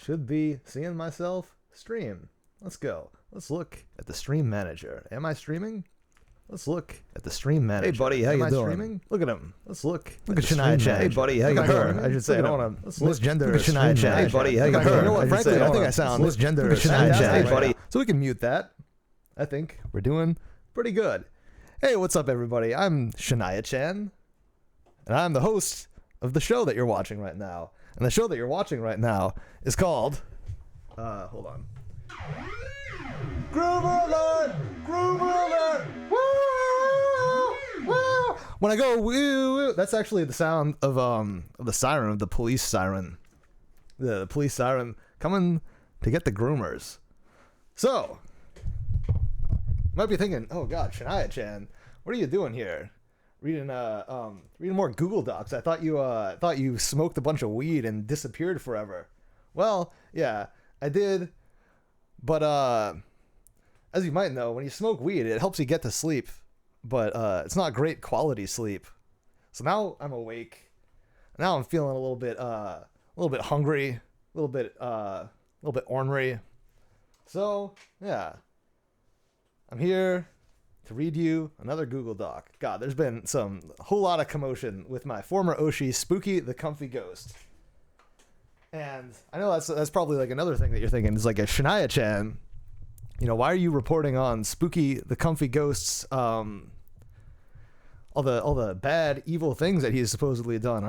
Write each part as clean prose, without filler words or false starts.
should be seeing myself stream. Let's go. Let's look at the stream manager. Am I streaming? Let's look at the stream manager. Hey, buddy, how Am you I doing? Streaming? Look at him. Let's look at the Shania stream Chan. manager. Hey, buddy, how you Look at doing? her. I should say, I don't want to. Let's Misgender look at Shania Chan. Hey, buddy, how you Look at her. doing? You know what? I should Frankly, say, I think I sound misgender Shania Chan. Hey, buddy. So we can mute that. I think we're doing pretty good. Hey, what's up, everybody? I'm Shania Chan, and I'm the host of the show that you're watching right now. And the show that you're watching right now is called... hold on. GROOMER alert! GROOMER alert! Woo! Woo! When I go woo, woo, that's actually the sound of the siren, of the police siren. The police siren coming to get the groomers. So, you might be thinking, oh god, Shania Chan, what are you doing here? Reading more Google Docs. I thought you smoked a bunch of weed and disappeared forever. Well, yeah, I did. But as you might know, when you smoke weed, it helps you get to sleep, but it's not great quality sleep. So now I'm awake. Now I'm feeling a little bit hungry, a little bit ornery. So yeah, I'm here to read you another Google Doc. God, there's been a whole lot of commotion with my former Oshi, Spooki the Comfy Ghost. And I know that's probably like another thing that you're thinking is like a Shania Chan. You know, why are you reporting on Spooki the Comfy Ghost's all the bad, evil things that he's supposedly done?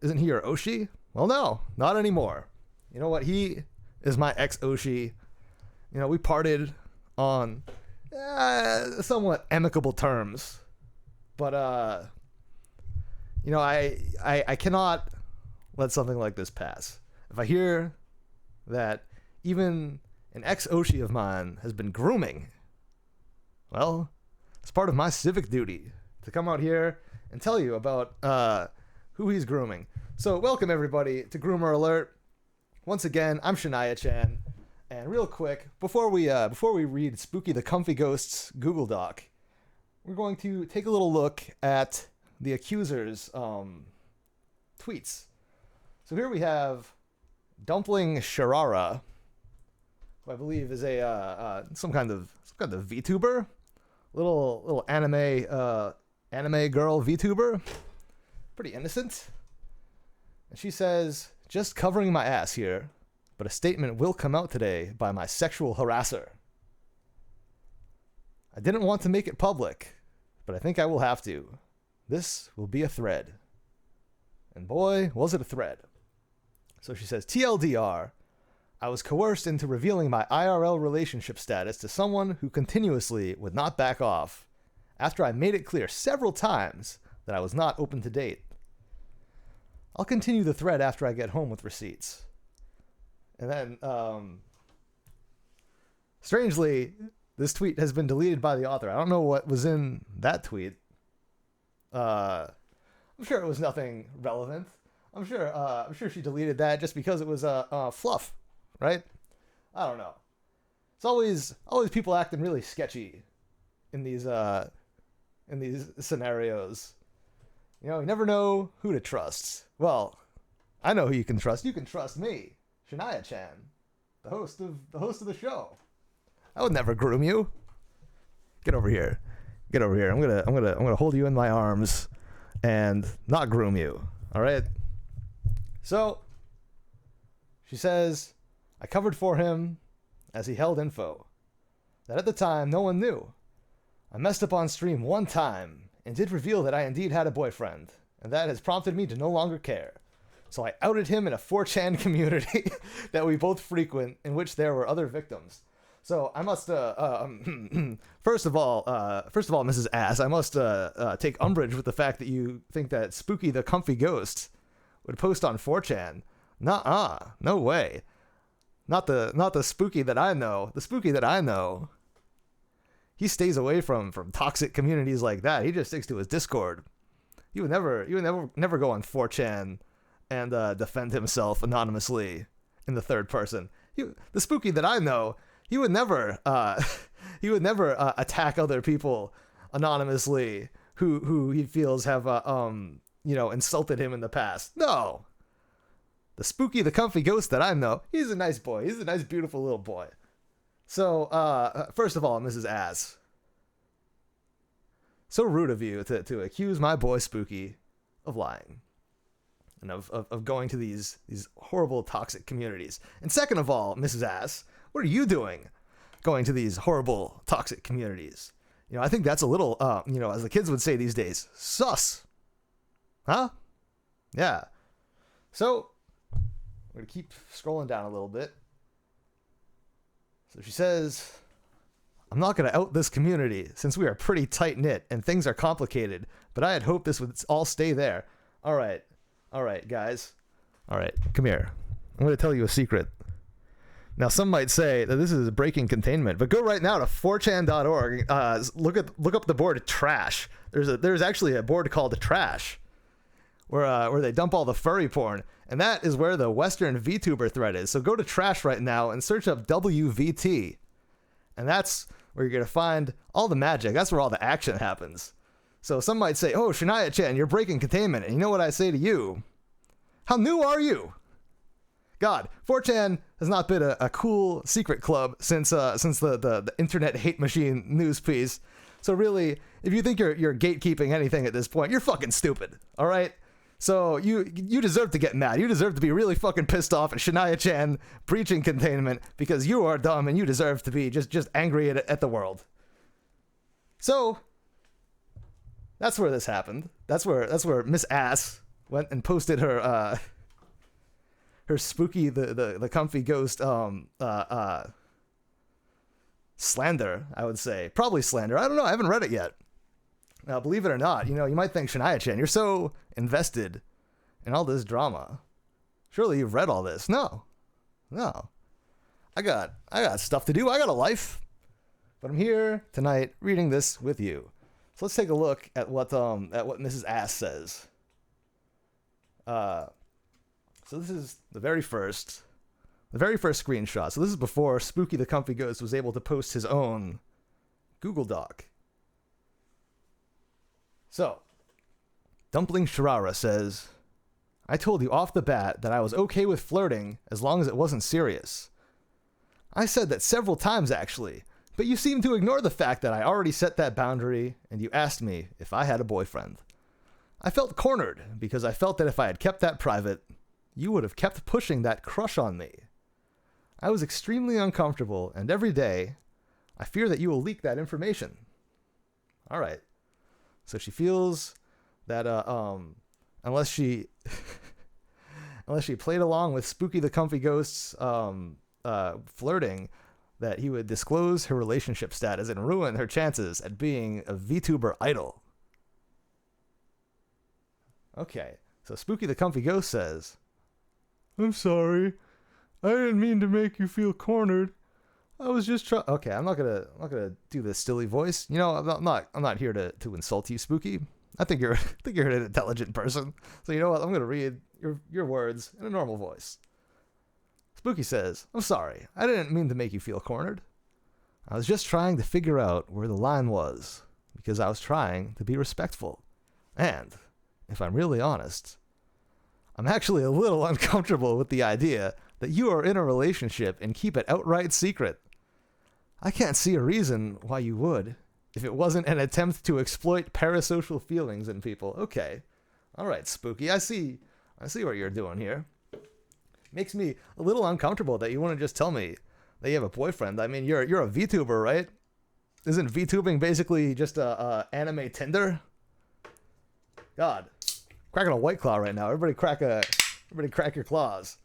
Isn't he your Oshi? Well, no, not anymore. You know what? He is my ex-Oshi. You know, we parted on somewhat amicable terms. But you know, I cannot let something like this pass. If I hear that even an ex-Oshi of mine has been grooming, well, it's part of my civic duty to come out here and tell you about who he's grooming. So welcome everybody to GROOMER Alert. Once again, I'm Shania Chan, and real quick, before we read Spooki the Comfy Ghost's Google Doc, we're going to take a little look at the accuser's tweets. So here we have Dumpling Sharara, who I believe is a some kind of VTuber, little anime girl VTuber, pretty innocent. And she says, "Just covering my ass here, but a statement will come out today by my sexual harasser. I didn't want to make it public, but I think I will have to. This will be a thread." And boy, was it a thread. So she says, TLDR, I was coerced into revealing my IRL relationship status to someone who continuously would not back off after I made it clear several times that I was not open to date. I'll continue the thread after I get home with receipts. And then, strangely, this tweet has been deleted by the author. I don't know what was in that tweet. I'm sure it was nothing relevant. I'm sure she deleted that just because it was fluff, right? I don't know. It's always people acting really sketchy in these scenarios. You know, you never know who to trust. Well, I know who you can trust. You can trust me, Shania Chan, the host of the show. I would never groom you. Get over here. Get over here. I'm gonna hold you in my arms and not groom you. All right. So she says, I covered for him as he held info that at the time no one knew. I messed up on stream one time and did reveal that I indeed had a boyfriend, and that has prompted me to no longer care. So I outed him in a 4chan community that we both frequent, in which there were other victims. So I must, first of all, Mrs. Ass, I must take umbrage with the fact that you think that Spooki the Comfy Ghost would post on 4chan. Nuh-uh, no way. Not the Spooki that I know. The Spooki that I know, he stays away from toxic communities like that. He just sticks to his Discord. He would never go on 4chan and defend himself anonymously in the third person. The Spooki that I know, he would never attack other people anonymously who he feels have insulted him in the past. No, the Spooky the Comfy Ghost that I know, he's a nice boy. He's a nice, beautiful little boy. So, first of all, Mrs. Ass, so rude of you to accuse my boy Spooky of lying and of going to these horrible, toxic communities. And second of all, Mrs. Ass, what are you doing going to these horrible, toxic communities? You know, I think that's a little, as the kids would say these days, sus. Huh? Yeah. So, we're going to keep scrolling down a little bit. So she says, I'm not going to out this community since we are pretty tight-knit and things are complicated, but I had hoped this would all stay there. All right, guys. All right, come here. I'm going to tell you a secret. Now, some might say that this is breaking containment, but go right now to 4chan.org. Look up the board trash. There's actually a board called trash, where they dump all the furry porn, and that is where the Western VTuber thread is. So go to trash right now and search up WVT, and that's where you're gonna find all the magic. That's where all the action happens. So some might say, "Oh, Shania-chan, you're breaking containment," and you know what I say to you? How new are you? God, 4chan has not been a cool secret club since the internet hate machine news piece. So really, if you think you're gatekeeping anything at this point, you're fucking stupid. All right. So you deserve to get mad. You deserve to be really fucking pissed off at Shania-chan breaching containment because you are dumb and you deserve to be just angry at the world. So that's where this happened. That's where Miss Ass went and posted her Spooky the Comfy Ghost slander, I would say. Probably slander. I don't know. I haven't read it yet. Now, believe it or not, you might think, Shania-chan, you're so invested in all this drama. Surely you've read all this. No. I got stuff to do. I got a life. But I'm here tonight reading this with you. So let's take a look at what Mrs. Ass says. So this is the very first screenshot. So this is before Spooky the Comfy Ghost was able to post his own Google Doc. So, Dumpling Sharara says, I told you off the bat that I was okay with flirting as long as it wasn't serious. I said that several times actually, but you seemed to ignore the fact that I already set that boundary and you asked me if I had a boyfriend. I felt cornered because I felt that if I had kept that private, you would have kept pushing that crush on me. I was extremely uncomfortable, and every day, I fear that you will leak that information. All right. So she feels that unless she played along with Spooky the Comfy Ghost's flirting, that he would disclose her relationship status and ruin her chances at being a VTuber idol. Okay, so Spooky the Comfy Ghost says, I'm sorry. I didn't mean to make you feel cornered. I was just trying. Okay, I'm not gonna do this silly voice. I'm not here to insult you, Spooky. I think you're an intelligent person. So you know what? I'm gonna read your words in a normal voice. Spooky says, I'm sorry. I didn't mean to make you feel cornered. I was just trying to figure out where the line was because I was trying to be respectful. And if I'm really honest, I'm actually a little uncomfortable with the idea that you are in a relationship and keep it outright secret. I can't see a reason why you would, if it wasn't an attempt to exploit parasocial feelings in people. Okay. All right, Spooky. I see what you're doing here. Makes me a little uncomfortable that you want to just tell me that you have a boyfriend. I mean, you're a VTuber, right? Isn't VTubing basically just a anime Tinder? God. Cracking a White Claw right now. Everybody crack your claws.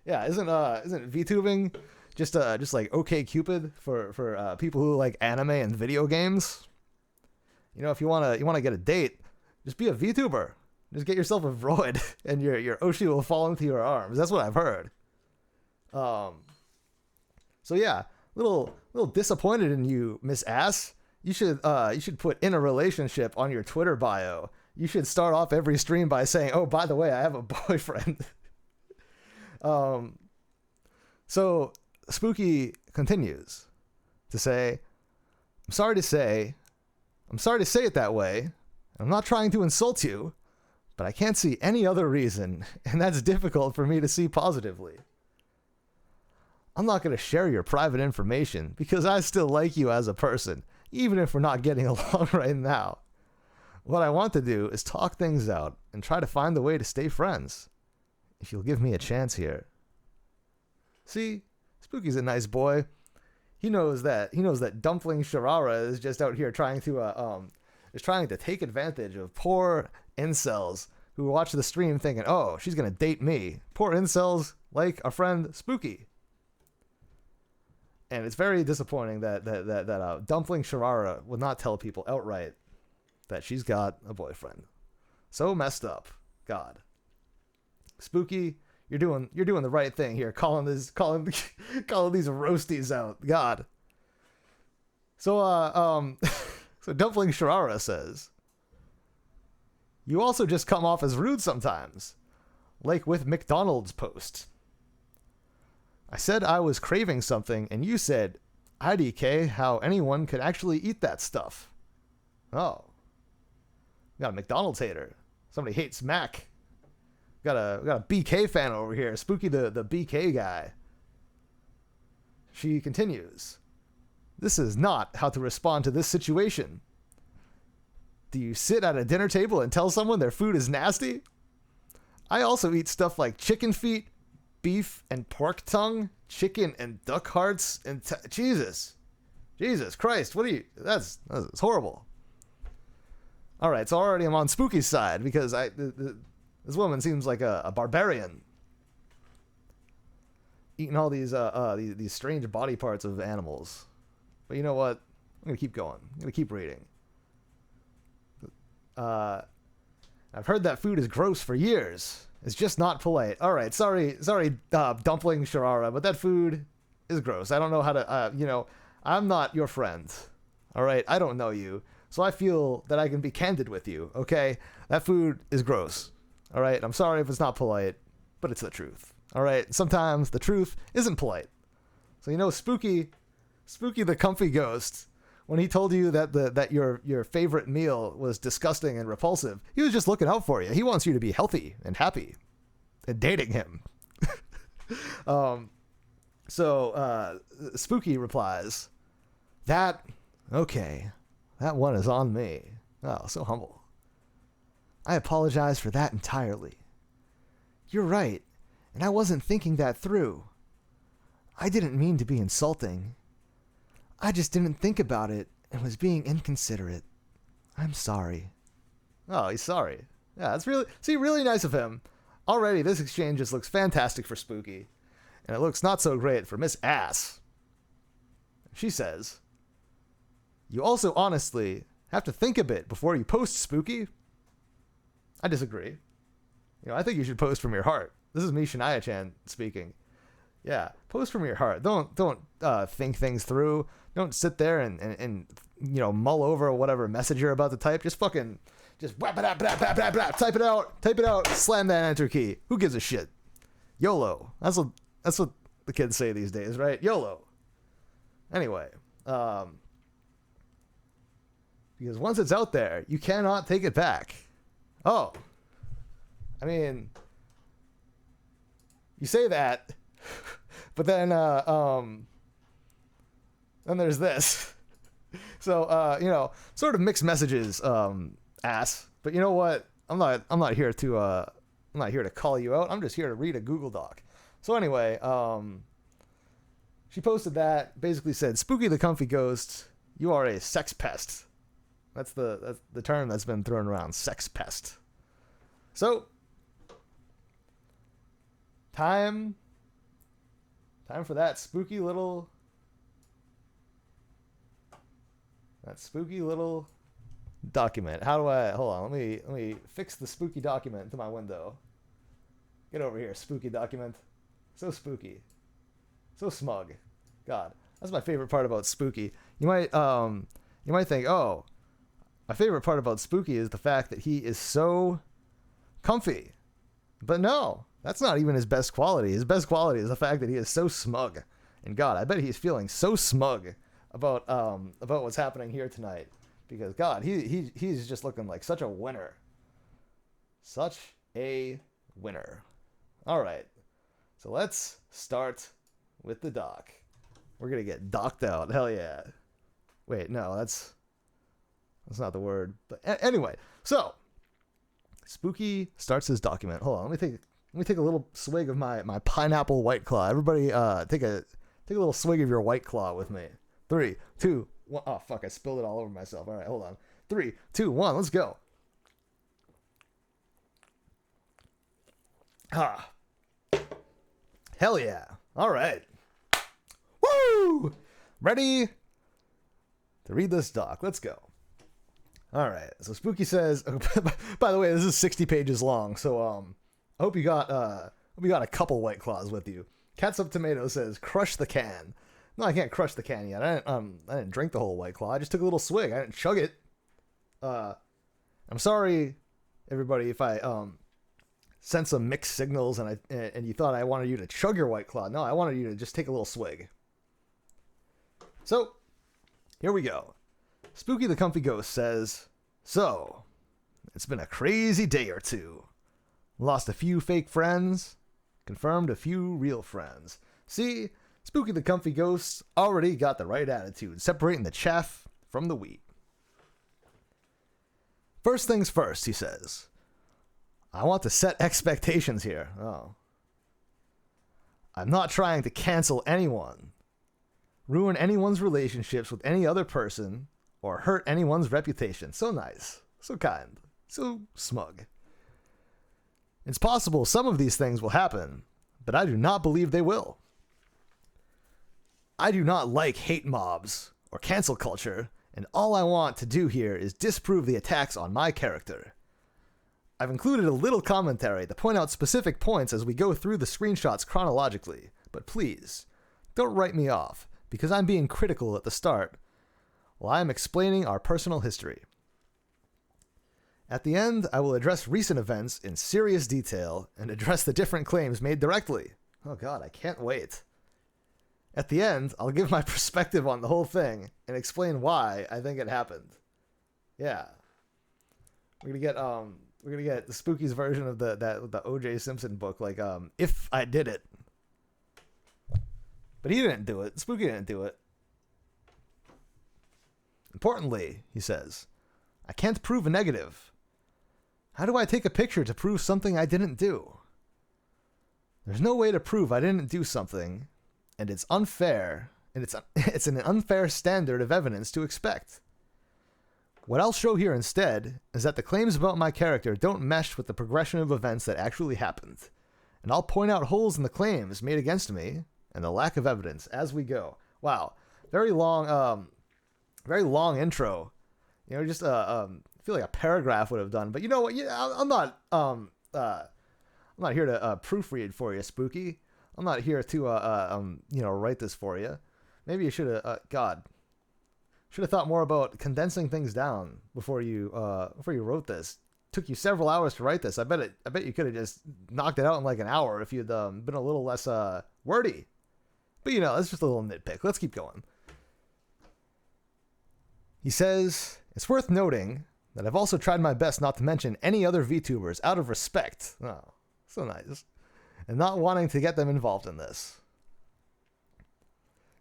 Yeah, isn't VTubing just like OkCupid for people who like anime and video games? If you wanna get a date, just be a VTuber. Just get yourself a Vroid, and your Oshi will fall into your arms. That's what I've heard. So yeah, little disappointed in you, Miss Ass. You should put in a relationship on your Twitter bio. You should start off every stream by saying, "Oh, by the way, I have a boyfriend." So Spooky continues to say, I'm sorry to say it that way. I'm not trying to insult you, but I can't see any other reason, and that's difficult for me to see positively. I'm not going to share your private information because I still like you as a person, even if we're not getting along right now. What I want to do is talk things out and try to find a way to stay friends. If you'll give me a chance here. See, Spooky's a nice boy. He knows that Dumpling Sharara is just out here trying to take advantage of poor incels who watch the stream thinking, oh, she's gonna date me. Poor incels like our friend Spooky. And it's very disappointing that Dumpling Sharara would not tell people outright that she's got a boyfriend. So messed up. God. Spooky, you're doing the right thing here, calling these roasties out. God. So so Dumpling Sharara says, you also just come off as rude sometimes, like with McDonald's post. I said I was craving something, and you said, IDK, how anyone could actually eat that stuff. Oh. Got a McDonald's hater. Somebody hates Mac. Got a BK fan over here. Spooky the BK guy. She continues. This is not how to respond to this situation. Do you sit at a dinner table and tell someone their food is nasty? I also eat stuff like chicken feet, beef and pork tongue, chicken and duck hearts, and Jesus Christ, what are you? That's horrible. All right, so already I'm on Spooky's side because this woman seems like a barbarian, eating all these strange body parts of animals. But you know what? I'm gonna keep going. I'm gonna keep reading. I've heard that food is gross for years. It's just not polite. All right, sorry, Dumpling Sharara, but that food is gross. I don't know how to, I'm not your friend. All right, I don't know you. So I feel that I can be candid with you, okay? That food is gross, all right? I'm sorry if it's not polite, but it's the truth, all right? Sometimes the truth isn't polite. So, Spooky the Comfy Ghost, when he told you that your favorite meal was disgusting and repulsive, he was just looking out for you. He wants you to be healthy and happy and dating him. So Spooky replies, okay. That one is on me. Oh, so humble. I apologize for that entirely. You're right, and I wasn't thinking that through. I didn't mean to be insulting. I just didn't think about it and was being inconsiderate. I'm sorry. Oh, he's sorry. Yeah, it's really nice of him. Already, this exchange just looks fantastic for Spooky, and it looks not so great for Miss Ass. She says, you also honestly have to think a bit before you post, Spooky. I disagree. I think you should post from your heart. This is me, Shania-chan, speaking. Yeah, post from your heart. Don't think things through. Don't sit there and mull over whatever message you're about to type. Just whap it up, type it out, slam that enter key. Who gives a shit? YOLO. That's what the kids say these days, right? YOLO. Anyway, because once it's out there, you cannot take it back. Oh. I mean, you say that, but then there's this. So, sort of mixed messages, ass. But you know what? I'm not here to call you out. I'm just here to read a Google Doc. So anyway, she posted that, basically said, Spooky the Comfy Ghost, you are a sex pest. That's the term that's been thrown around, sex pest. So, time for that spooky little document. How do I, hold on, let me fix the spooky document to my window. Get over here, spooky document. So spooky. So smug. God, that's my favorite part about Spooky. You might think, oh, my favorite part about Spooky is the fact that he is so comfy. But no, that's not even his best quality. His best quality is the fact that he is so smug. And God, I bet he's feeling so smug about what's happening here tonight. Because God, he's just looking like such a winner. Such a winner. All right. So let's start with the doc. We're going to get docked out. Hell yeah. Wait, no, that's not the word. But anyway, so Spooky starts his document. Hold on, let me take a little swig of my pineapple White Claw. Everybody, take a little swig of your White Claw with me. 3, 2, 1. Oh fuck, I spilled it all over myself. All right, hold on. 3, 2, 1. Let's go. Ah, hell yeah. All right. Woo! Ready to read this doc. Let's go. All right. So Spooky says, by the way, this is 60 pages long. So I hope you got a couple White Claws with you. Catsup Tomato says, crush the can. No, I can't crush the can yet. I didn't drink the whole White Claw. I just took a little swig. I didn't chug it. I'm sorry, everybody, if I sent some mixed signals and you thought I wanted you to chug your White Claw. No, I wanted you to just take a little swig. So, here we go. Spooky the Comfy Ghost says, so, it's been a crazy day or two. Lost a few fake friends, confirmed a few real friends. See, Spooky the Comfy Ghost already got the right attitude, separating the chaff from the wheat. First things first, he says. I want to set expectations here. Oh. I'm not trying to cancel anyone, ruin anyone's relationships with any other person, or hurt anyone's reputation. So nice, so kind, so smug. It's possible some of these things will happen, but I do not believe they will. I do not like hate mobs or cancel culture, and all I want to do here is disprove the attacks on my character. I've included a little commentary to point out specific points as we go through the screenshots chronologically, but please, don't write me off, because I'm being critical at the start while I'm explaining our personal history. At the end, I will address recent events in serious detail and address the different claims made directly. Oh god, I can't wait. At the end, I'll give my perspective on the whole thing and explain why I think it happened. Yeah. We're gonna get the Spooky's version of the O.J. Simpson book, like If I Did It. But he didn't do it. Spooky didn't do it. Importantly, he says, I can't prove a negative. How do I take a picture to prove something I didn't do? There's no way to prove I didn't do something, and it's unfair, and it's an unfair standard of evidence to expect. What I'll show here instead is that the claims about my character don't mesh with the progression of events that actually happened, and I'll point out holes in the claims made against me and the lack of evidence as we go. Wow, very long intro. You know, just I feel like a paragraph would have done, but you know what? Yeah, I'm not here to proofread for you, Spooky. I'm not here to write this for you. Maybe you should have should have thought more about condensing things down before you wrote this. Took you several hours to write this. I bet you could have just knocked it out in like an hour if you'd been a little less wordy. But that's just a little nitpick. Let's keep going. He says, it's worth noting that I've also tried my best not to mention any other VTubers out of respect. Oh, so nice. And not wanting to get them involved in this.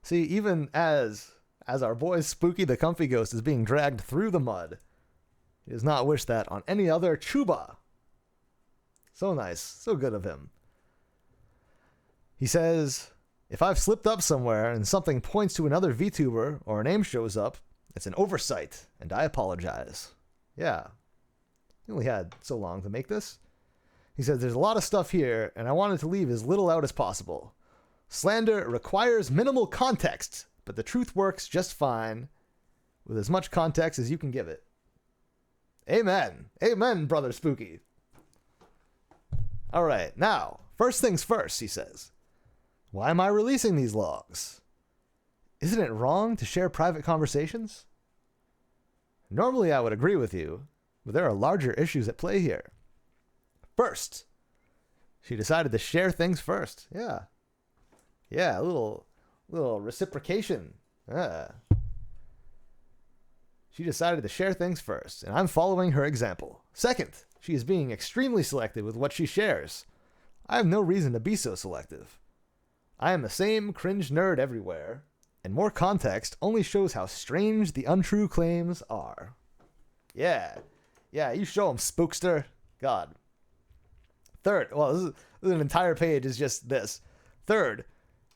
See, even as our boy Spooky the Comfy Ghost is being dragged through the mud, he does not wish that on any other Chuba. So nice. So good of him. He says, if I've slipped up somewhere and something points to another VTuber or a name shows up, it's an oversight, and I apologize. Yeah. He only had so long to make this. He says, there's a lot of stuff here, and I wanted to leave as little out as possible. Slander requires minimal context, but the truth works just fine with as much context as you can give it. Amen. Amen, Brother Spooky. All right, now, first things first, he says. Why am I releasing these logs? Isn't it wrong to share private conversations? Normally I would agree with you, but there are larger issues at play here. First, she decided to share things first. Yeah. Yeah, a little reciprocation. Yeah. She decided to share things first, and I'm following her example. Second, she is being extremely selective with what she shares. I have no reason to be so selective. I am the same cringe nerd everywhere, and more context only shows how strange the untrue claims are. Yeah, you show them, spookster. God. Third, well, this is an entire page is just this. Third,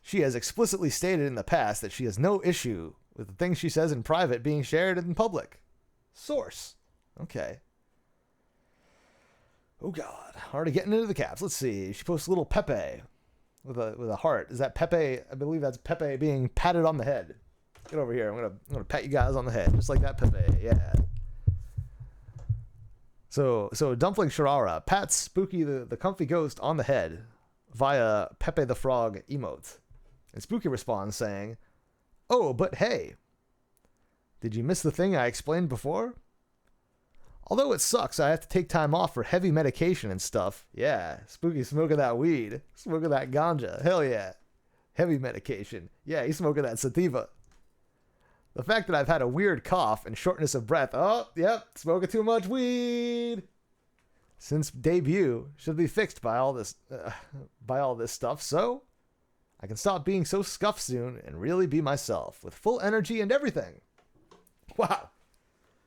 she has explicitly stated in the past that she has no issue with the things she says in private being shared in public. Source. Okay. Oh God, already getting into the caps. Let's see. She posts a little Pepe with a heart. Is that Pepe? I believe that's Pepe being patted on the head. Get over here. I'm gonna pat you guys on the head, just like that Pepe. Yeah. So Dumpling Sharara pats Spooky the Comfy Ghost on the head via Pepe the Frog emote. And Spooky responds saying, "Oh, but hey, did you miss the thing I explained before? Although it sucks, I have to take time off for heavy medication and stuff." Yeah, Spooky smoking that weed, smoking that ganja. Hell yeah. Heavy medication. Yeah, he's smoking that sativa. The fact that I've had a weird cough and shortness of breath. Oh, yep, smoking too much weed. Since debut should be fixed by all this stuff, so I can stop being so scuffed soon and really be myself with full energy and everything. Wow.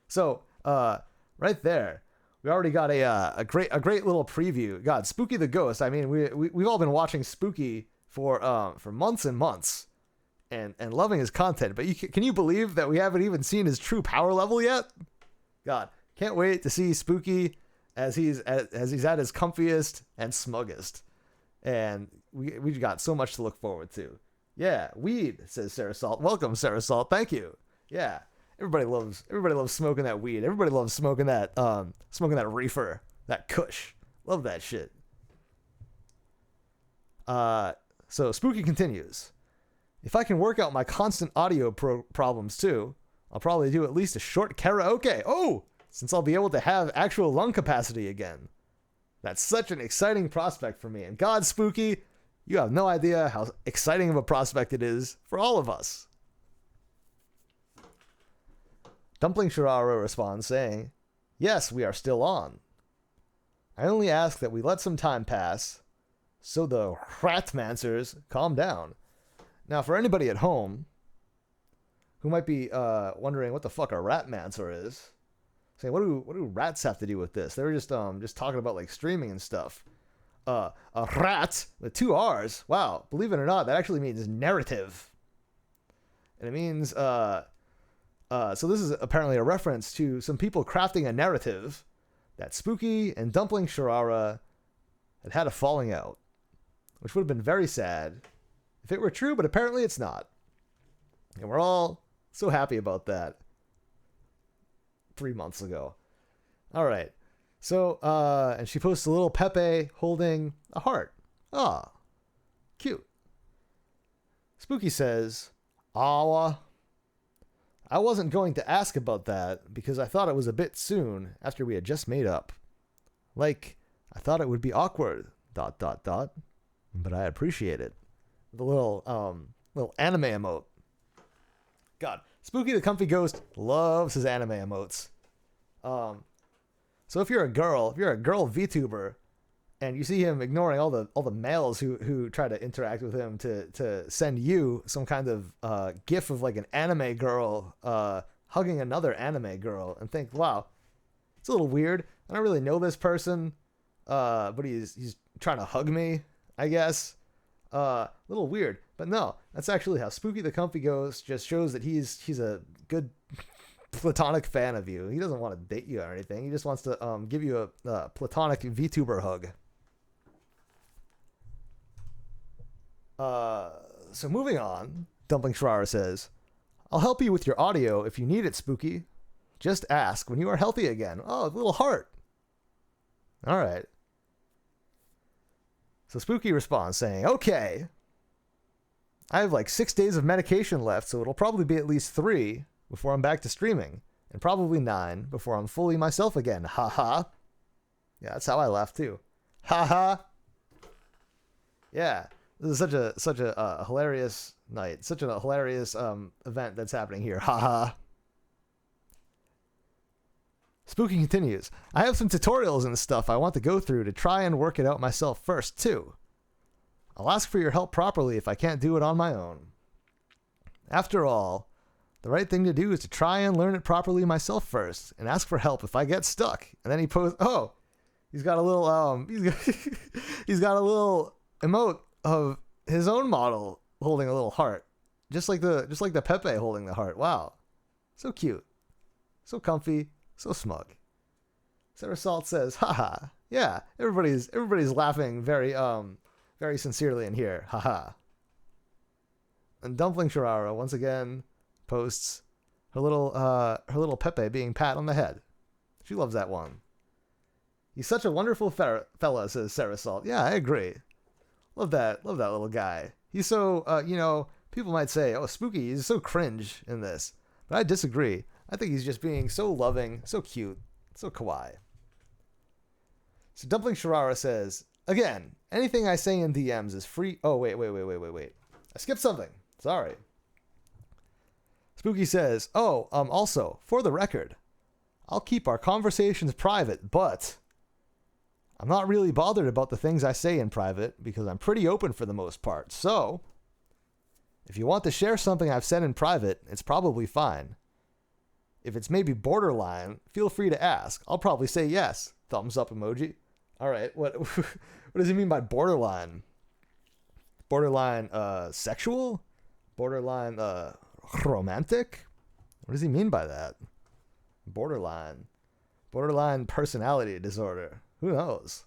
So, right there, we already got a great little preview. God, Spooky the Ghost. I mean, we've all been watching Spooky for months and months. And loving his content, but can you believe that we haven't even seen his true power level yet? God, can't wait to see Spooky as he's at his comfiest and smuggest, and we got so much to look forward to. Yeah, weed, says Sarah Salt. Welcome, Sarah Salt. Thank you. Yeah, everybody loves smoking that weed. Everybody loves smoking that reefer, that kush. Love that shit. So Spooky continues. If I can work out my constant audio problems too, I'll probably do at least a short karaoke. Oh, since I'll be able to have actual lung capacity again. That's such an exciting prospect for me. And God, Spooky, you have no idea how exciting of a prospect it is for all of us. Dumpling Sharara responds saying, "Yes, we are still on. I only ask that we let some time pass so the Ratmancers calm down." Now, for anybody at home who might be wondering what the fuck a Ratmancer is, saying what do rats have to do with this? They were just talking about like streaming and stuff. A rat with 2 R's. Wow, believe it or not, that actually means narrative, and it means so this is apparently a reference to some people crafting a narrative that Spooky and Dumpling Sharara had a falling out, which would have been very sad if it were true, but apparently it's not. And we're all so happy about that 3 months ago. All right. So, and she posts a little Pepe holding a heart. Ah, cute. Spooky says, "Aw, I wasn't going to ask about that because I thought it was a bit soon after we had just made up. Like, I thought it would be awkward, ... but I appreciate it." The little anime emote. God, Spooky the Comfy Ghost loves his anime emotes. So if you're a girl VTuber, and you see him ignoring all the males who try to interact with him to send you some kind of gif of like an anime girl hugging another anime girl, and think, wow, it's a little weird. I don't really know this person, but he's trying to hug me, I guess. A little weird, but no, that's actually how Spooky the Comfy Ghost just shows that he's a good platonic fan of you. He doesn't want to date you or anything. He just wants to give you a platonic VTuber hug. So moving on, Dumpling Sharara says, "I'll help you with your audio if you need it, Spooky. Just ask when you are healthy again." Oh, a little heart. All right. So Spooky responds saying, "Okay, I have like 6 days of medication left, so it'll probably be at least 3 before I'm back to streaming, and probably 9 before I'm fully myself again. Ha ha." Yeah, that's how I laugh too. Ha ha. Yeah, this is such a hilarious night, such a hilarious event that's happening here. Ha ha. Spooky continues, I have some tutorials and stuff I want to go through to try and work it out myself first, too. I'll ask for your help properly if I can't do it on my own. After all, the right thing to do is to try and learn it properly myself first, and ask for help if I get stuck. And then he posts, oh, he's got a little, he's got a little emote of his own model holding a little heart. Just like the Pepe holding the heart. Wow. So cute. So comfy. So smug. Sarah Salt says, haha. Yeah, everybody's laughing very sincerely in here. Haha. And Dumpling Sharara once again posts her little Pepe being pat on the head. She loves that one. He's such a wonderful fella, says Sarah Salt. Yeah, I agree. Love that little guy. He's so, people might say, oh, Spooky, he's so cringe in this. But I disagree. I think he's just being so loving, so cute, so kawaii. So Dumpling Sharara says, again, anything I say in DMs is free. Oh, wait. I skipped something. Sorry. Spooky says, also, for the record, I'll keep our conversations private, but I'm not really bothered about the things I say in private because I'm pretty open for the most part. So, if you want to share something I've said in private, it's probably fine. If it's maybe borderline, feel free to ask. I'll probably say yes. Thumbs up emoji. All right. What does he mean by borderline? Borderline sexual? Borderline romantic? What does he mean by that? Borderline personality disorder. Who knows?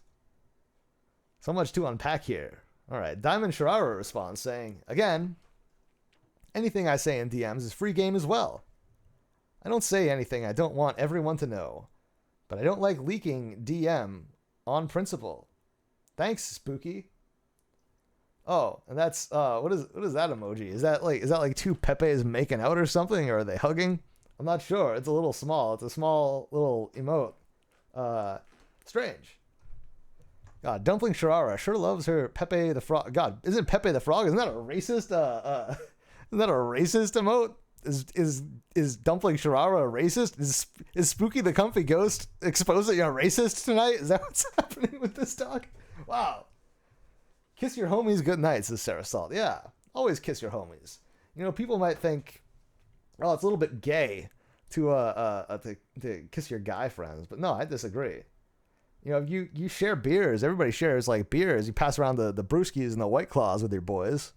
So much to unpack here. All right. Diamond Sharara responds saying, again, anything I say in DMs is free game as well. I don't say anything I don't want everyone to know, but I don't like leaking DM on principle. Thanks, Spooky. Oh, and that's what is that emoji? Is that like two Pepes making out or something, or are they hugging? I'm not sure. It's a little small. It's a small little emote. Strange. God, Dumpling Sharara sure loves her Pepe the Frog. God, isn't Pepe the Frog? Isn't that a racist? Isn't that a racist emote? Is Dumpling Sharara a racist? Is Spooky the Comfy Ghost exposing a racist tonight? Is that what's happening with this talk? Wow. Kiss your homies good night, says Sarah Salt. Yeah, always kiss your homies. People might think, oh, it's a little bit gay to kiss your guy friends, but no, I disagree. You share beers. Everybody shares like beers. You pass around the brewskis and the White Claws with your boys.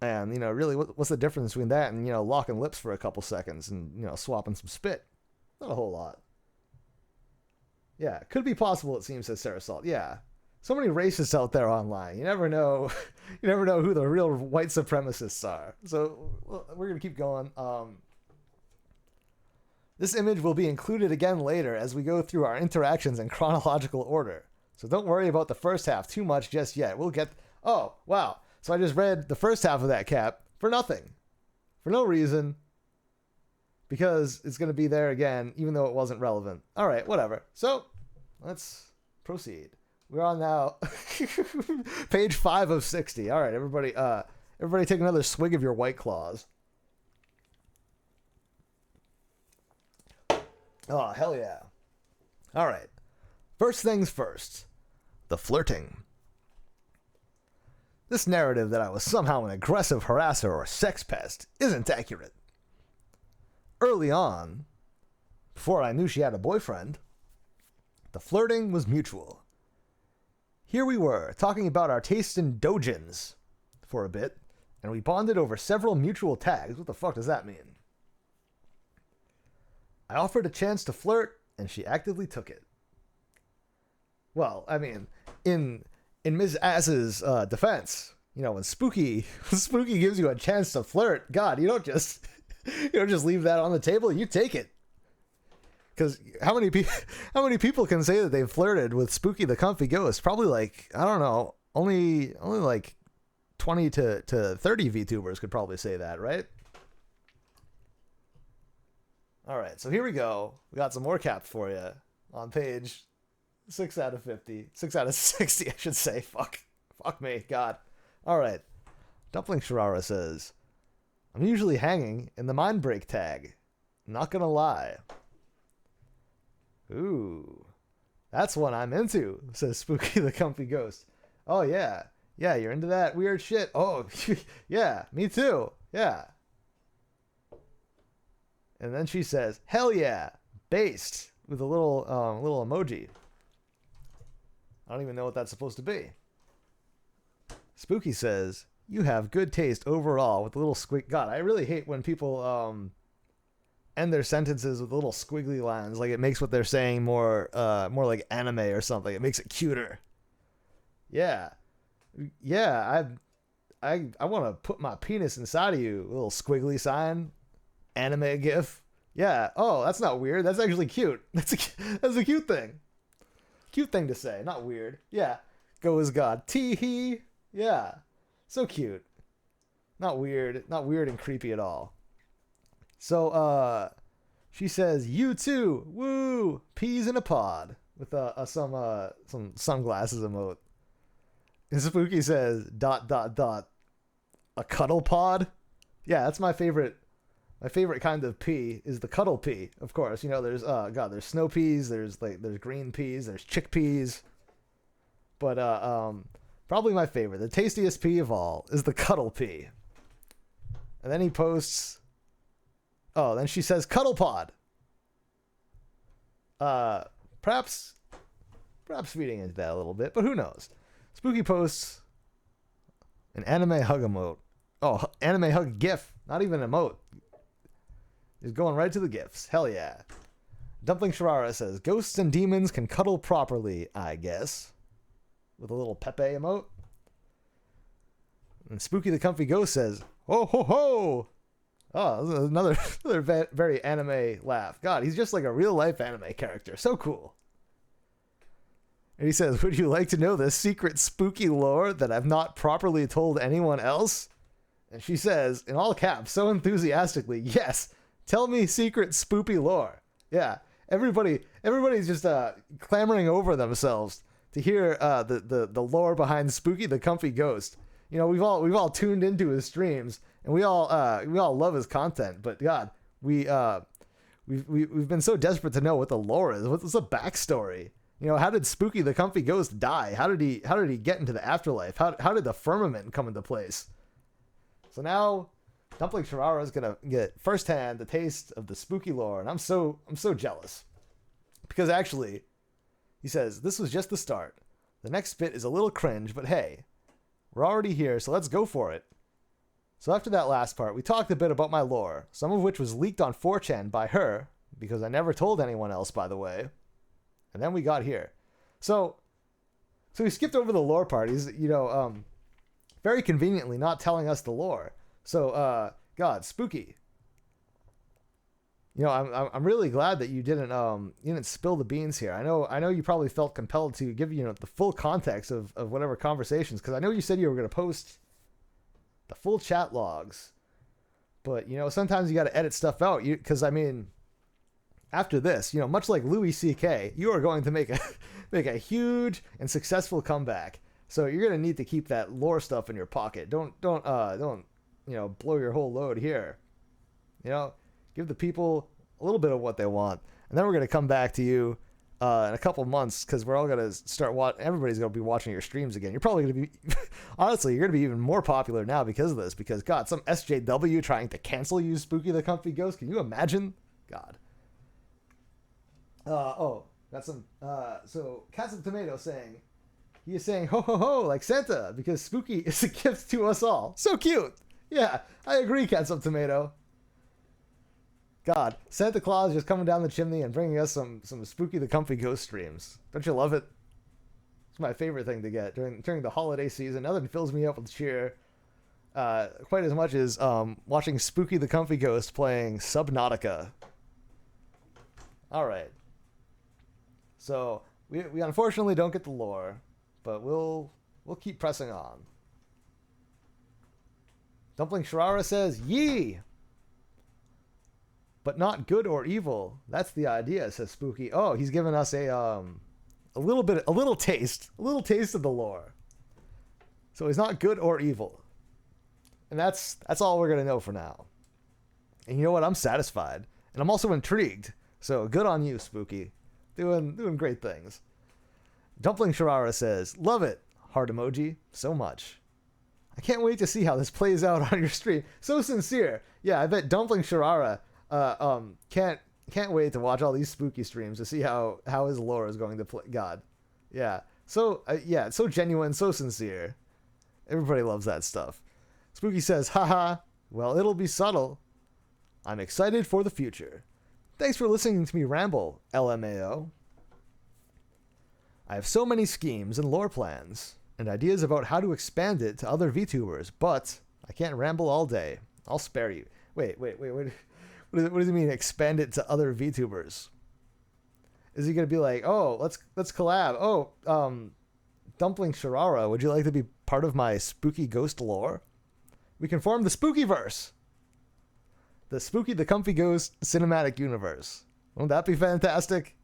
And, really, what's the difference between that and, locking lips for a couple seconds and, swapping some spit? Not a whole lot. Yeah, could be possible, it seems, says Sarah Salt. Yeah. So many racists out there online. You never know who the real white supremacists are. So we're going to keep going. This image will be included again later as we go through our interactions in chronological order. So don't worry about the first half too much just yet. We'll get... Oh, wow. So I just read the first half of that cap for nothing. For no reason. Because it's going to be there again, even though it wasn't relevant. All right, whatever. So, let's proceed. We're on now page 5 of 60. All right, everybody take another swig of your White Claws. Oh, hell yeah. All right. First things first. The flirting. This narrative that I was somehow an aggressive harasser or sex pest isn't accurate. Early on, before I knew she had a boyfriend, the flirting was mutual. Here we were, talking about our taste in dojins for a bit, and we bonded over several mutual tags. What the fuck does that mean? I offered a chance to flirt, and she actively took it. Well, I mean, in Ms. Ass's defense, when Spooky gives you a chance to flirt, God, you don't just leave that on the table. You take it. Because how many people can say that they've flirted with Spooky the Comfy Ghost? Probably like, I don't know, only like 20 to 30 VTubers could probably say that, right? All right, so here we go. We got some more caps for you on page 6 out of 50. 6 out of 60, I should say. Fuck me, God. All right. Dumpling Sharara says, I'm usually hanging in the mind break tag. Not gonna lie. Ooh, that's one I'm into, says Spooky the Comfy Ghost. Oh, yeah. Yeah, you're into that weird shit. Oh, yeah, me too. Yeah. And then she says, hell yeah, based, with a little emoji. I don't even know what that's supposed to be. Spooky says, you have good taste overall, with a little squig. God, I really hate when people end their sentences with little squiggly lines. Like, it makes what they're saying more like anime or something. It makes it cuter. Yeah. Yeah, I want to put my penis inside of you. A little squiggly sign. Anime gif. Yeah. Oh, that's not weird. That's actually cute. That's a cute thing. Cute thing to say. Not weird. Yeah. Go as God. Tee-hee. Yeah. So cute. Not weird. Not weird and creepy at all. So, she says, you too. Woo. Peas in a pod. With some sunglasses emote. And Spooky says, ... a cuddle pod? Yeah, that's my favorite. My favorite kind of pea is the cuddle pea, of course. You know, there's there's snow peas, there's green peas, there's chickpeas. But probably my favorite, the tastiest pea of all, is the cuddle pea. And then he posts, oh, then she says cuddle pod. Perhaps feeding into that a little bit, but who knows? Spooky posts an anime hug emote. Oh, anime hug gif. Not even an emote. He's going right to the gifs. Hell yeah. Dumpling Sharara says, ghosts and demons can cuddle properly, I guess. With a little Pepe emote. And Spooky the Comfy Ghost says, ho ho ho. Oh, this is another very anime laugh. God, he's just like a real life anime character. So cool. And he says, would you like to know the secret spooky lore that I've not properly told anyone else? And she says, in all caps, so enthusiastically, yes, tell me secret spoopy lore. Yeah, everybody's just clamoring over themselves to hear the lore behind Spooky the Comfy Ghost. You know, we've all tuned into his streams, and we all love his content. But God, we've been so desperate to know what the lore is. What's the backstory? You know, how did Spooky the Comfy Ghost die? How did he get into the afterlife? How did the firmament come into place? So now Dumpling Sharara is gonna get firsthand the taste of the spooky lore, and I'm so jealous. Because actually, he says, this was just the start. The next bit is a little cringe, but hey, we're already here, so let's go for it. So after that last part, we talked a bit about my lore, some of which was leaked on 4chan by her, because I never told anyone else, by the way. And then we got here. So we skipped over the lore part. He's, very conveniently not telling us the lore. So, God, Spooky. You know, I'm really glad that you didn't spill the beans here. I know you probably felt compelled to give the full context of whatever conversations, because I know you said you were going to post the full chat logs, but sometimes you got to edit stuff out. Because after this, much like Louis C.K., you are going to make a huge and successful comeback. So you're going to need to keep that lore stuff in your pocket. Don't blow your whole load here. Give the people a little bit of what they want. And then we're going to come back to you in a couple months, because we're all going to start everybody's going to be watching your streams again. You're probably going to be honestly, you're going to be even more popular now because of this, because God, some SJW trying to cancel you, Spooky the Comfy Ghost. Can you imagine? God. Got some so Cats of Tomato saying, he is saying ho ho ho like Santa, because Spooky is a gift to us all. So cute. Yeah, I agree, Cats of Tomato. God, Santa Claus just coming down the chimney and bringing us some Spooky the Comfy Ghost streams. Don't you love it? It's my favorite thing to get during the holiday season. Nothing fills me up with cheer quite as much as watching Spooky the Comfy Ghost playing Subnautica. All right. So we unfortunately don't get the lore, but we'll keep pressing on. Dumpling Sharara says, "Yee, but not good or evil. That's the idea," says Spooky. Oh, he's giving us a little taste of the lore. So he's not good or evil, and that's all we're gonna know for now. And you know what? I'm satisfied, and I'm also intrigued. So good on you, Spooky. doing great things. Dumpling Sharara says, love it, heart emoji, so much. I can't wait to see how this plays out on your stream. So sincere. Yeah, I bet Dumpling Sharara can't wait to watch all these spooky streams to see how his lore is going to play. God. Yeah. So, it's so genuine, so sincere. Everybody loves that stuff. Spooky says, haha, well, it'll be subtle. I'm excited for the future. Thanks for listening to me ramble, LMAO. I have so many schemes and lore plans, and ideas about how to expand it to other VTubers, but I can't ramble all day. I'll spare you. Wait. What does he mean, expand it to other VTubers? Is he going to be like, oh, let's collab. Oh, Dumpling Sharara, would you like to be part of my spooky ghost lore? We can form the Spookyverse. The Spooki the Comfy Ghost cinematic universe. Won't that be fantastic?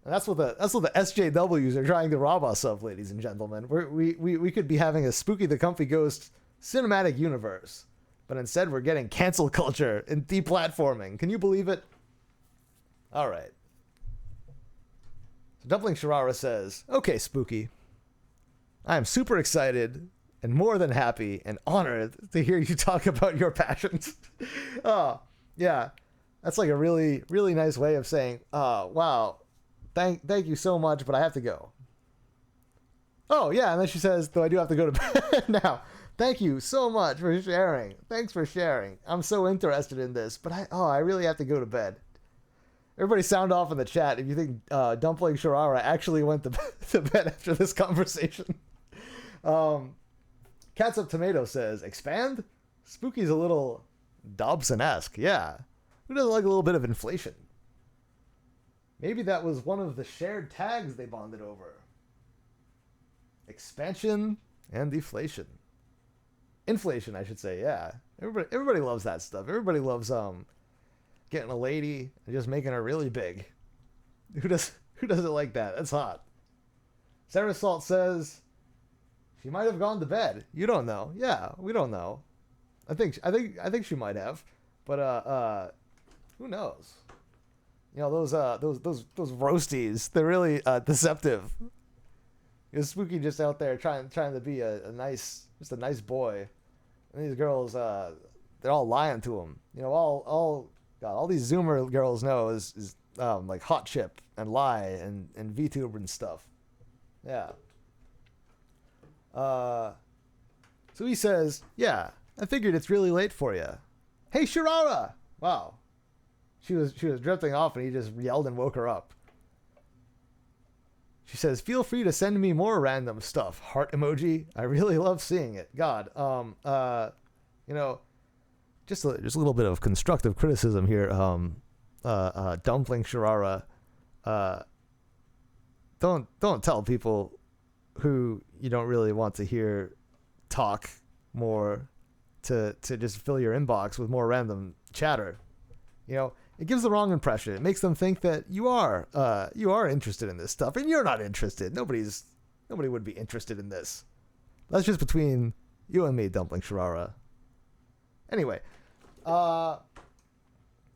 And that's what the SJWs are trying to rob us of, ladies and gentlemen. We could be having a Spooki the Comfy Ghost cinematic universe, but instead we're getting cancel culture and deplatforming. Can you believe it? All right. So Dumpling Sharara says, okay, Spooky. I am super excited and more than happy and honored to hear you talk about your passions. Oh, yeah. That's like a really, really nice way of saying, wow, thank you so much, but I have to go. Oh, yeah, and then she says, though I do have to go to bed now. Thank you so much for sharing. Thanks for sharing. I'm so interested in this, but I really have to go to bed. Everybody sound off in the chat if you think Dumpling Sharara actually went to bed after this conversation. Cats Up Tomato says, expand? Spooky's a little Dobson-esque. Yeah. Who doesn't like a little bit of inflation? Maybe that was one of the shared tags they bonded over. Expansion and deflation. Inflation, I should say, yeah. Everybody loves that stuff. Everybody loves getting a lady and just making her really big. Who doesn't like that? That's hot. Sarah Salt says, she might have gone to bed. You don't know. Yeah, we don't know. I think she might have, but who knows? You know, those roasties, they're really deceptive. Spooky just out there trying to be a nice boy, and these girls they're all lying to him. You know, all these Zoomer girls know is like hot chip and lie and VTuber and stuff. Yeah. So he says, yeah, I figured it's really late for you. Hey, Sharara! Wow. She was drifting off and he just yelled and woke her up. She says, feel free to send me more random stuff. Heart emoji. I really love seeing it. God. You know, just a little bit of constructive criticism here. Dumpling Sharara. Don't tell people who you don't really want to hear talk more to just fill your inbox with more random chatter. You know, it gives the wrong impression. It makes them think that you are interested in this stuff, and you're not interested. Nobody would be interested in this. That's just between you and me, Dumpling Sharara. Anyway,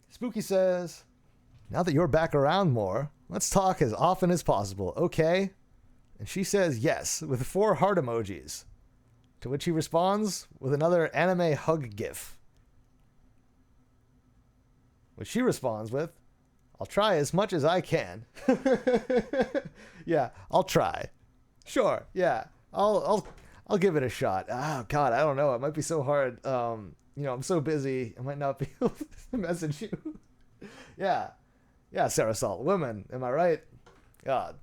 Spooky says, now that you're back around more, let's talk as often as possible, okay? And she says yes, with 4 heart emojis. To which he responds with another anime hug gif. Which she responds with, I'll try as much as I can. Yeah, I'll try. Sure, yeah. I'll give it a shot. Oh God, I don't know. It might be so hard. You know, I'm so busy. I might not be able to message you. Yeah. Yeah, Sarah Salt. Women, am I right? God.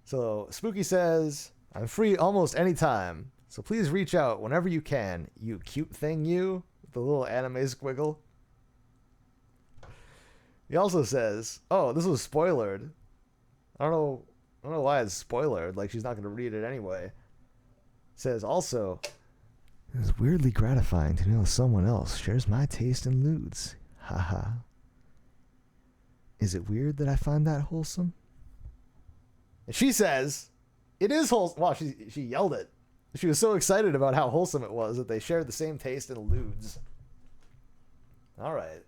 So Spooky says, I'm free almost any time, so please reach out whenever you can, you cute thing, you, with the little anime squiggle. He also says, oh, this was spoilered. I don't know why it's spoilered, like she's not going to read it anyway. Says also, it's weirdly gratifying to know someone else shares my taste in lewds. Haha. Is it weird that I find that wholesome? And she says, it is wholesome. Wow, she yelled it. She was so excited about how wholesome it was that they shared the same taste in lewds. All right.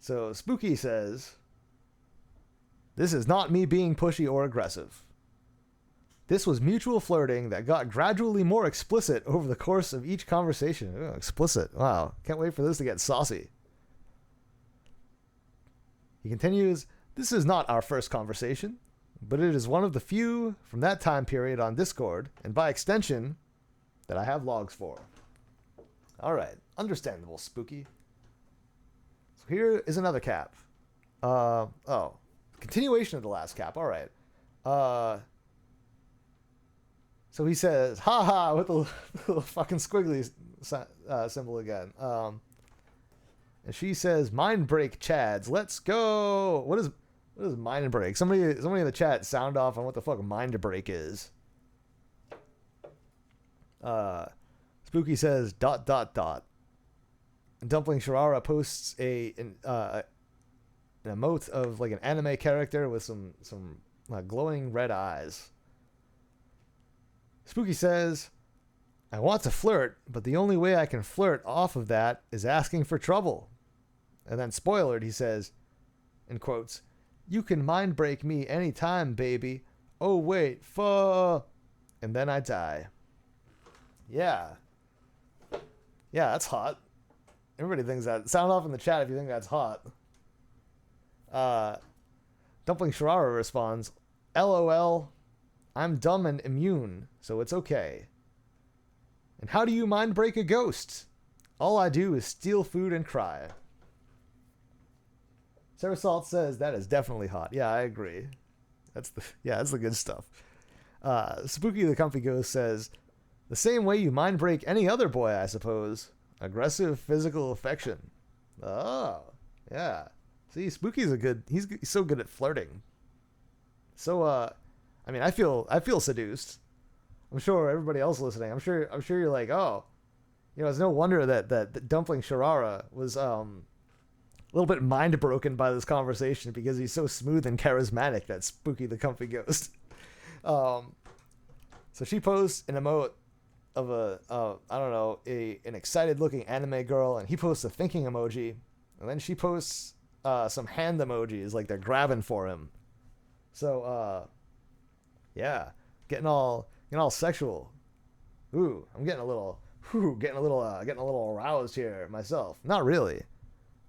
So Spooky says, "This is not me being pushy or aggressive. This was mutual flirting that got gradually more explicit over the course of each conversation." Oh, explicit. Wow. Can't wait for this to get saucy. He continues, "This is not our first conversation, but it is one of the few from that time period on Discord, and by extension, that I have logs for." All right. Understandable, Spooky. So here is another cap. Continuation of the last cap. All right. So he says, "Ha with the little fucking squiggly symbol again. And she says, "Mind break, Chads. Let's go." What is mind break? Somebody in the chat sound off on what the fuck mind break is. Spooky says, ... And Dumpling Sharara posts an emote of like an anime character with some glowing red eyes. Spooky says, "I want to flirt, but the only way I can flirt off of that is asking for trouble." And then spoilered, he says, in quotes, "You can mind break me anytime, baby. Oh wait, and then I die." Yeah, that's hot. Everybody thinks that. Sound off in the chat if you think that's hot. Dumpling Sharara responds, "LOL, I'm dumb and immune, so it's okay. And how do you mind break a ghost? All I do is steal food and cry." Sarah Salt says, "That is definitely hot." Yeah, I agree. That's the good stuff. Spooky the Comfy Ghost says, "The same way you mind break any other boy, I suppose. Aggressive physical affection." Oh, yeah. See, Spooky's he's so good at flirting. So, I mean, I feel seduced. I'm sure everybody else listening, I'm sure you're like, oh, it's no wonder that Dumpling Sharara was a little bit mind broken by this conversation, because he's so smooth and charismatic, that Spooky the Comfy Ghost. So she posts an emote of an excited looking anime girl, and he posts a thinking emoji, and then she posts some hand emojis like they're grabbing for him. So yeah, getting all sexual. Ooh, I'm getting a little aroused here myself. Not really.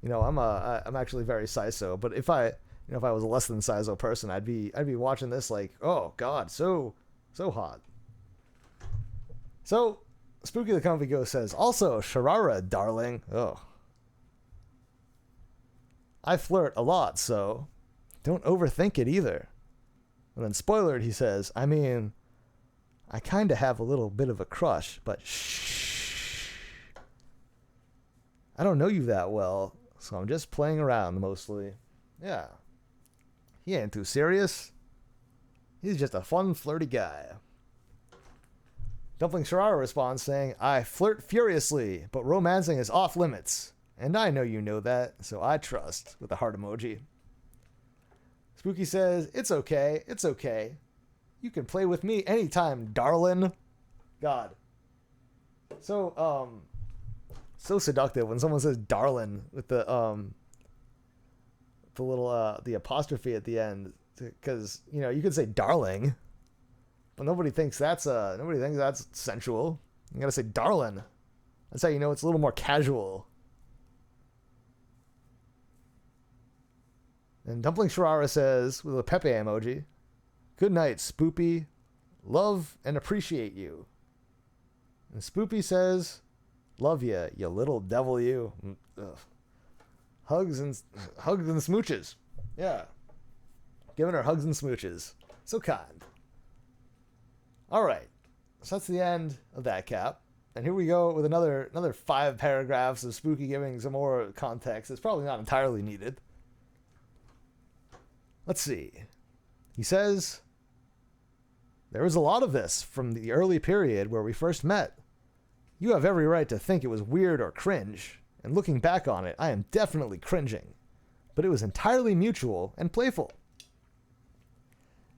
I'm actually very sizo, but if I was a less than sizo person, I'd be watching this like, oh god, so hot. So, Spooky the Comfy Ghost says, "Also, Sharara, darling. Oh. I flirt a lot, so don't overthink it either." And then spoilered, he says, "I mean, I kind of have a little bit of a crush, but shh. I don't know you that well, so I'm just playing around mostly." Yeah. He ain't too serious. He's just a fun, flirty guy. Dumpling Sharara responds saying, "I flirt furiously, but romancing is off limits. And I know you know that, so I trust," with a heart emoji. Spooky says, It's okay. You can play with me anytime, darling." God. So seductive when someone says darling with the little the apostrophe at the end, because you could say darling, but nobody thinks that's sensual. You gotta say darling. That's how you know it's a little more casual. And Dumpling Sharara says, with a Pepe emoji, "Good night, Spoopy. Love and appreciate you." And Spoopy says, "Love ya, you little devil, you." Ugh. Hugs and smooches. Yeah. Giving her hugs and smooches. So kind. All right. So that's the end of that cap. And here we go with another 5 paragraphs of Spooky giving some more context. It's probably not entirely needed. Let's see. He says, "There was a lot of this from the early period where we first met. You have every right to think it was weird or cringe, and looking back on it, I am definitely cringing. But it was entirely mutual and playful.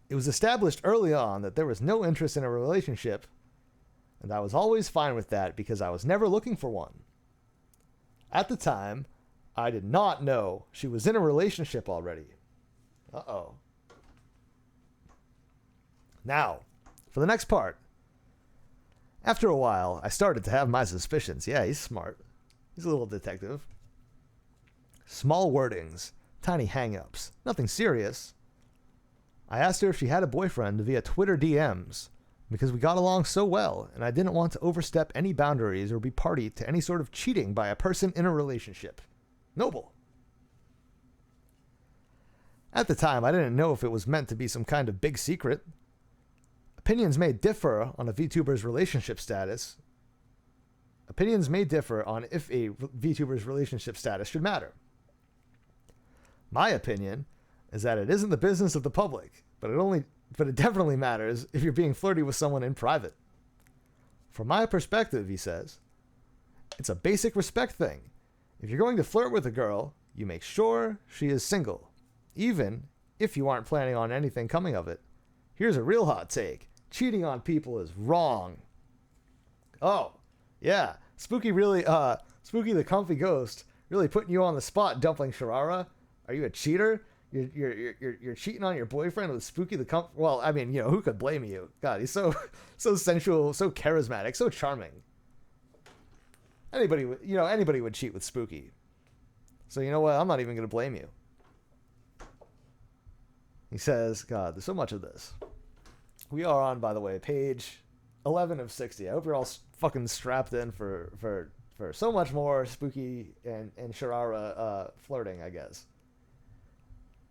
It was established early on that there was no interest in a relationship, and I was always fine with that because I was never looking for one. At the time, I did not know she was in a relationship already. Uh-oh. Now, for the next part. After a while, I started to have my suspicions. Yeah, he's smart. He's a little detective. Small wordings, tiny hang-ups, nothing serious. I asked her if she had a boyfriend via Twitter DMs because we got along so well and I didn't want to overstep any boundaries or be party to any sort of cheating by a person in a relationship. Noble. At the time, I didn't know if it was meant to be some kind of big secret. Opinions may differ on a VTuber's relationship status. Opinions may differ on if a VTuber's relationship status should matter. My opinion is that it isn't the business of the public, but it definitely matters if you're being flirty with someone in private. From my perspective, he says, it's a basic respect thing. If you're going to flirt with a girl, you make sure she is single, even if you aren't planning on anything coming of it. Here's a real hot take. Cheating on people is wrong. Oh, yeah. Spooky the Comfy Ghost really putting you on the spot, Dumpling Sharara. Are you a cheater? You're cheating on your boyfriend with Spooky the Comfy. Well, I mean, who could blame you? God, he's so sensual, so charismatic, so charming. Anybody would cheat with Spooky. So you know what? I'm not even gonna blame you. He says, God, there's so much of this. We are on, by the way, page 11 of 60. I hope you're all fucking strapped in for so much more Spooky and Sharara flirting, I guess.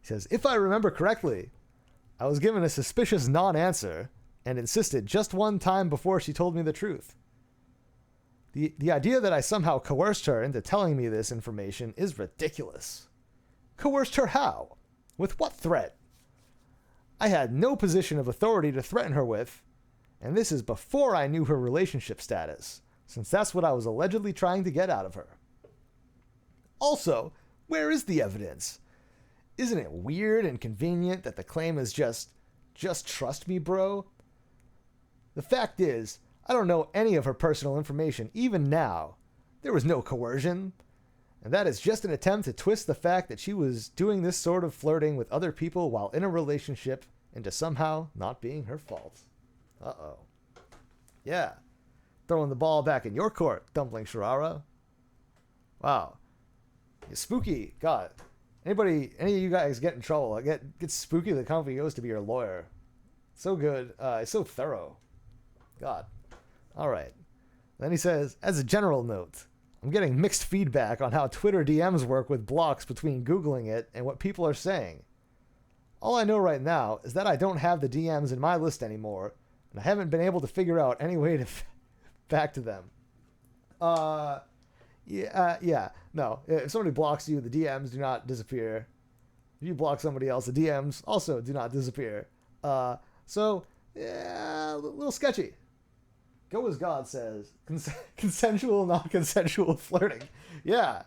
He says, if I remember correctly, I was given a suspicious non-answer and insisted just one time before she told me the truth. The idea that I somehow coerced her into telling me this information is ridiculous. Coerced her how? With what threat? I had no position of authority to threaten her with, and this is before I knew her relationship status, since that's what I was allegedly trying to get out of her. Also, where is the evidence? Isn't it weird and convenient that the claim is just trust me, bro? The fact is, I don't know any of her personal information, even now. There was no coercion. And that is just an attempt to twist the fact that she was doing this sort of flirting with other people while in a relationship into somehow not being her fault. Uh-oh. Yeah. Throwing the ball back in your court, Dumpling Sharara. Wow. You're spooky. God. Any of you guys get in trouble, get Spooky the Comfy Ghost to be your lawyer. So good. It's so thorough. God. All right. Then he says, as a general note, I'm getting mixed feedback on how Twitter DMs work with blocks between Googling it and what people are saying. All I know right now is that I don't have the DMs in my list anymore, and I haven't been able to figure out any way to back to them. Yeah. No, if somebody blocks you, the DMs do not disappear. If you block somebody else, the DMs also do not disappear. So, yeah, a little sketchy. Go as God says, consensual, non-consensual flirting. Yeah,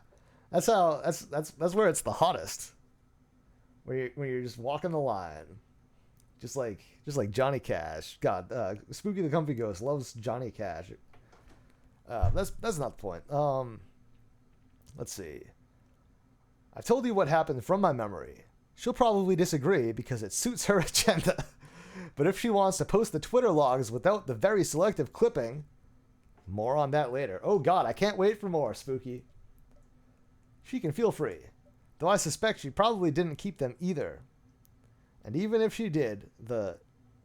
that's where it's the hottest. When you're just walking the line, just like Johnny Cash. God, Spooky the Comfy Ghost loves Johnny Cash. That's not the point. Let's see. I've told you what happened from my memory. She'll probably disagree because it suits her agenda. But if she wants to post the Twitter logs without the very selective clipping, more on that later. Oh God, I can't wait for more, Spooky. She can feel free, though I suspect she probably didn't keep them either. And even if she did, the,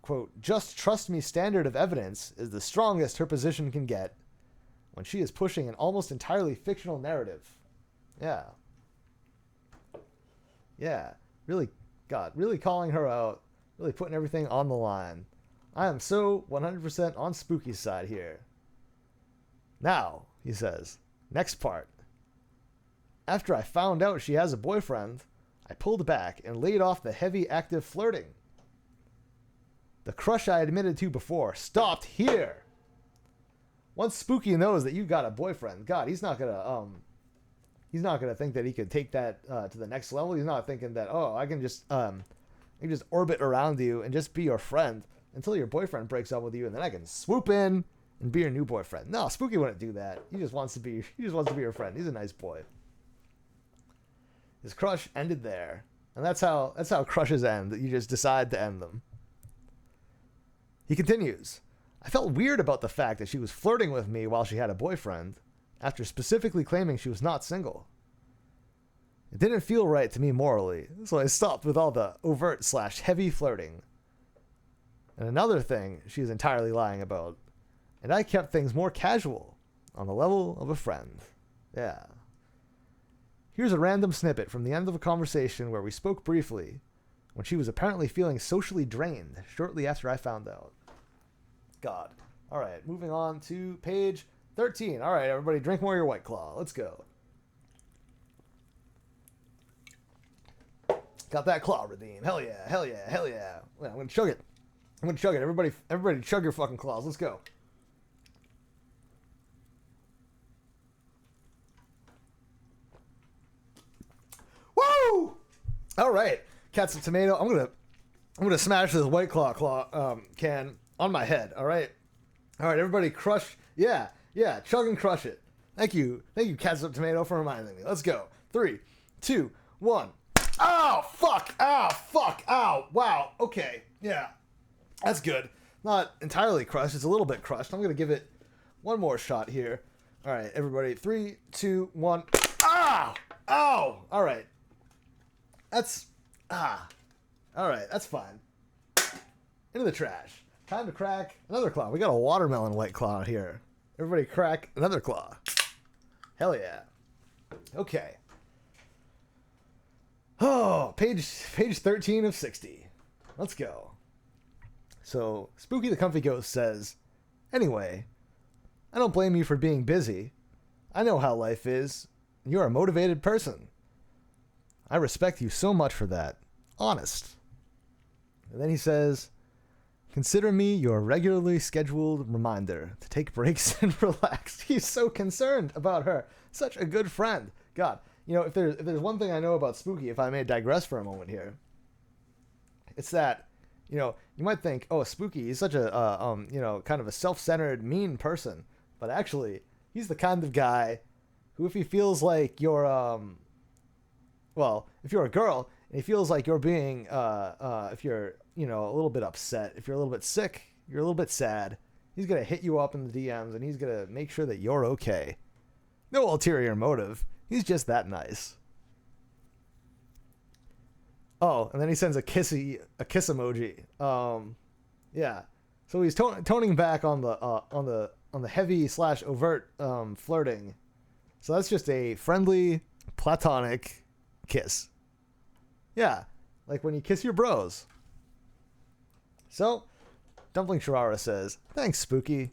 quote, just trust me standard of evidence is the strongest her position can get when she is pushing an almost entirely fictional narrative. Yeah. Yeah. Really, God, really calling her out. Really putting everything on the line. I am so 100% on Spooky's side here. Now, he says, next part. After I found out she has a boyfriend, I pulled back and laid off the heavy active flirting. The crush I admitted to before stopped here. Once Spooky knows that you got a boyfriend, God, he's not gonna think that he could take that to the next level. He's not thinking that, oh, I can just orbit around you and just be your friend until your boyfriend breaks up with you, and then I can swoop in and be your new boyfriend. No, Spooky wouldn't do that. He just wants to be your friend. He's a nice boy. His crush ended there. And that's how crushes end, that you just decide to end them. He continues, I felt weird about the fact that she was flirting with me while she had a boyfriend, after specifically claiming she was not single. It didn't feel right to me morally, so I stopped with all the overt/heavy flirting. And another thing she is entirely lying about, and I kept things more casual, on the level of a friend. Yeah. Here's a random snippet from the end of a conversation where we spoke briefly, when she was apparently feeling socially drained shortly after I found out. God. All right, moving on to page 13. All right, everybody, drink more of your White Claw. Let's go. Got that claw redeem. Hell yeah, hell yeah, hell yeah. Well, I'm going to chug it. I'm going to chug it. Everybody chug your fucking claws. Let's go. Woo! All right. Catsup tomato. I'm gonna smash this White Claw can on my head. All right. All right, everybody crush. Yeah. Chug and crush it. Thank you, Catsup tomato, for reminding me. Let's go. 3, 2, 1. Oh, fuck. Ow, fuck. Ow. Wow. Okay. Yeah. That's good. Not entirely crushed. It's a little bit crushed. I'm going to give it one more shot here. All right, everybody. 3, 2, 1. Ah! Ow! All right. That's... All right, that's fine. Into the trash. Time to crack another claw. We got a watermelon White Claw here. Everybody crack another claw. Hell yeah. Okay. Oh, page 13 of 60. Let's go. So, Spooky the Comfy Ghost says, anyway, I don't blame you for being busy. I know how life is. You're a motivated person. I respect you so much for that. Honest. And then he says, consider me your regularly scheduled reminder to take breaks and relax. He's so concerned about her. Such a good friend. God, you know, if there's one thing I know about Spooky, if I may digress for a moment here, it's that, you know, you might think, oh, Spooky, he's such a, you know, kind of a self-centered, mean person. But actually, he's the kind of guy who, if he feels like you're, well, if you're a girl, and he feels like you're being, if you're, you know, a little bit upset, if you're a little bit sick, you're a little bit sad, he's going to hit you up in the DMs, and he's going to make sure that you're okay. No ulterior motive. He's just that nice. Oh, and then he sends a kiss emoji. Yeah. So he's toning back on the heavy/overt flirting. So that's just a friendly, platonic kiss. Yeah, like when you kiss your bros. So, Dumpling Sharara says, thanks, Spooky.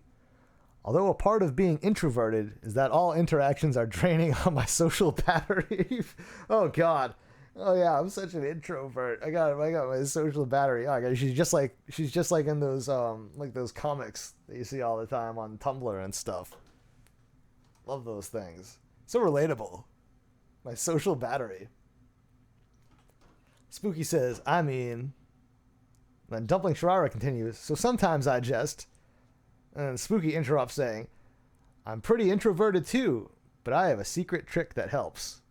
Although a part of being introverted is that all interactions are draining on my social battery. Oh, God. Oh, yeah, I'm such an introvert. I got my social battery. Oh, God, she's just like in those, like those comics that you see all the time on Tumblr and stuff. Love those things. So relatable. My social battery. Spooky says, I mean... Then Dumpling Sharara continues, so sometimes I jest. And Spooky interrupts saying, I'm pretty introverted too, but I have a secret trick that helps.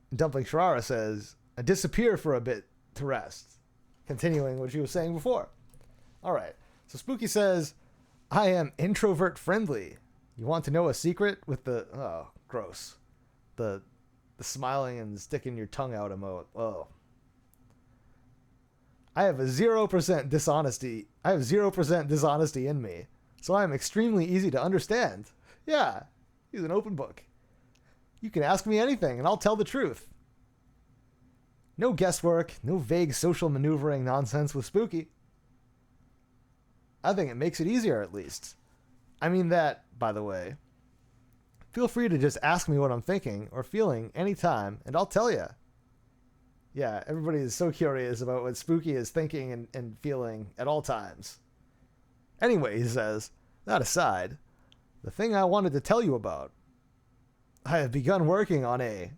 And Dumpling Sharara says, I disappear for a bit to rest. Continuing what she was saying before. Alright, so Spooky says, I am introvert friendly. You want to know a secret with the... Oh, gross. The smiling and sticking your tongue out emote. Oh. I have 0% dishonesty. I have 0% dishonesty in me, so I am extremely easy to understand. Yeah, he's an open book. You can ask me anything, and I'll tell the truth. No guesswork, no vague social maneuvering nonsense with Spooky. I think it makes it easier, at least. I mean that, by the way. Feel free to just ask me what I'm thinking or feeling anytime, and I'll tell you. Yeah, everybody is so curious about what Spooky is thinking and feeling at all times. Anyway, he says, that aside, the thing I wanted to tell you about. I have begun working on a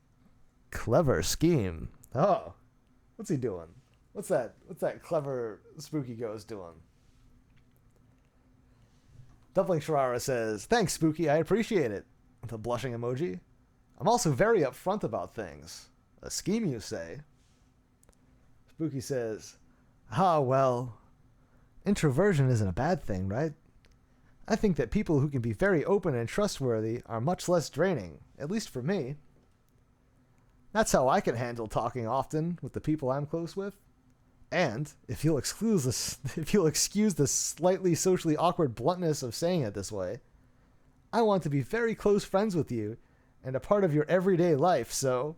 clever scheme. Oh, what's he doing? What's that clever Spooky Ghost doing? Dumpling Sharara says, thanks, Spooky, I appreciate it. With a blushing emoji. I'm also very upfront about things. A scheme, you say? Spooky says, ah, well, introversion isn't a bad thing, right? I think that people who can be very open and trustworthy are much less draining, at least for me. That's how I can handle talking often with the people I'm close with. And, if you'll excuse the slightly socially awkward bluntness of saying it this way, I want to be very close friends with you and a part of your everyday life, so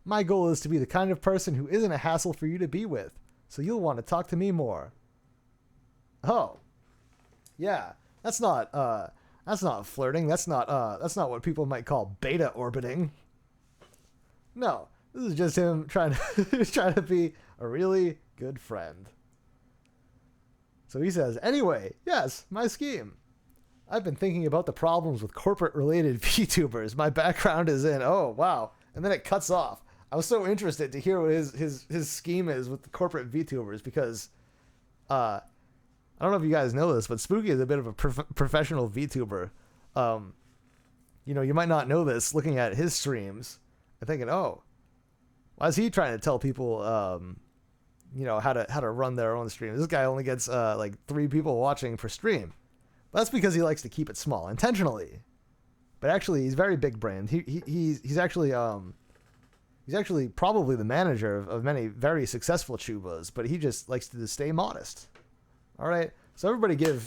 my goal is to be the kind of person who isn't a hassle for you to be with, so you'll want to talk to me more. Oh. Yeah. That's not flirting. That's not what people might call beta orbiting. No, this is just him trying to be a really good friend. So he says, anyway, yes, my scheme. I've been thinking about the problems with corporate-related VTubers. My background is in, oh, wow. And then it cuts off. I was so interested to hear what his scheme is with the corporate VTubers because, I don't know if you guys know this, but Spooky is a bit of a professional VTuber. You might not know this looking at his streams and thinking, oh, why is he trying to tell people, how to run their own stream? This guy only gets like 3 people watching per stream. That's because he likes to keep it small intentionally. But actually, he's very big brained. He's actually probably the manager of many very successful chubas, but he just likes to stay modest. All right, so everybody give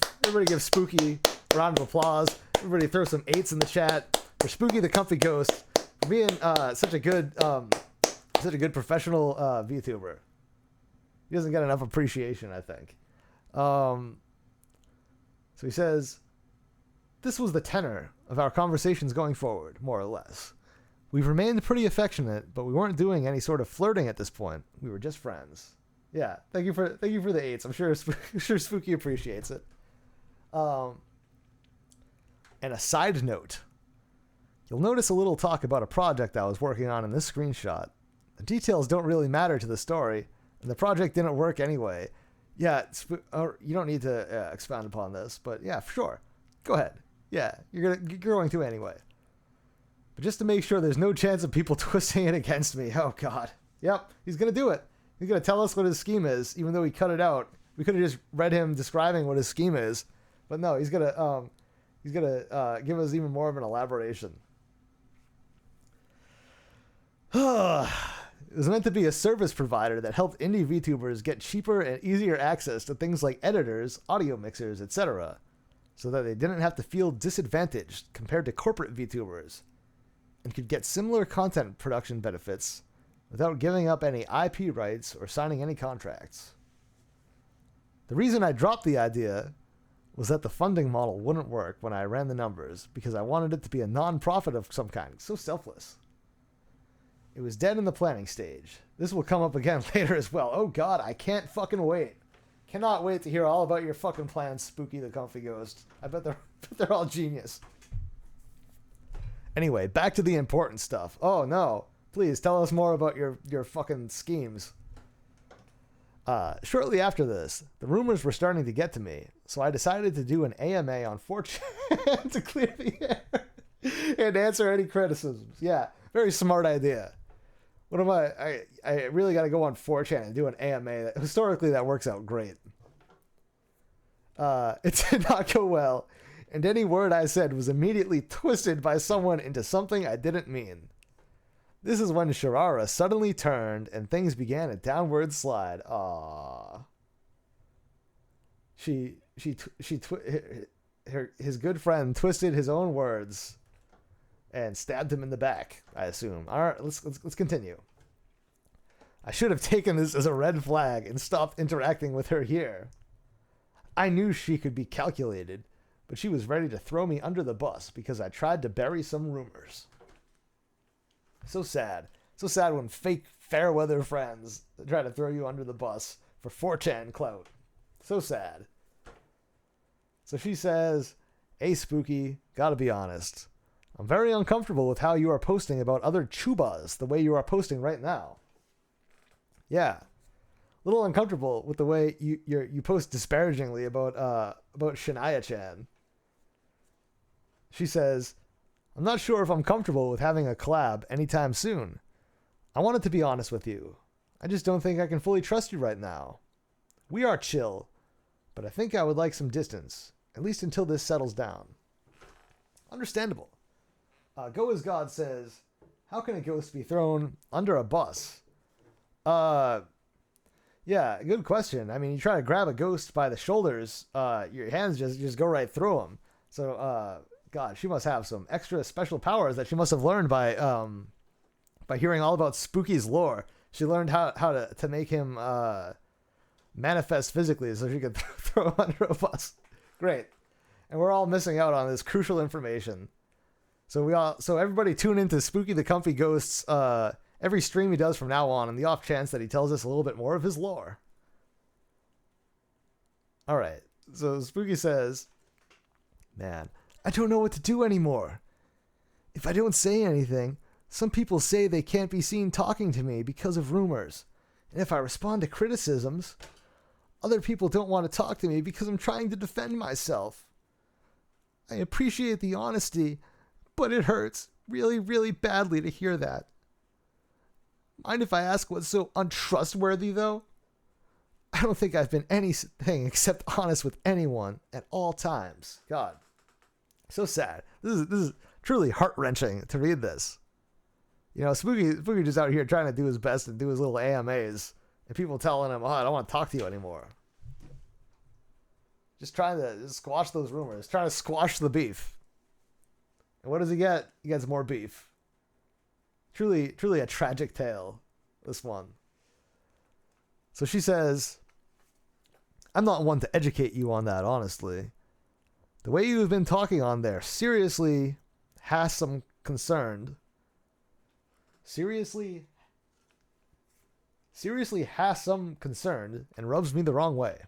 Spooky a round of applause. Everybody throw some 8s in the chat for Spooky the Comfy Ghost for being such a good professional VTuber. He doesn't get enough appreciation, I think. So he says, this was the tenor of our conversations going forward, more or less. We've remained pretty affectionate, but we weren't doing any sort of flirting at this point. We were just friends. Yeah, thank you for the 8s. I'm sure Spooky appreciates it. And a side note. You'll notice a little talk about a project I was working on in this screenshot. The details don't really matter to the story, and the project didn't work anyway. Yeah, you don't need to expound upon this, but yeah, sure. Go ahead. Yeah, you're going to anyway. But just to make sure there's no chance of people twisting it against me. Oh, God. Yep, he's going to do it. He's going to tell us what his scheme is, even though he cut it out. We could have just read him describing what his scheme is. But no, he's going to give us even more of an elaboration. It was meant to be a service provider that helped indie VTubers get cheaper and easier access to things like editors, audio mixers, etc., so that they didn't have to feel disadvantaged compared to corporate VTubers, and could get similar content production benefits without giving up any IP rights or signing any contracts. The reason I dropped the idea was that the funding model wouldn't work when I ran the numbers because I wanted it to be a non-profit of some kind. So selfless. It was dead in the planning stage. This will come up again later as well. Oh God, I can't fucking wait. Cannot wait to hear all about your fucking plans, Spooky the Comfy Ghost. I bet they're all genius. Anyway, back to the important stuff. Oh no, please tell us more about your fucking schemes. Shortly after this, the rumors were starting to get to me, so I decided to do an AMA on 4chan to clear the air and answer any criticisms. Yeah, very smart idea. What am I really got to go on 4chan and do an AMA. Historically, that works out great. It did not go well, and any word I said was immediately twisted by someone into something I didn't mean. This is when Shania suddenly turned and things began a downward slide. Aww. His good friend twisted his own words and stabbed him in the back, I assume. All right, let's continue. I should have taken this as a red flag and stopped interacting with her here. I knew she could be calculated, but she was ready to throw me under the bus because I tried to bury some rumors. So sad. So sad when fake fair weather friends try to throw you under the bus for 4chan clout. So sad. So she says, hey Spooky, gotta be honest. I'm very uncomfortable with how you are posting about other chubas the way you are posting right now. Yeah. A little uncomfortable with the way you post disparagingly about Shania-chan. She says, I'm not sure if I'm comfortable with having a collab anytime soon. I wanted to be honest with you. I just don't think I can fully trust you right now. We are chill, but I think I would like some distance, at least until this settles down. Understandable. Go As God says, how can a ghost be thrown under a bus? Yeah, good question. I mean, you try to grab a ghost by the shoulders, your hands just go right through them. So, God, she must have some extra special powers that she must have learned by hearing all about Spooky's lore. She learned how to make him manifest physically so she could throw him under a bus. Great. And we're all missing out on this crucial information. So everybody tune into Spooky the Comfy Ghost's every stream he does from now on, in the off chance that he tells us a little bit more of his lore. All right. So Spooky says, man, I don't know what to do anymore. If I don't say anything, some people say they can't be seen talking to me because of rumors. And if I respond to criticisms, other people don't want to talk to me because I'm trying to defend myself. I appreciate the honesty, but it hurts really, really badly to hear that. Mind if I ask what's so untrustworthy, though? I don't think I've been anything except honest with anyone at all times. God. So sad. This is truly heart-wrenching to read this. You know, Spooky just out here trying to do his best and do his little AMAs, and people telling him, oh, I don't want to talk to you anymore. Just trying to squash those rumors, trying to squash the beef. And what does he get? He gets more beef. Truly a tragic tale, this one. So she says, I'm not one to educate you on that, honestly. The way you've been talking on there seriously has some concerned. Seriously has some concern and rubs me the wrong way.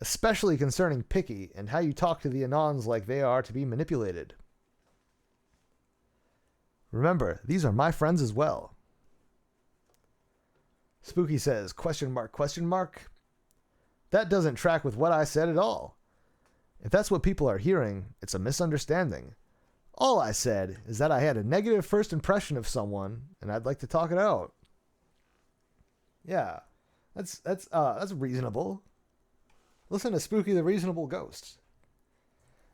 Especially concerning Picky and how you talk to the Anons like they are to be manipulated. Remember, these are my friends as well. Spooky says, question mark. That doesn't track with what I said at all. If that's what people are hearing, it's a misunderstanding. All I said is that I had a negative first impression of someone, and I'd like to talk it out. Yeah, that's reasonable. Listen to Spooky the Reasonable Ghost.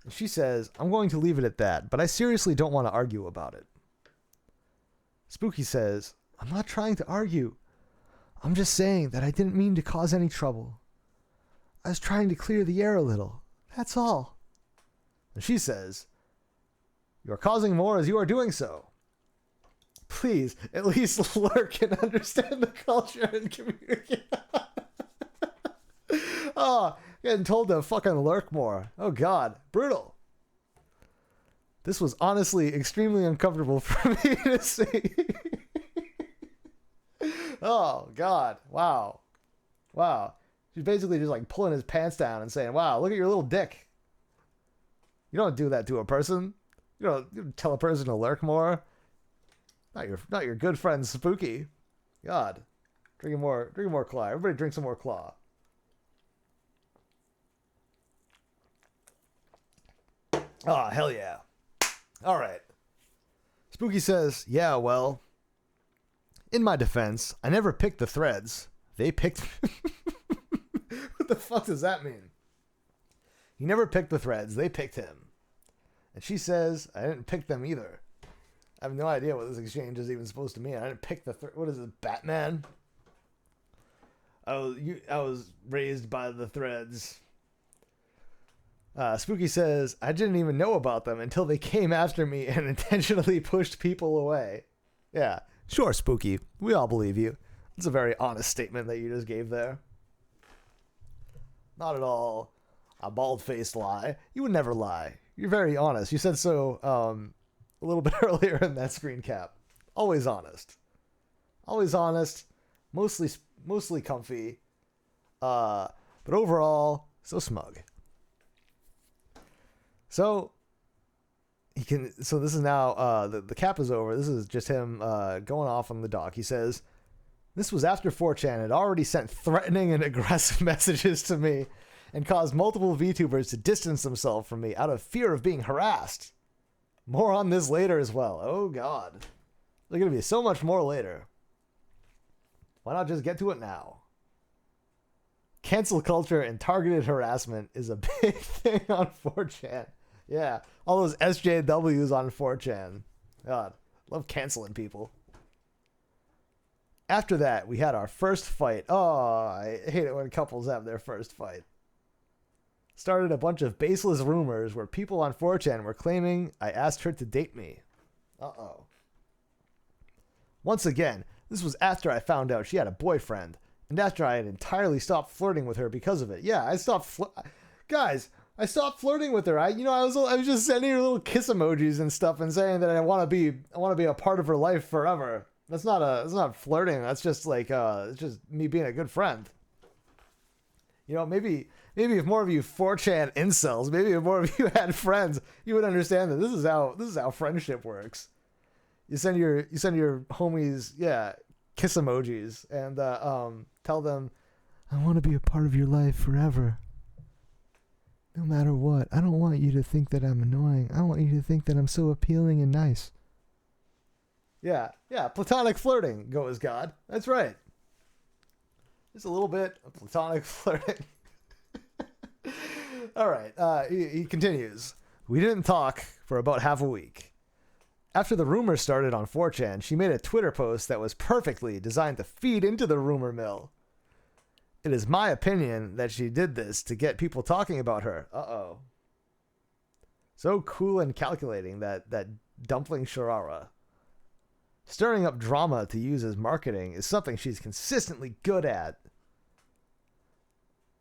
And she says, I'm going to leave it at that, but I seriously don't want to argue about it. Spooky says, I'm not trying to argue. I'm just saying that I didn't mean to cause any trouble. I was trying to clear the air a little. That's all. And she says, you're causing more as you are doing so. Please, at least lurk and understand the culture and communicate. Oh, getting told to fucking lurk more. Oh, God. Brutal. This was honestly extremely uncomfortable for me to see. Oh, God. Wow. She's basically just like pulling his pants down and saying, wow, look at your little dick. You don't do that to a person. You don't tell a person to lurk more. Not your good friend Spooky. God. Drinking more claw. Everybody drink some more claw. Oh, hell yeah. All right. Spooky says, yeah, well, in my defense, I never picked the threads. They picked... What the fuck does that mean? He never picked the threads. They picked him. And she says, I didn't pick them either. I have no idea what this exchange is even supposed to mean. I didn't pick the what is it, Batman? I was raised by the threads. Spooky says, I didn't even know about them until they came after me and intentionally pushed people away. Yeah, sure, Spooky. We all believe you. It's a very honest statement that you just gave there. Not at all a bald-faced lie. You would never lie. You're very honest. You said so a little bit earlier in that screen cap. Always honest. Always honest. Mostly comfy. But overall, so smug. So this is now the cap is over. This is just him going off on the dock. He says, this was after 4chan had already sent threatening and aggressive messages to me and caused multiple VTubers to distance themselves from me out of fear of being harassed. More on this later as well. Oh, God. There's going to be so much more later. Why not just get to it now? Cancel culture and targeted harassment is a big thing on 4chan. Yeah, all those SJWs on 4chan. God, love canceling people. After that, we had our first fight. Oh, I hate it when couples have their first fight. Started a bunch of baseless rumors where people on 4chan were claiming I asked her to date me. Uh-oh. Once again, this was after I found out she had a boyfriend, and after I had entirely stopped flirting with her because of it. Yeah, I stopped guys, I stopped flirting with her. I was just sending her little kiss emojis and stuff and saying that I want to be a part of her life forever. That's not flirting. That's just like it's just me being a good friend. You know, maybe if more of you 4chan incels, maybe if more of you had friends, you would understand that this is how friendship works. You send your homies, yeah, kiss emojis and tell them, I want to be a part of your life forever. No matter what. I don't want you to think that I'm annoying. I want you to think that I'm so appealing and nice. Yeah, platonic flirting, goes God. That's right. Just a little bit of platonic flirting. All right, he continues. We didn't talk for about half a week. After the rumors started on 4chan, she made a Twitter post that was perfectly designed to feed into the rumor mill. It is my opinion that she did this to get people talking about her. Uh-oh. So cool and calculating, that dumpling Sharara. Stirring up drama to use as marketing is something she's consistently good at.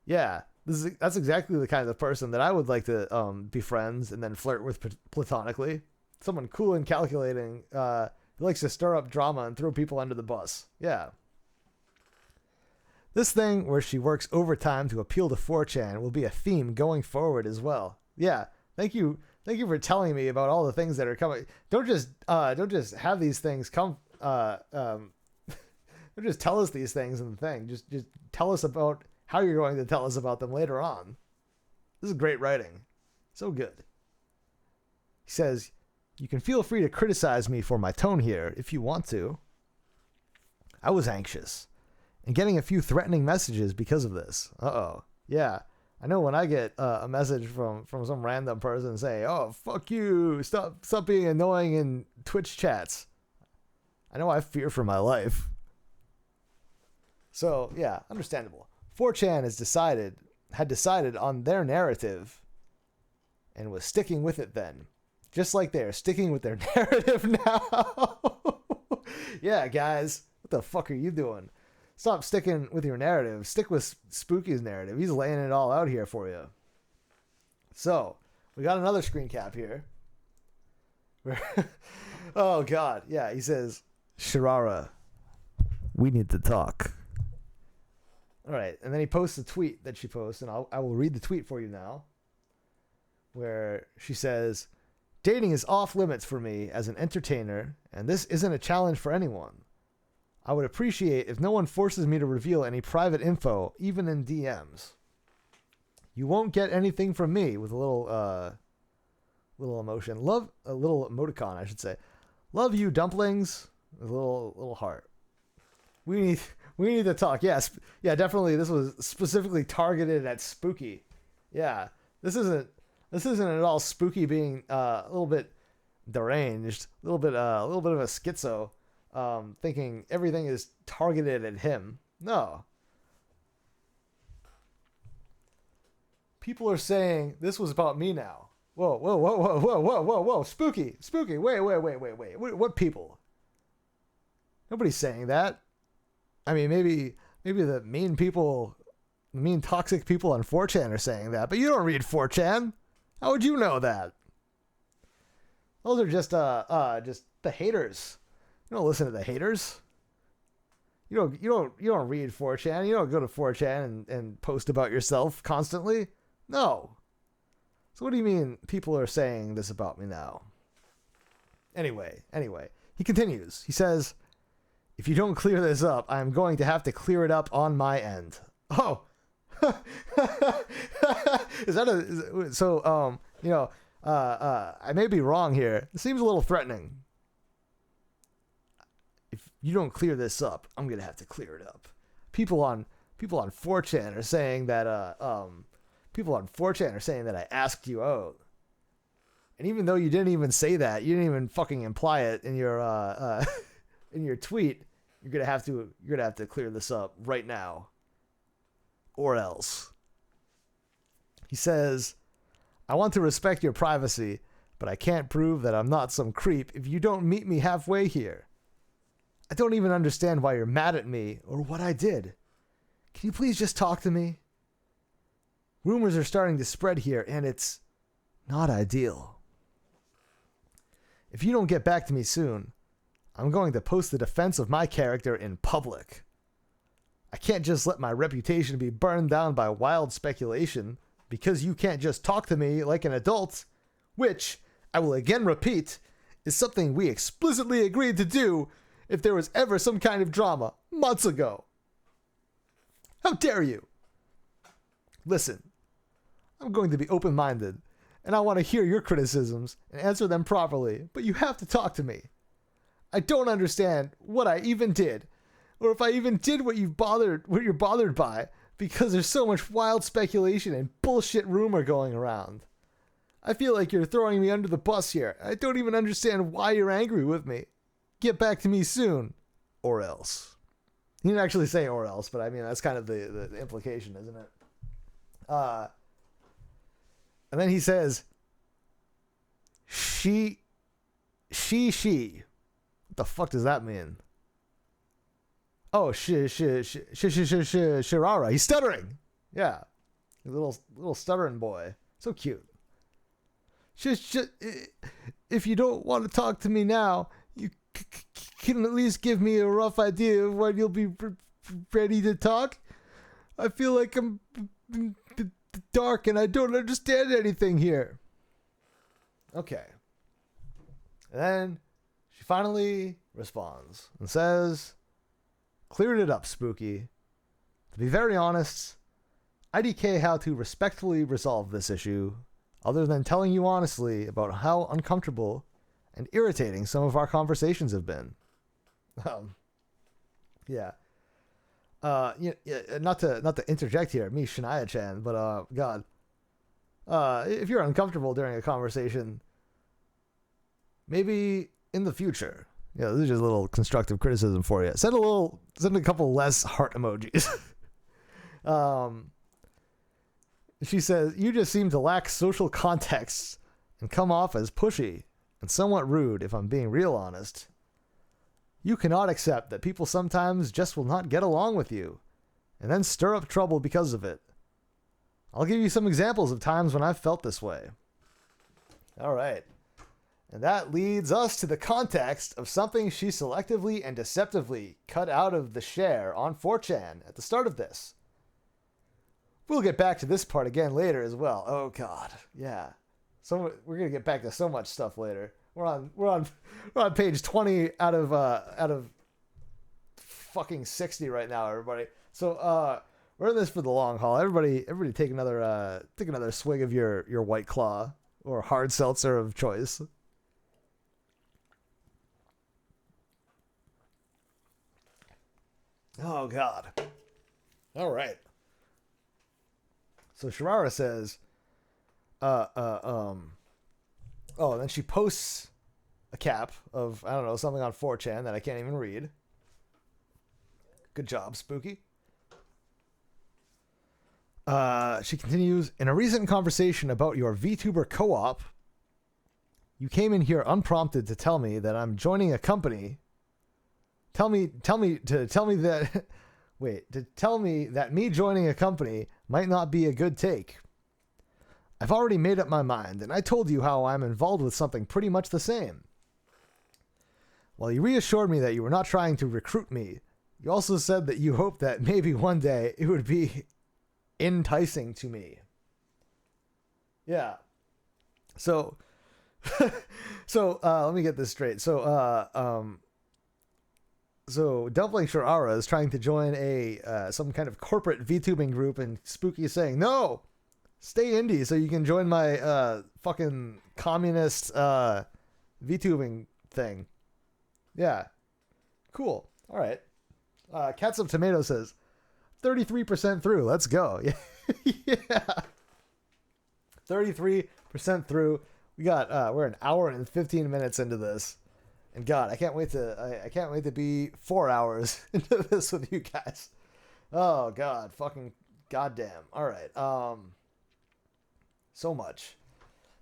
Yeah, that's exactly the kind of person that I would like to be friends and then flirt with platonically. Someone cool and calculating, who likes to stir up drama and throw people under the bus. Yeah. This thing where she works overtime to appeal to 4chan will be a theme going forward as well. Yeah, thank you for telling me about all the things that are coming. Don't just have these things come. Don't just tell us these things in the thing. Just tell us about how you're going to tell us about them later on. This is great writing, so good. He says, "You can feel free to criticize me for my tone here if you want to. I was anxious and getting a few threatening messages because of this. Uh-oh. Yeah. I know when I get a message from some random person say, oh, fuck you, stop being annoying in Twitch chats. I know I fear for my life. So, yeah, understandable. 4chan had decided on their narrative and was sticking with it then. Just like they're sticking with their narrative now. Yeah, guys, what the fuck are you doing? Stop sticking with your narrative. Stick with Spooky's narrative. He's laying it all out here for you. So, we got another screen cap here. Oh, God. Yeah, he says, Sharara, we need to talk. All right, and then he posts a tweet that she posts, and I will read the tweet for you now, where she says, dating is off limits for me as an entertainer, and this isn't a challenge for anyone. I would appreciate if no one forces me to reveal any private info, even in DMs. You won't get anything from me, with a little emotion. Love, a little emoticon, I should say. Love you, dumplings. With a little heart. We need to talk. Yes, yeah, definitely. This was specifically targeted at Spooky. Yeah, this isn't at all Spooky being a little bit deranged, a little bit of a schizo. Thinking everything is targeted at him. No. People are saying this was about me now. Whoa. Spooky. Wait. What people? Nobody's saying that. I mean, maybe the mean toxic people on 4chan are saying that, but you don't read 4chan. How would you know that? Those are just the haters. You don't listen to the haters. You don't read 4chan. You don't go to 4chan and post about yourself constantly. No. So what do you mean people are saying this about me now? Anyway, he continues. He says, if you don't clear this up, I'm going to have to clear it up on my end. Oh. I may be wrong here. It seems a little threatening. you don't clear this up, I'm gonna have to clear it up. People on 4chan are saying that I asked you out. And even though you didn't even say that, you didn't even fucking imply it in your in your tweet, you're gonna have to clear this up right now. Or else. He says, I want to respect your privacy, but I can't prove that I'm not some creep if you don't meet me halfway here. I don't even understand why you're mad at me or what I did. Can you please just talk to me? Rumors are starting to spread here, and it's not ideal. If you don't get back to me soon, I'm going to post the defense of my character in public. I can't just let my reputation be burned down by wild speculation because you can't just talk to me like an adult, which, I will again repeat, is something we explicitly agreed to do if there was ever some kind of drama months ago. How dare you? Listen, I'm going to be open-minded, and I want to hear your criticisms and answer them properly, but you have to talk to me. I don't understand what I even did, or if I even did what you're bothered by, because there's so much wild speculation and bullshit rumor going around. I feel like you're throwing me under the bus here. I don't even understand why you're angry with me. Get back to me soon, or else. He didn't actually say or else, but I mean, that's kind of the implication, isn't it? And then he says, she. What the fuck does that mean? Oh, Shirara. He's stuttering. Yeah. A little stuttering boy. So cute. If you don't want to talk to me now, you can at least give me a rough idea of when you'll be ready to talk. I feel like I'm dark and I don't understand anything here. Okay. And then she finally responds and says, cleared it up, Spooky. To be very honest, IDK how to respectfully resolve this issue, other than telling you honestly about how uncomfortable and irritating some of our conversations have been. Yeah. Not to interject here, me Shania-chan, but God, if you're uncomfortable during a conversation, maybe in the future, this is just a little constructive criticism for you. Send a couple less heart emojis. She says, you just seem to lack social context and come off as pushy and somewhat rude, if I'm being real honest. You cannot accept that people sometimes just will not get along with you and then stir up trouble because of it. I'll give you some examples of times when I've felt this way. All right. And that leads us to the context of something she selectively and deceptively cut out of the share on 4chan at the start of this. We'll get back to this part again later as well. Oh God, yeah. So we're gonna get back to so much stuff later. We're on page 20 out of fucking 60 right now, everybody. So we're in this for the long haul. Everybody take another swig of your White Claw or hard seltzer of choice. Oh God. All right. So Shirara says, and then she posts a cap of, I don't know, something on 4chan that I can't even read. Good job, Spooky. She continues, in a recent conversation about your VTuber co-op, you came in here unprompted to tell me that I'm joining a company. Tell me that me joining a company might not be a good take. I've already made up my mind, and I told you how I'm involved with something pretty much the same. While you reassured me that you were not trying to recruit me, you also said that you hoped that maybe one day it would be enticing to me. Yeah. So let me get this straight. So Dumpling Shirara is trying to join some kind of corporate VTubing group, and Spooky is saying, no, stay indie so you can join my fucking communist VTubing thing. Yeah. Cool. All right. Catsup Tomato says, 33% through. Let's go. Yeah. 33% through. We're an hour and 15 minutes into this. And God, I can't wait to be 4 hours into this with you guys. Oh God, fucking goddamn. All right. So much.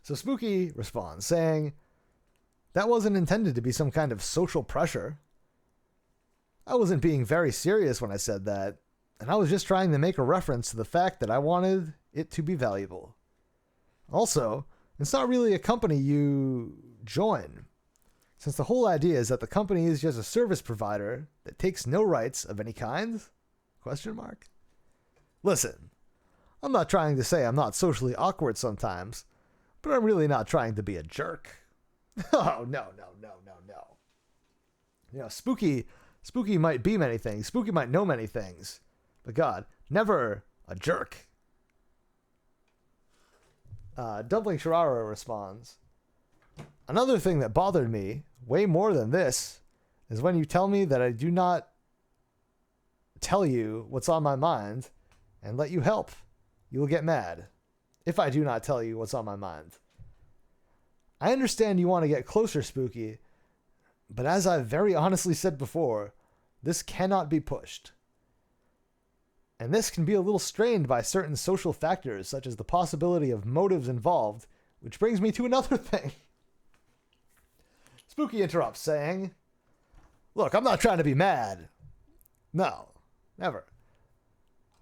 So Spooky responds saying, that wasn't intended to be some kind of social pressure. I wasn't being very serious when I said that, and I was just trying to make a reference to the fact that I wanted it to be valuable. Also, it's not really a company you join, since the whole idea is that the company is just a service provider that takes no rights of any kind? Question mark. Listen, I'm not trying to say I'm not socially awkward sometimes, but I'm really not trying to be a jerk. Oh, no. You know, Spooky might be many things. Spooky might know many things. But God, never a jerk. Dumpling Sharara responds, another thing that bothered me, way more than this, is when you tell me that I do not tell you what's on my mind and let you help. You will get mad if I do not tell you what's on my mind. I understand you want to get closer, Spooky, but as I've very honestly said before, this cannot be pushed. And this can be a little strained by certain social factors, such as the possibility of motives involved, which brings me to another thing. Spooky interrupts, saying, look, I'm not trying to be mad. No, never.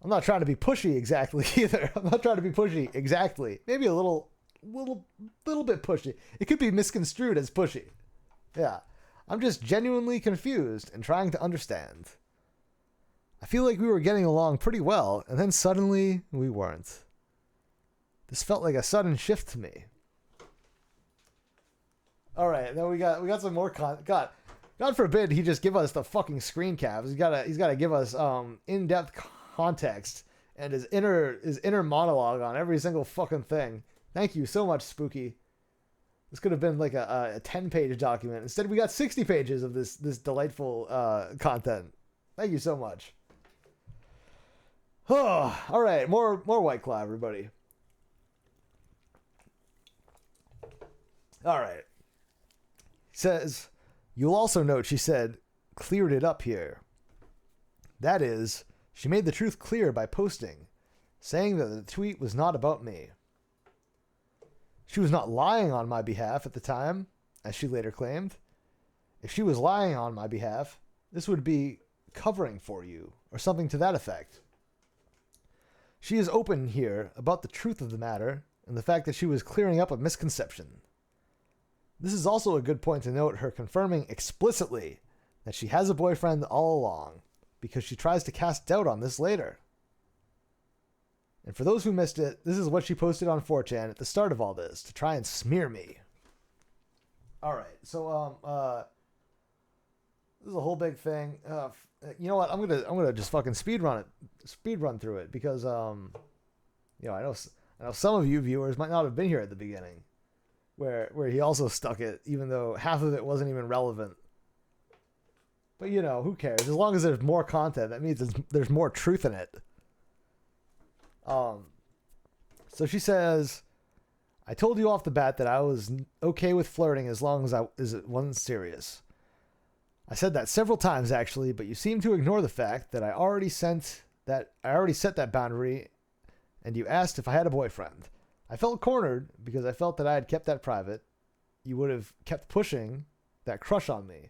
I'm not trying to be pushy exactly either. I'm not trying to be pushy exactly. Maybe a little bit pushy. It could be misconstrued as pushy. Yeah. I'm just genuinely confused and trying to understand. I feel like we were getting along pretty well, and then suddenly we weren't. This felt like a sudden shift to me. All right, now we got some more God forbid he just give us the fucking screen caps. He's got to give us in-depth context and his inner monologue on every single fucking thing. Thank you so much, Spooky. This could have been like a 10-page document. Instead, we got 60 pages of this delightful content. Thank you so much. Oh, all right, more White Claw, everybody. All right. Says, you'll also note she said, cleared it up here. That is, she made the truth clear by posting, saying that the tweet was not about me. She was not lying on my behalf at the time, as she later claimed. If she was lying on my behalf, this would be covering for you, or something to that effect. She is open here about the truth of the matter, and the fact that she was clearing up a misconception. This is also a good point to note her confirming explicitly that she has a boyfriend all along, because she tries to cast doubt on this later. And for those who missed it, this is what she posted on 4chan at the start of all this, to try and smear me. Alright, so, this is a whole big thing. You know what, I'm gonna just fucking speed run through it, because, you know, I know some of you viewers might not have been here at the beginning, where he also stuck it, even though half of it wasn't even relevant. But, you know, who cares? As long as there's more content, that means there's more truth in it. So she says, I told you off the bat that I was okay with flirting as long as it wasn't serious. I said that several times, actually, but you seem to ignore the fact that I already set that boundary, and you asked if I had a boyfriend. I felt cornered because I felt that I had kept that private. You would have kept pushing that crush on me.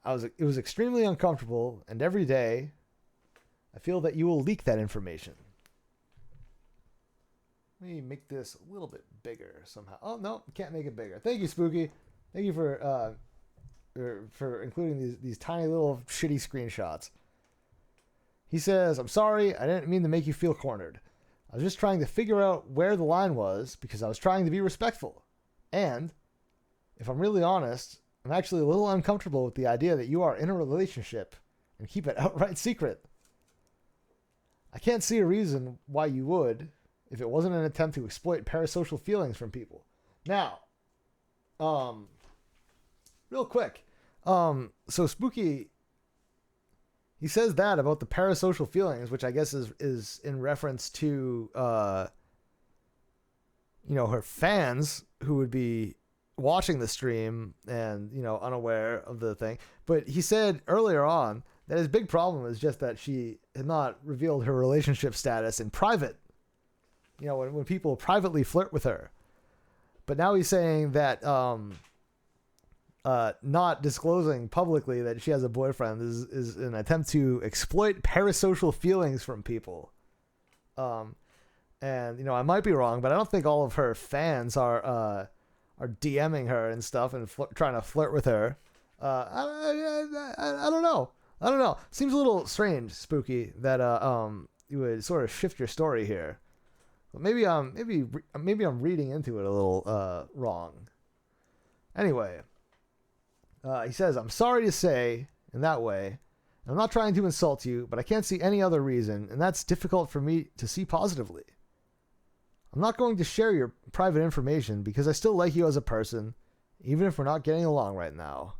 It was extremely uncomfortable, and every day I feel that you will leak that information. Let me make this a little bit bigger somehow. Oh, no, can't make it bigger. Thank you, Spooky. Thank you for including these tiny little shitty screenshots. He says, I'm sorry, I didn't mean to make you feel cornered. I was just trying to figure out where the line was because I was trying to be respectful. And, if I'm really honest, I'm actually a little uncomfortable with the idea that you are in a relationship and keep it outright secret. I can't see a reason why you would if it wasn't an attempt to exploit parasocial feelings from people. Now, real quick. So Spooky he says that about the parasocial feelings, which I guess is in reference to her fans who would be watching the stream and unaware of the thing. But he said earlier on that his big problem is just that she had not revealed her relationship status in private. When people privately flirt with her. But now he's saying that not disclosing publicly that she has a boyfriend is an attempt to exploit parasocial feelings from people. And I might be wrong, but I don't think all of her fans are DMing her and stuff and trying to flirt with her. I don't know. I don't know. Seems a little strange, Spooky, that you would sort of shift your story here. But maybe I'm reading into it a little wrong. Anyway, he says, "I'm sorry to say in that way. I'm not trying to insult you, but I can't see any other reason, and that's difficult for me to see positively. I'm not going to share your private information because I still like you as a person, even if we're not getting along right now.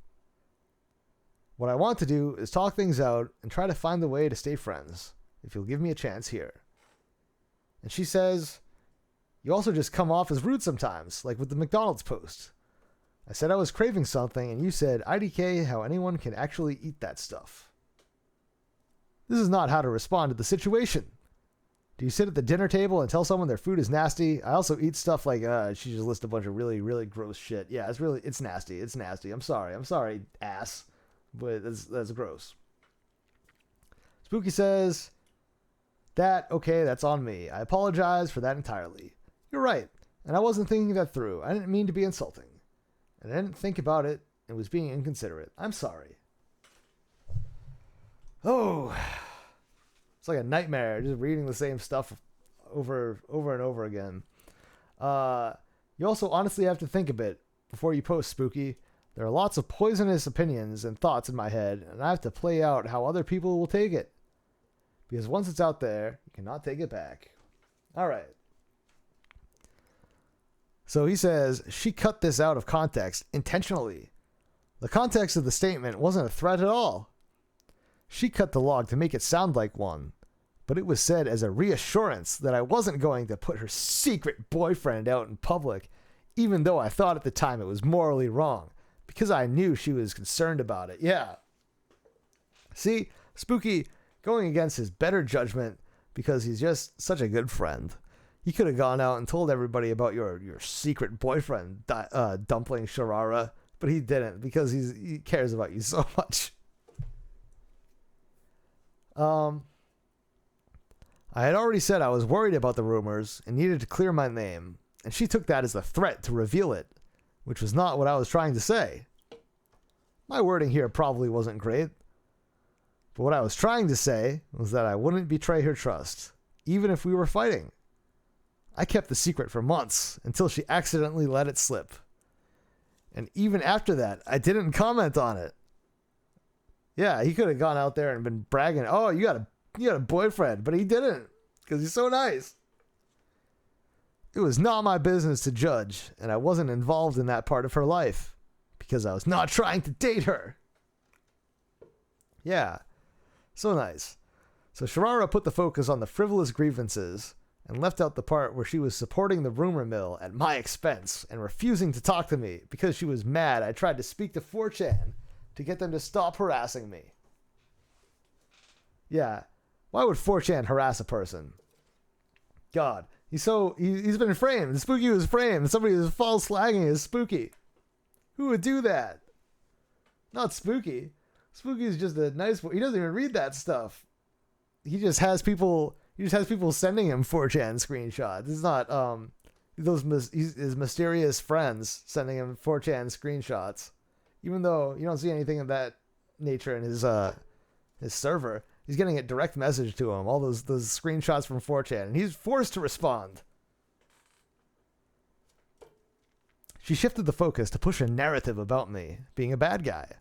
What I want to do is talk things out and try to find a way to stay friends, if you'll give me a chance here." And she says, "You also just come off as rude sometimes, like with the McDonald's post. I said I was craving something, and you said, IDK, how anyone can actually eat that stuff. This is not how to respond to the situation. Do you sit at the dinner table and tell someone their food is nasty? I also eat stuff like, she just lists a bunch of really, really gross shit. Yeah, it's nasty. It's nasty. I'm sorry, ass. But that's gross." Spooky says, that's on me. I apologize for that entirely. You're right, and I wasn't thinking that through. I didn't mean to be insulting. And I didn't think about it and was being inconsiderate. I'm sorry. Oh, it's like a nightmare, just reading the same stuff over and over again. You also honestly have to think a bit before you post, Spooky. There are lots of poisonous opinions and thoughts in my head, and I have to play out how other people will take it. Because once it's out there, you cannot take it back. All right. So he says, she cut this out of context intentionally. The context of the statement wasn't a threat at all. She cut the log to make it sound like one, but it was said as a reassurance that I wasn't going to put her secret boyfriend out in public, even though I thought at the time it was morally wrong, because I knew she was concerned about it. Yeah. See, Spooky going against his better judgment because he's just such a good friend. He could have gone out and told everybody about your secret boyfriend, Dumpling Sharara, but he didn't because he cares about you so much. I had already said I was worried about the rumors and needed to clear my name, and she took that as a threat to reveal it, which was not what I was trying to say. My wording here probably wasn't great, but what I was trying to say was that I wouldn't betray her trust, even if we were fighting. I kept the secret for months until she accidentally let it slip. And even after that, I didn't comment on it. Yeah, he could have gone out there and been bragging, "Oh, you got a boyfriend," but he didn't because he's so nice. It was not my business to judge, and I wasn't involved in that part of her life because I was not trying to date her. Yeah, so nice. So Sharara put the focus on the frivolous grievances and left out the part where she was supporting the rumor mill at my expense and refusing to talk to me because she was mad I tried to speak to 4chan to get them to stop harassing me. Yeah, why would 4chan harass a person? God, he's been framed. Spooky was framed. Somebody was false flagging as Spooky. Who would do that? Not Spooky. Spooky is just a nice boy. He doesn't even read that stuff. He just has people sending him 4chan screenshots. It's not his mysterious friends sending him 4chan screenshots. Even though you don't see anything of that nature in his server, he's getting a direct message to him. All those screenshots from 4chan, and he's forced to respond. She shifted the focus to push a narrative about me being a bad guy,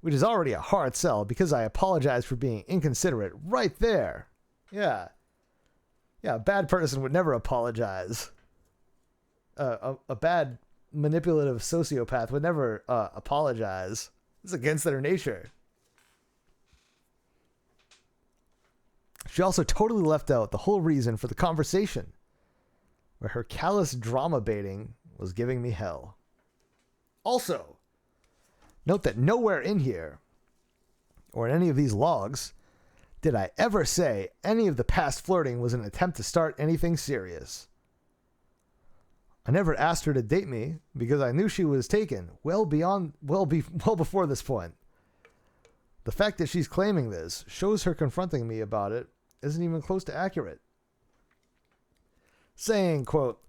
which is already a hard sell because I apologized for being inconsiderate right there. Yeah, a bad person would never apologize. A bad manipulative sociopath would never apologize. It's against their nature. She also totally left out the whole reason for the conversation, where her callous drama baiting was giving me hell. Also, note that nowhere in here, or in any of these logs, did I ever say any of the past flirting was an attempt to start anything serious. I never asked her to date me because I knew she was taken well before this point. The fact that she's claiming this shows her confronting me about it isn't even close to accurate. Saying, quote,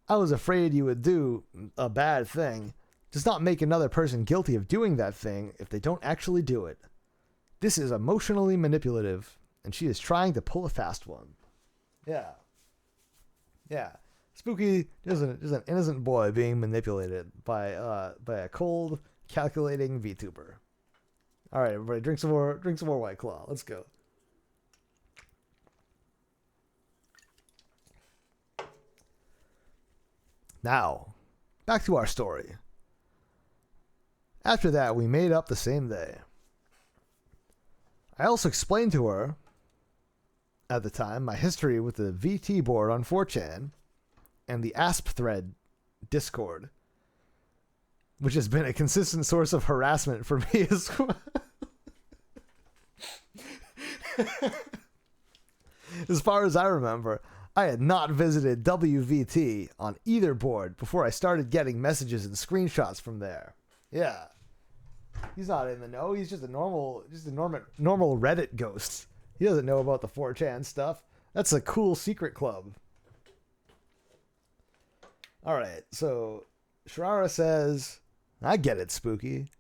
I was afraid you would do a bad thing does not make another person guilty of doing that thing if they don't actually do it. This is emotionally manipulative, and she is trying to pull a fast one. Yeah. Spooky is an innocent boy being manipulated by a cold, calculating VTuber. All right, everybody, drink some more White Claw. Let's go. Now, back to our story. After that, we made up the same day. I also explained to her, at the time, my history with the VT board on 4chan and the ASP thread Discord, which has been a consistent source of harassment for me as well. As far as I remember, I had not visited WVT on either board before I started getting messages and screenshots from there. Yeah. He's not in the know. He's just a normal Reddit ghost. He doesn't know about the 4chan stuff. That's a cool secret club. All right, so Sharara says, I get it, Spooky,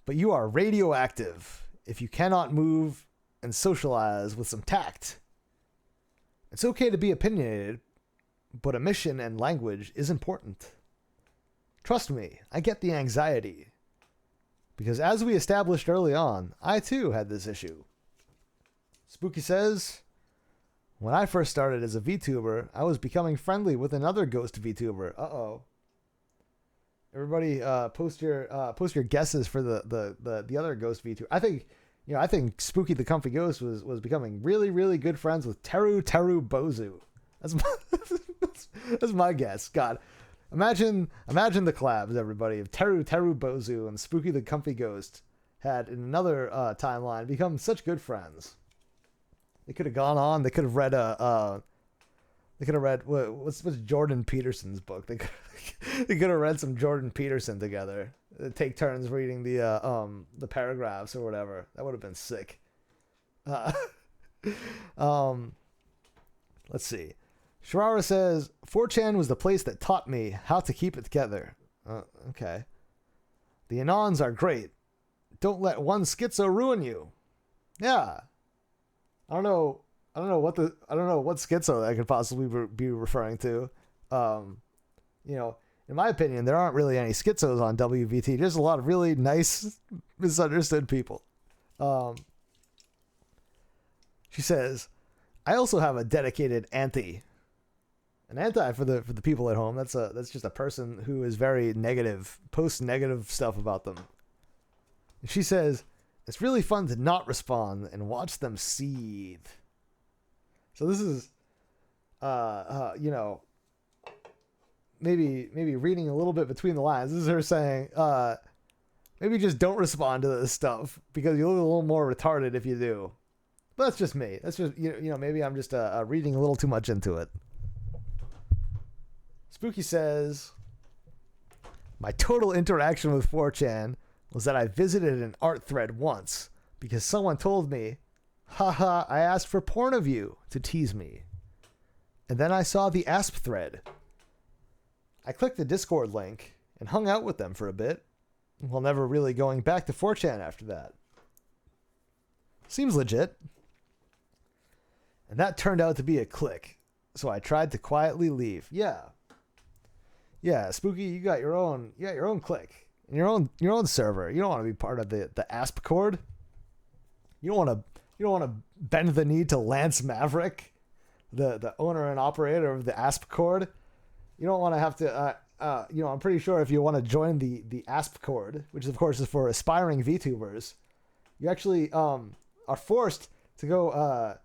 but you are radioactive if you cannot move and socialize with some tact. It's okay to be opinionated, but omission and language is important. Trust me, I get the anxiety. Because as we established early on, I too had this issue. Spooky says, when I first started as a VTuber, I was becoming friendly with another ghost VTuber. Uh-oh. Everybody, post your guesses for the other ghost VTuber. I think Spooky the Comfy Ghost was becoming really, really good friends with Teru Bozu. That's my guess. God, imagine the collabs, everybody, of Teru Bozu and Spooky the Comfy Ghost had in another timeline become such good friends. They could have gone on. They could have read what's Jordan Peterson's book. They could have read some Jordan Peterson together. Take turns reading the paragraphs or whatever. That would have been sick. Let's see. Sharara says 4chan was the place that taught me how to keep it together. Okay. The Anons are great. Don't let one schizo ruin you. Yeah. I don't know what schizo that could possibly be referring to. In my opinion, there aren't really any schizos on WVT. There's a lot of really nice, misunderstood people. She says, I also have a dedicated anti. An anti for the people at home. That's just a person who is very negative, posts negative stuff about them. And she says, it's really fun to not respond and watch them seethe. So this is, maybe reading a little bit between the lines. This is her saying, maybe just don't respond to this stuff because you look a little more retarded if you do. But that's just me. That's just, maybe I'm just reading a little too much into it. Spooky says, my total interaction with 4chan was that I visited an art thread once because someone told me, haha, I asked for porn of you to tease me. And then I saw the ASP thread. I clicked the Discord link and hung out with them for a bit, while never really going back to 4chan after that. Seems legit. And that turned out to be a click, so I tried to quietly leave. Yeah, Spooky, you got your own click. Your own server. You don't want to be part of the ASP cord. You don't want to bend the knee to Lance Maverick, the owner and operator of the ASP cord. You don't want to have to. I'm pretty sure if you want to join the ASP cord, which of course is for aspiring VTubers, you actually are forced to go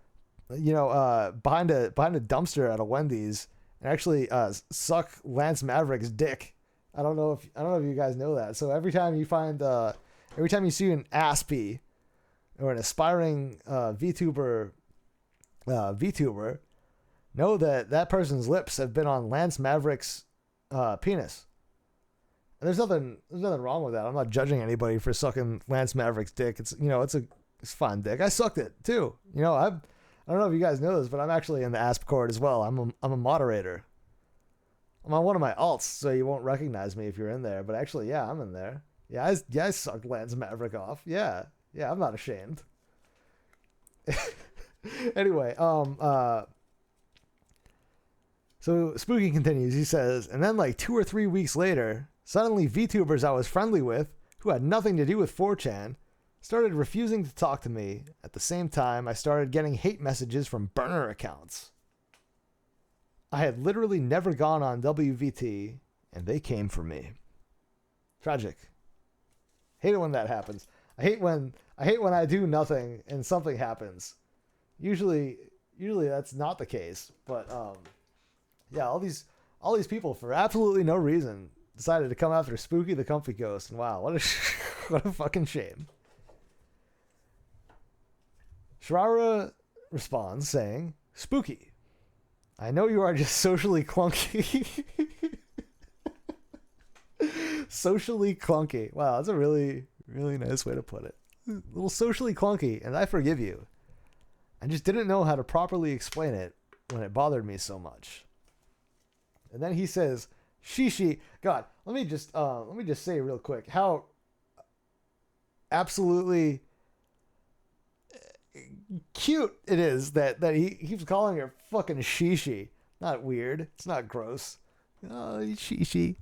behind a dumpster at a Wendy's and actually suck Lance Maverick's dick. I don't know if you guys know that. So every time you see an aspie or an aspiring VTuber, know that person's lips have been on Lance Maverick's penis. And there's nothing wrong with that. I'm not judging anybody for sucking Lance Maverick's dick. It's it's fun dick. I sucked it too. I don't know if you guys know this, but I'm actually in the ASP as well. I'm a moderator. I'm on one of my alts, so you won't recognize me if you're in there. But actually, yeah, I'm in there. Yeah, I sucked Lance Maverick off. Yeah, I'm not ashamed. Anyway, so Spooky continues. He says, and then like 2 or 3 weeks later, suddenly VTubers I was friendly with, who had nothing to do with 4chan, started refusing to talk to me. At the same time, I started getting hate messages from burner accounts. I had literally never gone on WVT, and they came for me. Tragic. Hate it when that happens. I hate when I do nothing and something happens. Usually that's not the case, but yeah, all these people for absolutely no reason decided to come after Spooki the Comfy Ghost, and wow, what a fucking shame. Shrara responds saying, Spooky, I know you are just socially clunky. Socially clunky. Wow, that's a really, really nice way to put it. A little socially clunky, and I forgive you. I just didn't know how to properly explain it when it bothered me so much. And then he says, Shishi. God, let me just say real quick how absolutely cute it is that he keeps calling her fucking Shishi. Not weird. It's not gross. Oh, Shishi.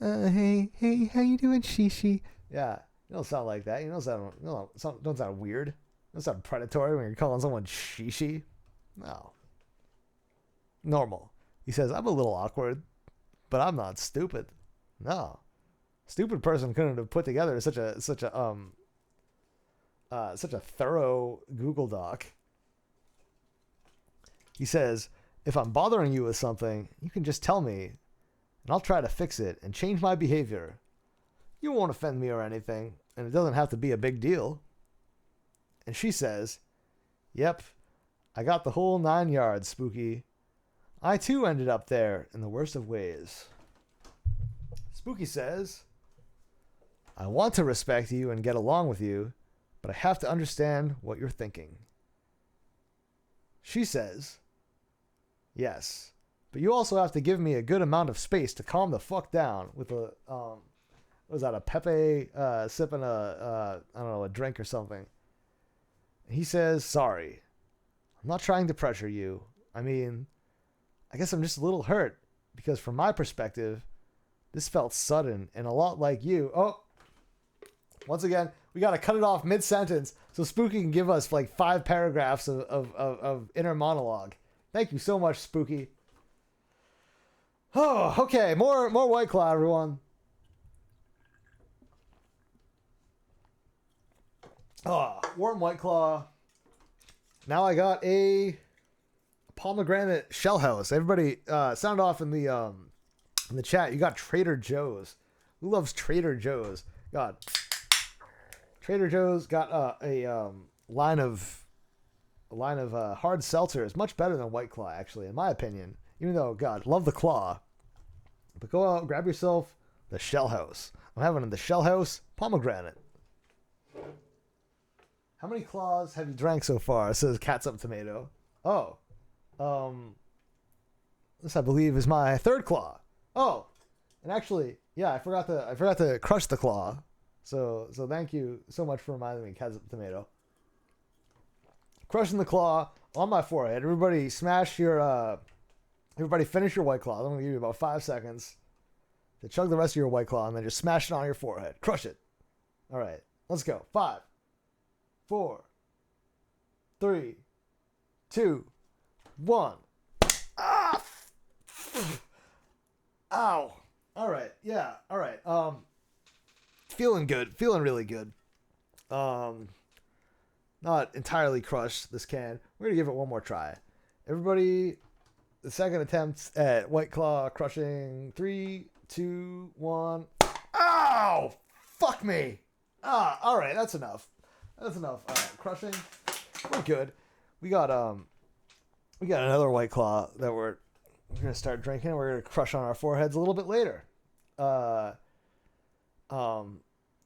Hey, how you doing, Shishi? Yeah, you don't sound like that. You don't sound weird. You don't sound predatory when you're calling someone Shishi. No. Normal. He says, I'm a little awkward, but I'm not stupid. No. Stupid person couldn't have put together such a thorough Google Doc. He says, if I'm bothering you with something, you can just tell me, and I'll try to fix it and change my behavior. You won't offend me or anything, and it doesn't have to be a big deal. And she says, yep, I got the whole 9 yards, Spooky. I too ended up there in the worst of ways. Spooky says, I want to respect you and get along with you, but I have to understand what you're thinking. She says, yes, but you also have to give me a good amount of space to calm the fuck down with a, what was that, a Pepe sipping I don't know, a drink or something. He says, sorry, I'm not trying to pressure you. I mean, I guess I'm just a little hurt because from my perspective, this felt sudden and a lot like you. Oh, once again, we got to cut it off mid-sentence so Spooky can give us like 5 paragraphs of inner monologue. Thank you so much, Spooky. Oh, okay. More White Claw, everyone. Oh, warm White Claw. Now I got a pomegranate shell house. Everybody, sound off in the chat. You got Trader Joe's. Who loves Trader Joe's? God, Trader Joe's got a line of hard seltzers, much better than White Claw, actually, in my opinion. Even though, God, love the claw, but go out, grab yourself the Shell House. I'm having the Shell House pomegranate. How many claws have you drank so far? Says Catsup Tomato. Oh, this I believe is my 3rd claw. Oh, and actually, yeah, I forgot to crush the claw. So thank you so much for reminding me, Catsup Tomato. Crushing the claw on my forehead. Everybody smash your everybody finish your White Claw. I'm gonna give you about 5 seconds to chug the rest of your White Claw and then just smash it on your forehead. Crush it. All right, let's go. 5, 4, 3, 2, 1. Ah! Ow. All right. Yeah. All right. Feeling good. Feeling really good. not entirely crush this can. We're going to give it one more try. Everybody, the second attempt at White Claw crushing. 3, 2, 1. Ow! Fuck me! Alright, that's enough. That's enough. Alright, crushing. We're good. We got another White Claw that we're gonna start drinking. We're gonna crush on our foreheads a little bit later. God,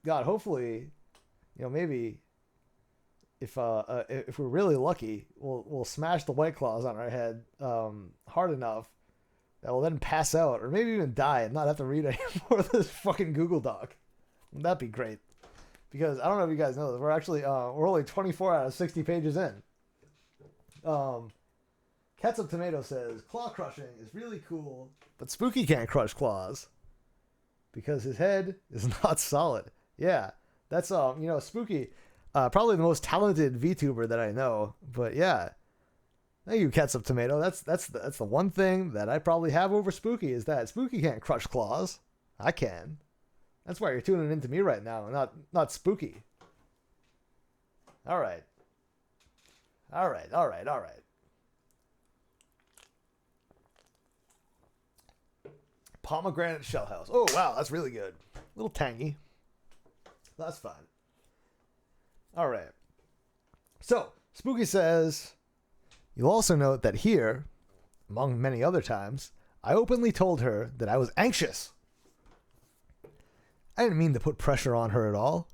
hopefully, maybe if we're really lucky, we'll smash the White Claws on our head hard enough that we'll then pass out or maybe even die and not have to read any more of this fucking Google Doc. That'd be great. Because I don't know if you guys know this, we're actually we're only 24 out of 60 pages in. Ketchup Tomato says claw crushing is really cool, but Spooky can't crush claws because his head is not solid. Yeah, that's Spooky, probably the most talented VTuber that I know. But yeah, thank you, Ketchup Tomato. That's the one thing that I probably have over Spooky is that Spooky can't crush claws. I can. That's why you're tuning into me right now, not Spooky. All right. Pomegranate Shell House. Oh, wow, that's really good. A little tangy. That's fine. All right. So, Spooky says, you'll also note that here, among many other times, I openly told her that I was anxious. I didn't mean to put pressure on her at all,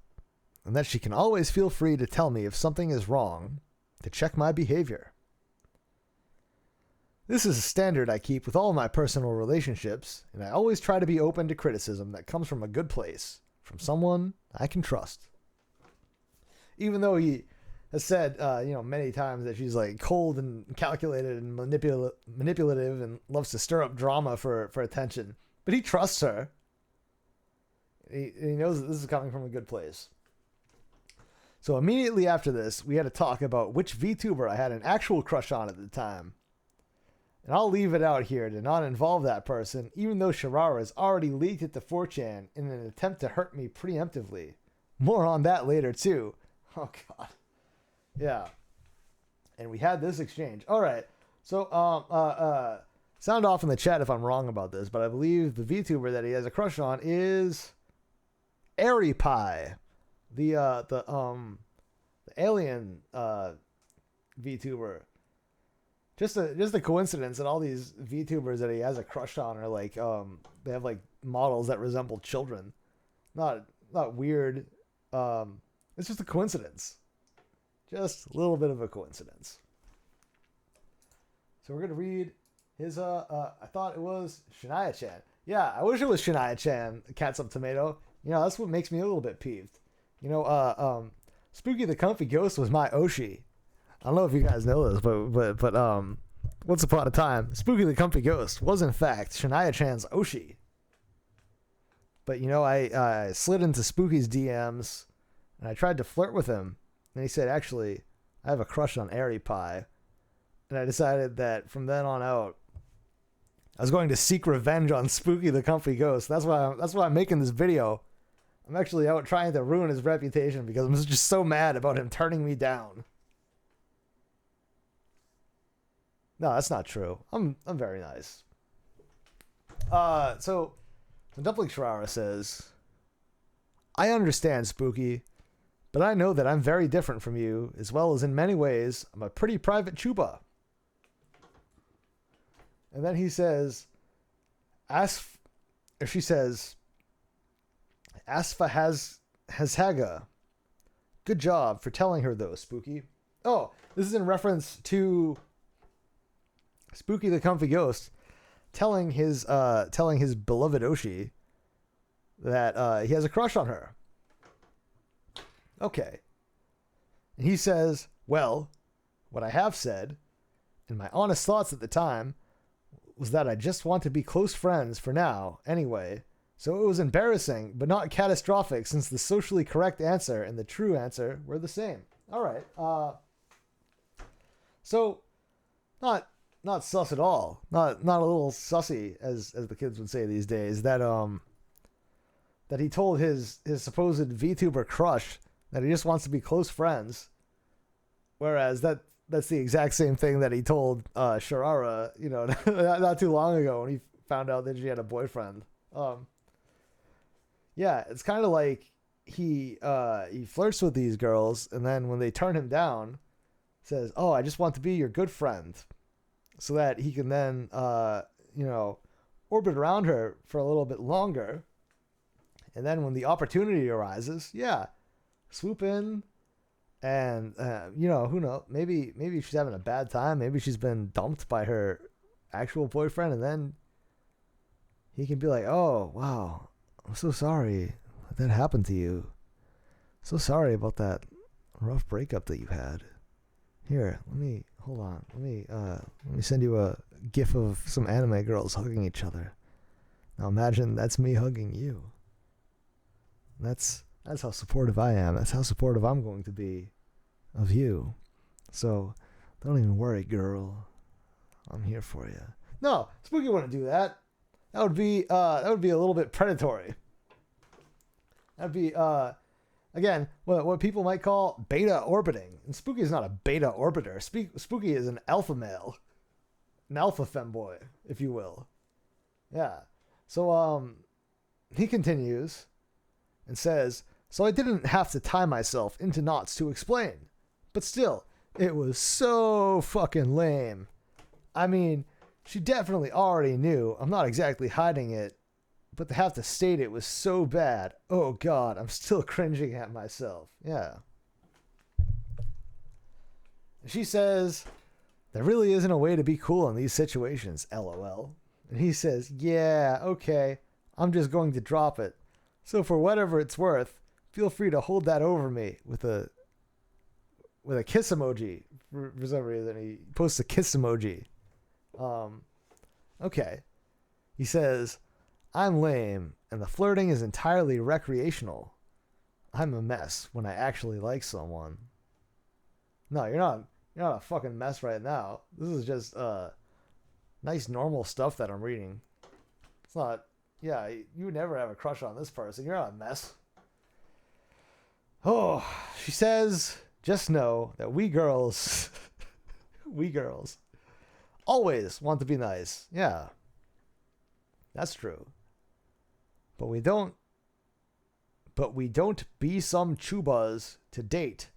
and that she can always feel free to tell me if something is wrong, to check my behavior. This is a standard I keep with all my personal relationships, and I always try to be open to criticism that comes from a good place, from someone I can trust. Even though he has said, many times that she's like cold and calculated and manipulative and loves to stir up drama for attention, but he trusts her. He knows that this is coming from a good place. So immediately after this, we had to talk about which VTuber I had an actual crush on at the time. And I'll leave it out here to not involve that person, even though Sharara has already leaked it to 4chan in an attempt to hurt me preemptively. More on that later, too. Oh, God. Yeah. And we had this exchange. All right. So, sound off in the chat if I'm wrong about this, but I believe the VTuber that he has a crush on is Airy Pie, the alien VTuber. Just a coincidence that all these VTubers that he has a crush on are like they have like models that resemble children. Not weird. It's just a coincidence. Just a little bit of a coincidence. So we're gonna read his I thought it was Shania Chan. Yeah, I wish it was Shania Chan, Catsup Tomato. That's what makes me a little bit peeved. Spooky the Comfy Ghost was my Oshi. I don't know if you guys know this, but once upon a time, Spooky the Comfy Ghost was in fact Shania Chan's Oshi. But I slid into Spooky's DMs and I tried to flirt with him, and he said, "Actually, I have a crush on Airy Pie," and I decided that from then on out, I was going to seek revenge on Spooky the Comfy Ghost. That's why I'm making this video. I'm actually out trying to ruin his reputation because I'm just so mad about him turning me down. No, that's not true. I'm very nice. So Dumpling Sharara says, I understand, Spooky, but I know that I'm very different from you, as well as in many ways, I'm a pretty private chupa. And then he says, she says, Asfa has Haga. Good job for telling her though, Spooky. Oh, this is in reference to Spooky the Comfy Ghost telling his beloved Oshi that he has a crush on her. Okay. And he says, well, what I have said, and my honest thoughts at the time, was that I just want to be close friends for now, anyway. So it was embarrassing, but not catastrophic, since the socially correct answer and the true answer were the same. All right. So, not sus at all. Not a little sussy, as the kids would say these days. That he told his supposed VTuber crush that he just wants to be close friends, Whereas that's the exact same thing that he told Sharara, not too long ago when he found out that she had a boyfriend. Yeah, it's kind of like he flirts with these girls, and then when they turn him down, says, "Oh, I just want to be your good friend," so that he can then orbit around her for a little bit longer, and then when the opportunity arises, yeah, swoop in. And who knows? Maybe she's having a bad time. Maybe she's been dumped by her actual boyfriend, and then he can be like, "Oh, wow, I'm so sorry that happened to you. So sorry about that rough breakup that you had. Here, hold on. Let me send you a gif of some anime girls hugging each other. Now imagine that's me hugging you. That's how supportive I am. That's how supportive I'm going to be of you. So don't even worry, girl. I'm here for you." No, Spooky wouldn't do that. That would be a little bit predatory. That'd be again what people might call beta orbiting. And Spooky is not a beta orbiter. Spooky is an alpha male, an alpha femboy, if you will. Yeah. So he continues and says, "So I didn't have to tie myself into knots to explain. But still, it was so fucking lame. I mean, she definitely already knew. I'm not exactly hiding it. But to have to state it was so bad. Oh God, I'm still cringing at myself." Yeah. She says, "There really isn't a way to be cool in these situations, LOL." And he says, "Yeah, okay. I'm just going to drop it. So for whatever it's worth, feel free to hold that over me," with a kiss emoji. For some reason, he posts a kiss emoji. Okay. He says, "I'm lame, and the flirting is entirely recreational. I'm a mess when I actually like someone." No, you're not a fucking mess right now. This is just nice normal stuff that I'm reading. It's not. Yeah, you would never have a crush on this person. You're not a mess. Oh, she says, "Just know that we girls, always want to be nice." Yeah, that's true. But we don't be some chubas to date.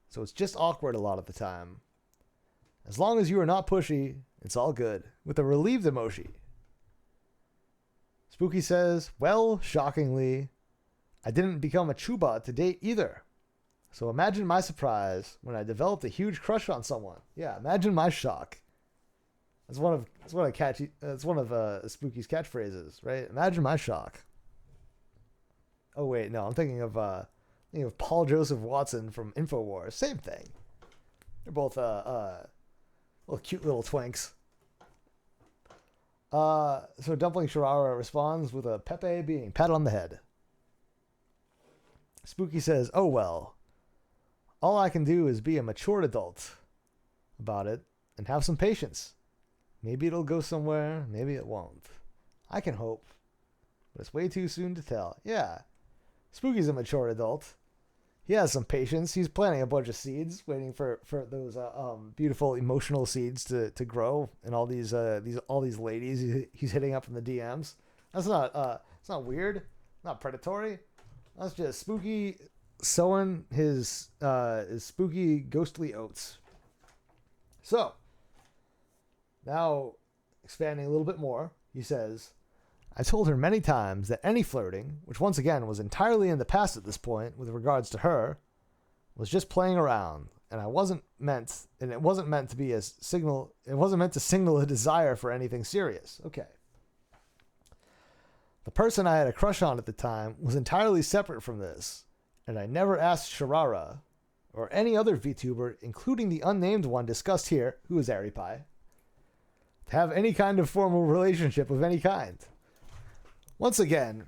So it's just awkward a lot of the time. As long as you are not pushy, it's all good. With a relieved emoji. Spooky says, "Well, shockingly, I didn't become a chuba to date either. So imagine my surprise when I developed a huge crush on someone." Yeah, imagine my shock. That's one of Spooky's catchphrases, right? Imagine my shock. Oh wait, no, I'm thinking of Paul Joseph Watson from InfoWars. Same thing. They're both little cute little twinks. So Dumpling Sharara responds with a Pepe being pat on the head. Spooky says, "Oh well. All I can do is be a matured adult about it and have some patience. Maybe it'll go somewhere, maybe it won't. I can hope, but it's way too soon to tell." Yeah. Spooky's a mature adult. He has some patience. He's planting a bunch of seeds, waiting for those beautiful emotional seeds to grow, and all these ladies he's hitting up in the DMs. That's not it's not weird, not predatory. That's just Spooky sowing his spooky ghostly oats. So now expanding a little bit more, he says, "I told her many times that any flirting, which once again was entirely in the past at this point with regards to her, was just playing around, and it wasn't meant to signal a desire for anything serious." Okay. "The person I had a crush on at the time was entirely separate from this, and I never asked Sharara or any other VTuber, including the unnamed one discussed here, who is AriPie, to have any kind of formal relationship of any kind. Once again,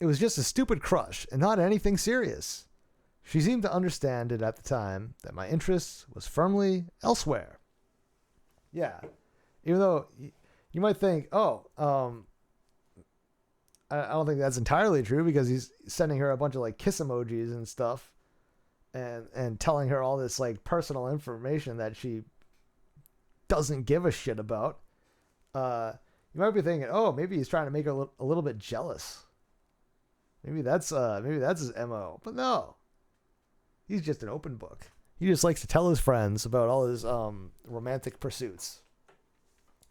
it was just a stupid crush and not anything serious. She seemed to understand it at the time that my interest was firmly elsewhere." Yeah. Even though you might think, I don't think that's entirely true, because he's sending her a bunch of like kiss emojis and stuff. and telling her all this like personal information that she doesn't give a shit about. You might be thinking, oh, maybe he's trying to make her a little bit jealous. Maybe that's his MO. But no, he's just an open book. He just likes to tell his friends about all his romantic pursuits.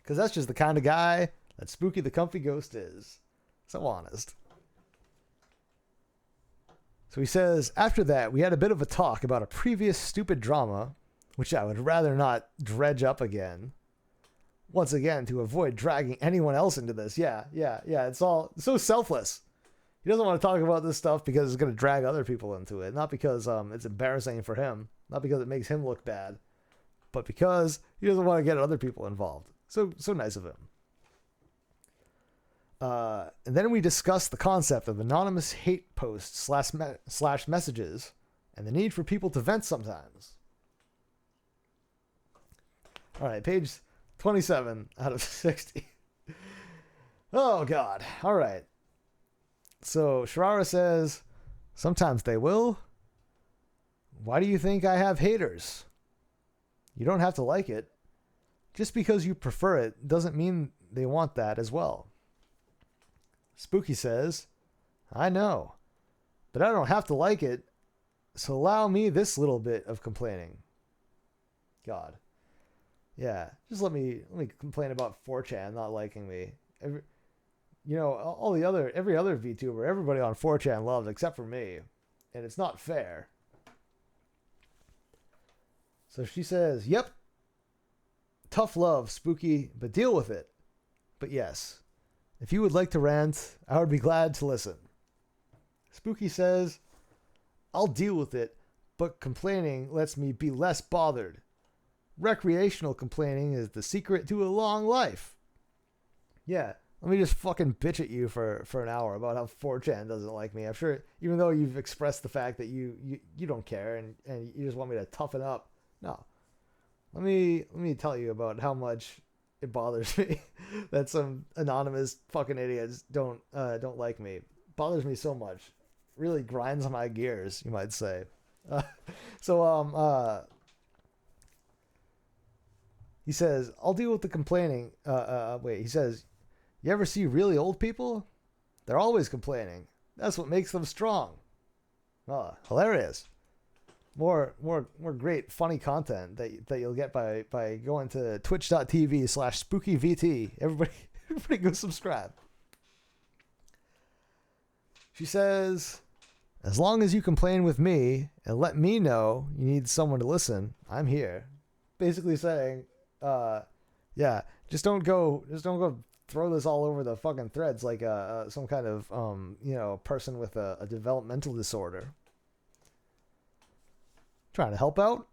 Because that's just the kind of guy that Spooky the Comfy Ghost is. So honest. So he says, after that, we had a bit of a talk about a previous stupid drama, which I would rather not dredge up again. Once again, to avoid dragging anyone else into this. Yeah. It's all so selfless. He doesn't want to talk about this stuff because it's going to drag other people into it. Not because it's embarrassing for him. Not because it makes him look bad. But because he doesn't want to get other people involved. So nice of him. And then we discussed the concept of anonymous hate posts slash messages and the need for people to vent sometimes. All right, page 27 out of 60. Oh, God. All right. So Sharara says, sometimes they will. Why do you think I have haters? You don't have to like it. Just because you prefer it doesn't mean they want that as well. Spooky says, I know, but I don't have to like it, so allow me this little bit of complaining. God. Yeah, just let me complain about 4chan not liking me. Every other VTuber, everybody on 4chan loves except for me, and it's not fair. So she says, yep, tough love, Spooky, but deal with it. But yes, if you would like to rant, I would be glad to listen. Spooky says, I'll deal with it, but complaining lets me be less bothered. Recreational complaining is the secret to a long life. Yeah, let me just fucking bitch at you for an hour about how 4chan doesn't like me. I'm sure, even though you've expressed the fact that you don't care and you just want me to toughen up. No. Let me tell you about how much it bothers me that some anonymous fucking idiots don't like me. It bothers me so much. Really grinds on my gears, you might say. He says, I'll deal with the complaining. He says, you ever see really old people? They're always complaining. That's what makes them strong. Hilarious. More great, funny content that you'll get by going to twitch.tv/spookyvt. Everybody go subscribe. She says, as long as you complain with me and let me know you need someone to listen, I'm here. Basically saying, just don't go throw this all over the fucking threads like some kind of person with a developmental disorder. Trying to help out.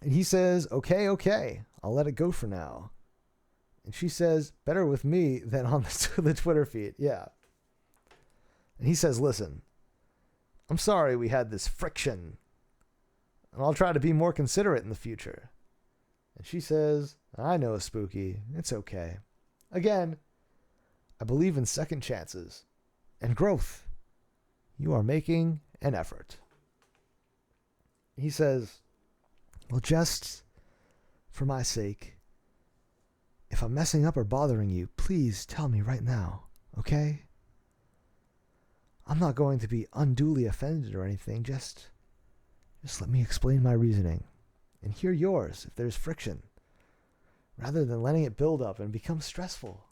And he says, okay, I'll let it go for now. And she says, better with me than on the Twitter feed. Yeah. And he says, listen, I'm sorry we had this friction, and I'll try to be more considerate in the future. And she says, I know, Spooky, it's okay. Again, I believe in second chances and growth. You are making an effort. He says, well, just for my sake, if I'm messing up or bothering you, please tell me right now, okay? I'm not going to be unduly offended or anything. Just let me explain my reasoning and hear yours if there's friction, rather than letting it build up and become stressful.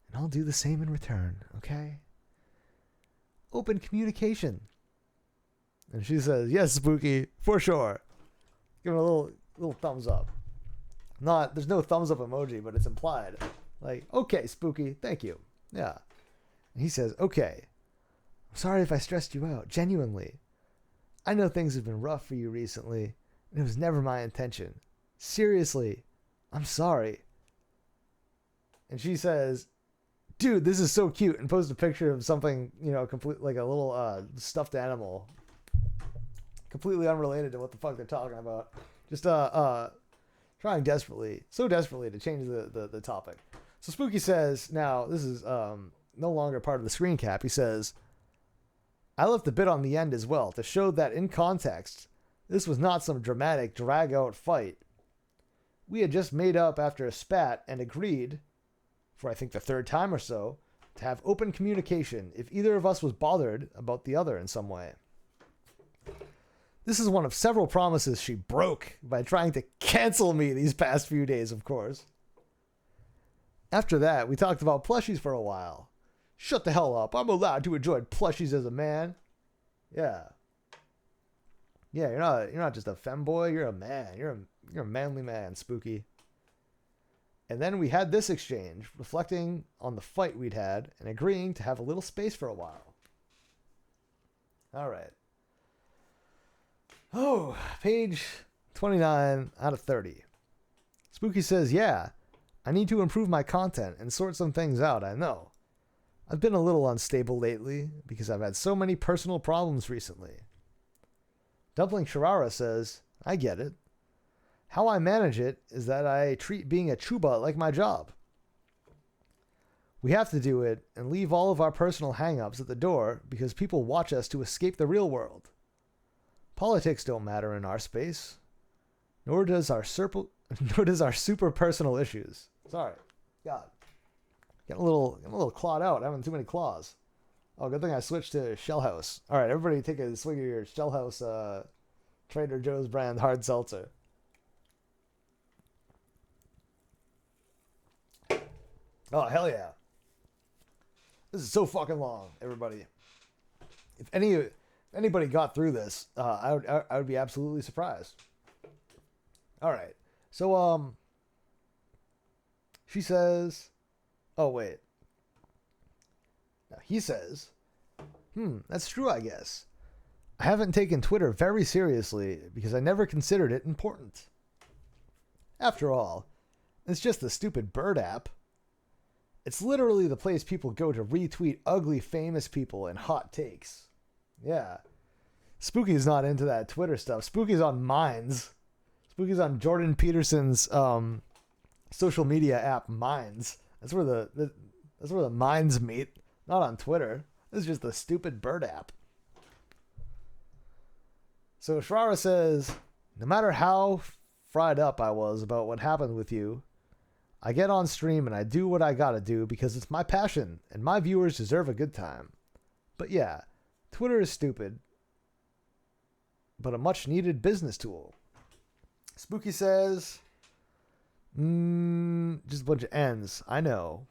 And I'll do the same in return, okay? Open communication. And she says, yes, Spooky, for sure. Give him a little thumbs up. There's no thumbs up emoji, but it's implied. Like, okay, Spooky, thank you. Yeah. And he says, okay, I'm sorry if I stressed you out, genuinely. I know things have been rough for you recently, and it was never my intention. Seriously, I'm sorry. And she says, dude, this is so cute, and posts a picture of something, complete, like a little stuffed animal. Completely unrelated to what the fuck they're talking about. Just trying so desperately to change the topic. So Spooky says, now this is no longer part of the screen cap. He says, I left a bit on the end as well to show that in context, this was not some dramatic drag-out fight. We had just made up after a spat and agreed, for I think the third time or so, to have open communication if either of us was bothered about the other in some way. This is one of several promises she broke by trying to cancel me these past few days, of course. After that, we talked about plushies for a while. Shut the hell up. I'm allowed to enjoy plushies as a man. Yeah. Yeah, you're not just a femboy, you're a man. You're a manly man, Spooky. And then we had this exchange, reflecting on the fight we'd had and agreeing to have a little space for a while. All right. Oh, page 29 out of 30. Spooky says, yeah, I need to improve my content and sort some things out, I know. I've been a little unstable lately because I've had so many personal problems recently. Dumpling Sharara says, I get it. How I manage it is that I treat being a chuba like my job. We have to do it and leave all of our personal hang-ups at the door because people watch us to escape the real world. Politics don't matter in our space, nor does our super personal issues. Sorry, God, getting a little clawed out, having too many claws. Oh, good thing I switched to Shell House. All right, everybody, take a swig of your Shell House Trader Joe's brand hard seltzer. Oh hell yeah! This is so fucking long, everybody. If anybody got through this, I would be absolutely surprised. All right. So she says, oh wait. Now he says, that's true, I guess. I haven't taken Twitter very seriously because I never considered it important. After all, it's just the stupid bird app. It's literally the place people go to retweet ugly famous people and hot takes. Yeah. Spooky's not into that Twitter stuff. Spooky's on Minds. Spooky's on Jordan Peterson's social media app Minds. That's where the minds meet. Not on Twitter. This is just the stupid bird app. So Shrara says, no matter how fried up I was about what happened with you, I get on stream and I do what I gotta do because it's my passion and my viewers deserve a good time. But yeah, Twitter is stupid, but a much needed business tool. Spooky says, just a bunch of N's. I know.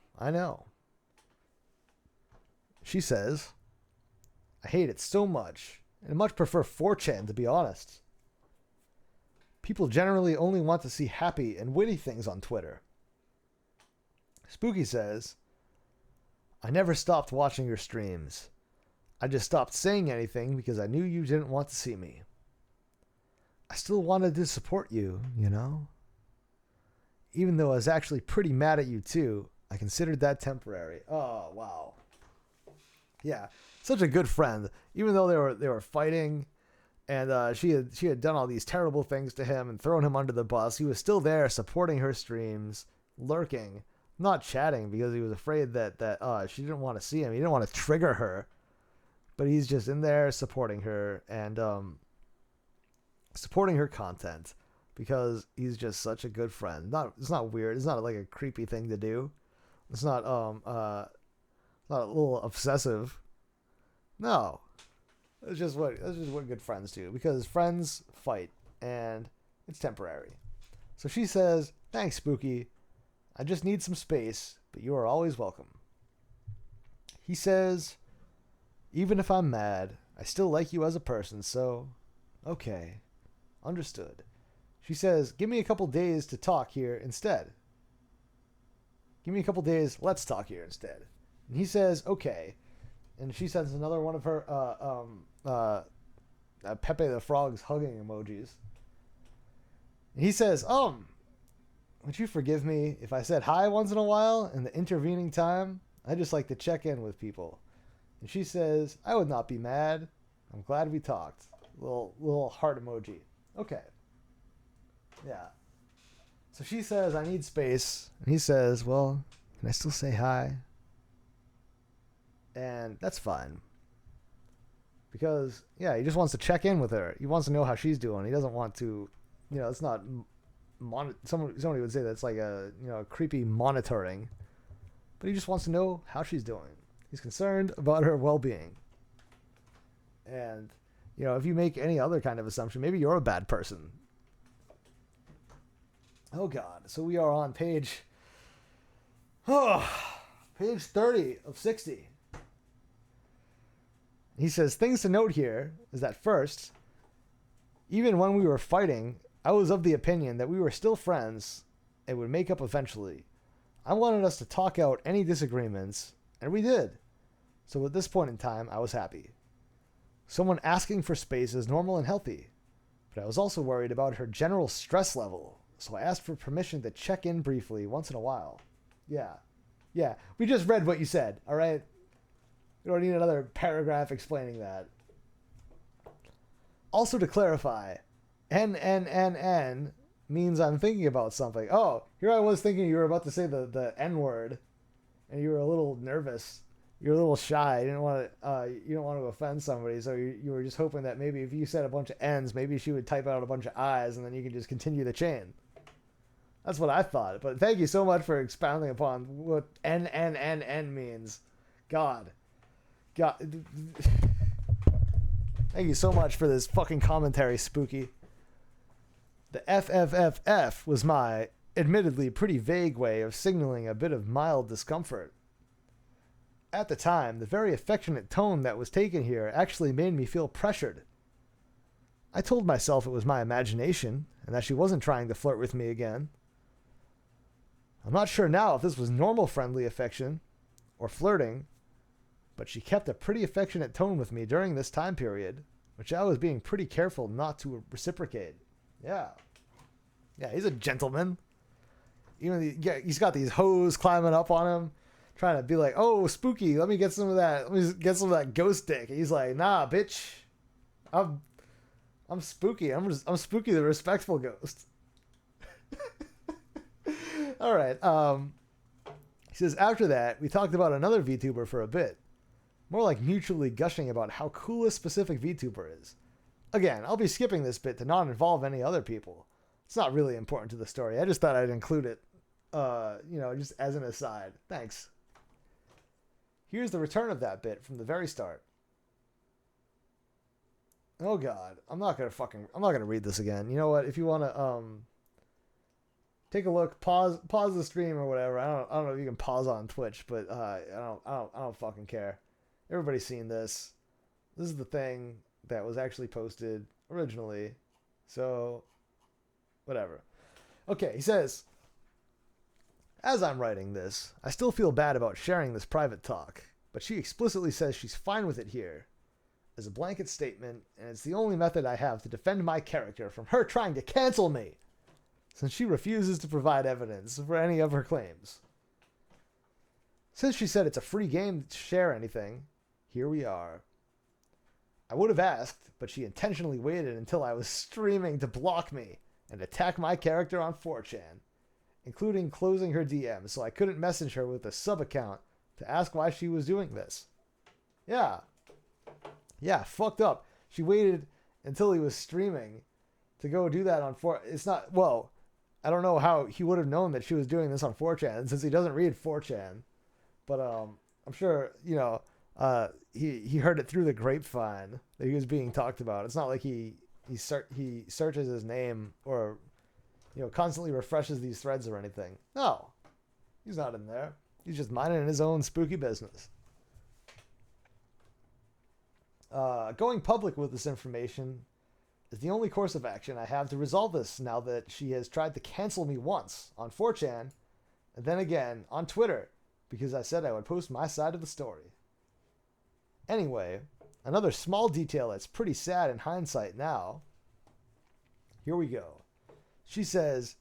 She says, I hate it so much and much prefer 4chan to be honest. People generally only want to see happy and witty things on Twitter. Spooky says, I never stopped watching your streams. I just stopped saying anything because I knew you didn't want to see me. I still wanted to support you, you know? Even though I was actually pretty mad at you too, I considered that temporary. Oh, wow. Yeah, such a good friend. Even though they were fighting and she had done all these terrible things to him and thrown him under the bus, he was still there supporting her streams, lurking. Not chatting because he was afraid that she didn't want to see him. He didn't want to trigger her. But he's just in there supporting her and supporting her content because he's just such a good friend. It's not weird. It's not like a creepy thing to do. It's not not a little obsessive. No. It's just what good friends do because friends fight and it's temporary. So she says, "Thanks, Spooky. I just need some space, but you are always welcome." He says, even if I'm mad, I still like you as a person, so okay. Understood. She says, give me a couple days to talk here instead. Give me a couple days, let's talk here instead. And he says, okay. And she sends another one of her Pepe the Frog's hugging emojis. And he says, would you forgive me if I said hi once in a while in the intervening time? I just like to check in with people. And she says, I would not be mad. I'm glad we talked. Little heart emoji. Okay. Yeah. So she says, I need space. And he says, well, can I still say hi? And that's fine. Because, yeah, he just wants to check in with her. He wants to know how she's doing. He doesn't want to, it's not, somebody would say that's like a, creepy monitoring. But he just wants to know how she's doing. He's concerned about her well-being. And, if you make any other kind of assumption, maybe you're a bad person. Oh, God. So we are on page 30 of 60. He says, things to note here is that first, even when we were fighting, I was of the opinion that we were still friends and would make up eventually. I wanted us to talk out any disagreements, and we did. So at this point in time, I was happy. Someone asking for space is normal and healthy, but I was also worried about her general stress level, so I asked for permission to check in briefly once in a while. Yeah, we just read what you said, all right? We don't need another paragraph explaining that. Also to clarify, N means I'm thinking about something. Oh, here I was thinking you were about to say the N word, and you were a little nervous. You were a little shy. You didn't want to offend somebody, so you were just hoping that maybe if you said a bunch of N's, maybe she would type out a bunch of I's, and then you can just continue the chain. That's what I thought. But thank you so much for expounding upon what N means. God. Thank you so much for this fucking commentary, Spooky. The FFFF was my, admittedly pretty vague way of signaling a bit of mild discomfort. At the time, the very affectionate tone that was taken here actually made me feel pressured. I told myself it was my imagination, and that she wasn't trying to flirt with me again. I'm not sure now if this was normal friendly affection, or flirting, but she kept a pretty affectionate tone with me during this time period, which I was being pretty careful not to reciprocate. Yeah, he's a gentleman. He's got these hoes climbing up on him, trying to be like, "Oh, Spooky, let me get some of that. Let me get some of that ghost dick." And he's like, "Nah, bitch, I'm Spooky. I'm Spooky the respectful ghost." All right. He says after that we talked about another VTuber for a bit, more like mutually gushing about how cool a specific VTuber is. Again, I'll be skipping this bit to not involve any other people. It's not really important to the story. I just thought I'd include it, just as an aside. Thanks. Here's the return of that bit from the very start. Oh God, I'm not gonna read this again. You know what? If you want to take a look, pause the stream or whatever. I don't know if you can pause on Twitch, but I don't fucking care. Everybody's seen this. This is the thing that was actually posted originally. So, whatever. Okay, he says, as I'm writing this, I still feel bad about sharing this private talk, but she explicitly says she's fine with it here as a blanket statement, and it's the only method I have to defend my character from her trying to cancel me, since she refuses to provide evidence for any of her claims. Since she said it's a free game to share anything, here we are. I would have asked, but she intentionally waited until I was streaming to block me and attack my character on 4chan, including closing her DM so I couldn't message her with a sub-account to ask why she was doing this. Yeah, fucked up. She waited until he was streaming to go do that on 4chan. It's not, well, I don't know how he would have known that she was doing this on 4chan since he doesn't read 4chan. But I'm sure, he heard it through the grapevine that he was being talked about. It's not like he searches his name or constantly refreshes these threads or anything. No, he's not in there. He's just minding his own spooky business. Going public with this information is the only course of action I have to resolve this now that she has tried to cancel me once on 4chan and then again on Twitter because I said I would post my side of the story. Anyway, another small detail that's pretty sad in hindsight now. Here we go. She says,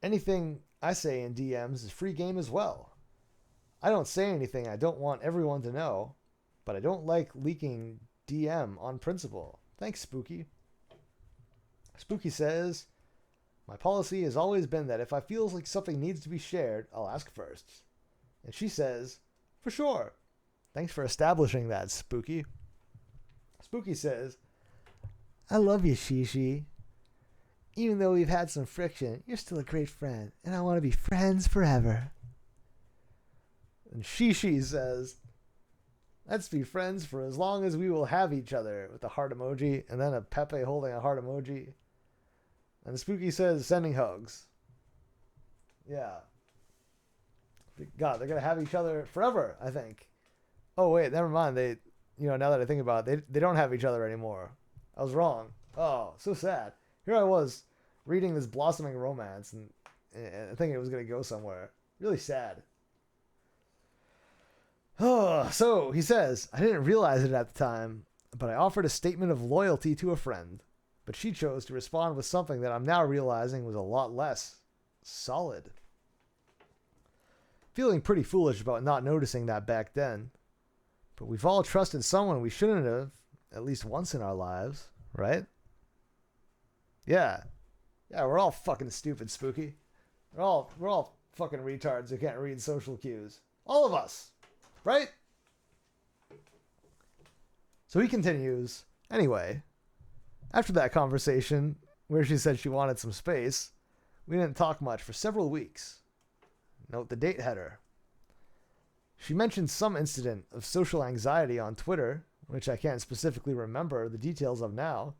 anything I say in DMs is free game as well. I don't say anything I don't want everyone to know, but I don't like leaking DM on principle. Thanks, Spooky. Spooky says, my policy has always been that if I feel like something needs to be shared, I'll ask first. And she says, for sure. Thanks for establishing that, Spooky. Spooky says, I love you, Shishi. Even though we've had some friction, you're still a great friend, and I want to be friends forever. And Shishi says, let's be friends for as long as we will have each other, with a heart emoji, and then a Pepe holding a heart emoji. And Spooky says, sending hugs. Yeah. God, they're going to have each other forever, I think. Oh, wait, never mind. They, now that I think about it, they don't have each other anymore. I was wrong. Oh, so sad. Here I was reading this blossoming romance and thinking it was going to go somewhere. Really sad. Oh, so he says, I didn't realize it at the time, but I offered a statement of loyalty to a friend, but she chose to respond with something that I'm now realizing was a lot less solid. Feeling pretty foolish about not noticing that back then, but we've all trusted someone we shouldn't have, at least once in our lives, right? Yeah. Yeah, we're all fucking stupid, Spooky. We're all fucking retards who can't read social cues. All of us. Right? So he continues, anyway, after that conversation, where she said she wanted some space, we didn't talk much for several weeks. Note the date header. She mentioned some incident of social anxiety on Twitter, which I can't specifically remember the details of now.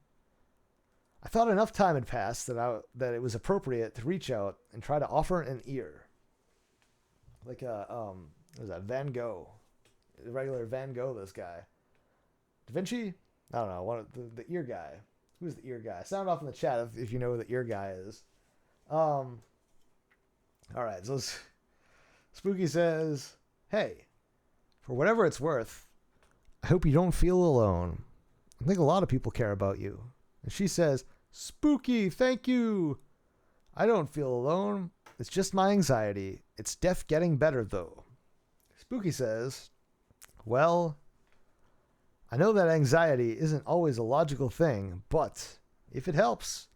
I thought enough time had passed that it was appropriate to reach out and try to offer an ear. Like what was that, Van Gogh. The regular Van Gogh, this guy. Da Vinci? I don't know. The ear guy. Who's the ear guy? Sound off in the chat if you know who the ear guy is. Alright, so Spooky says, hey, for whatever it's worth, I hope you don't feel alone. I think a lot of people care about you. And she says, Spooky, thank you. I don't feel alone. It's just my anxiety. It's getting better, though. Spooky says, well, I know that anxiety isn't always a logical thing, but if it helps,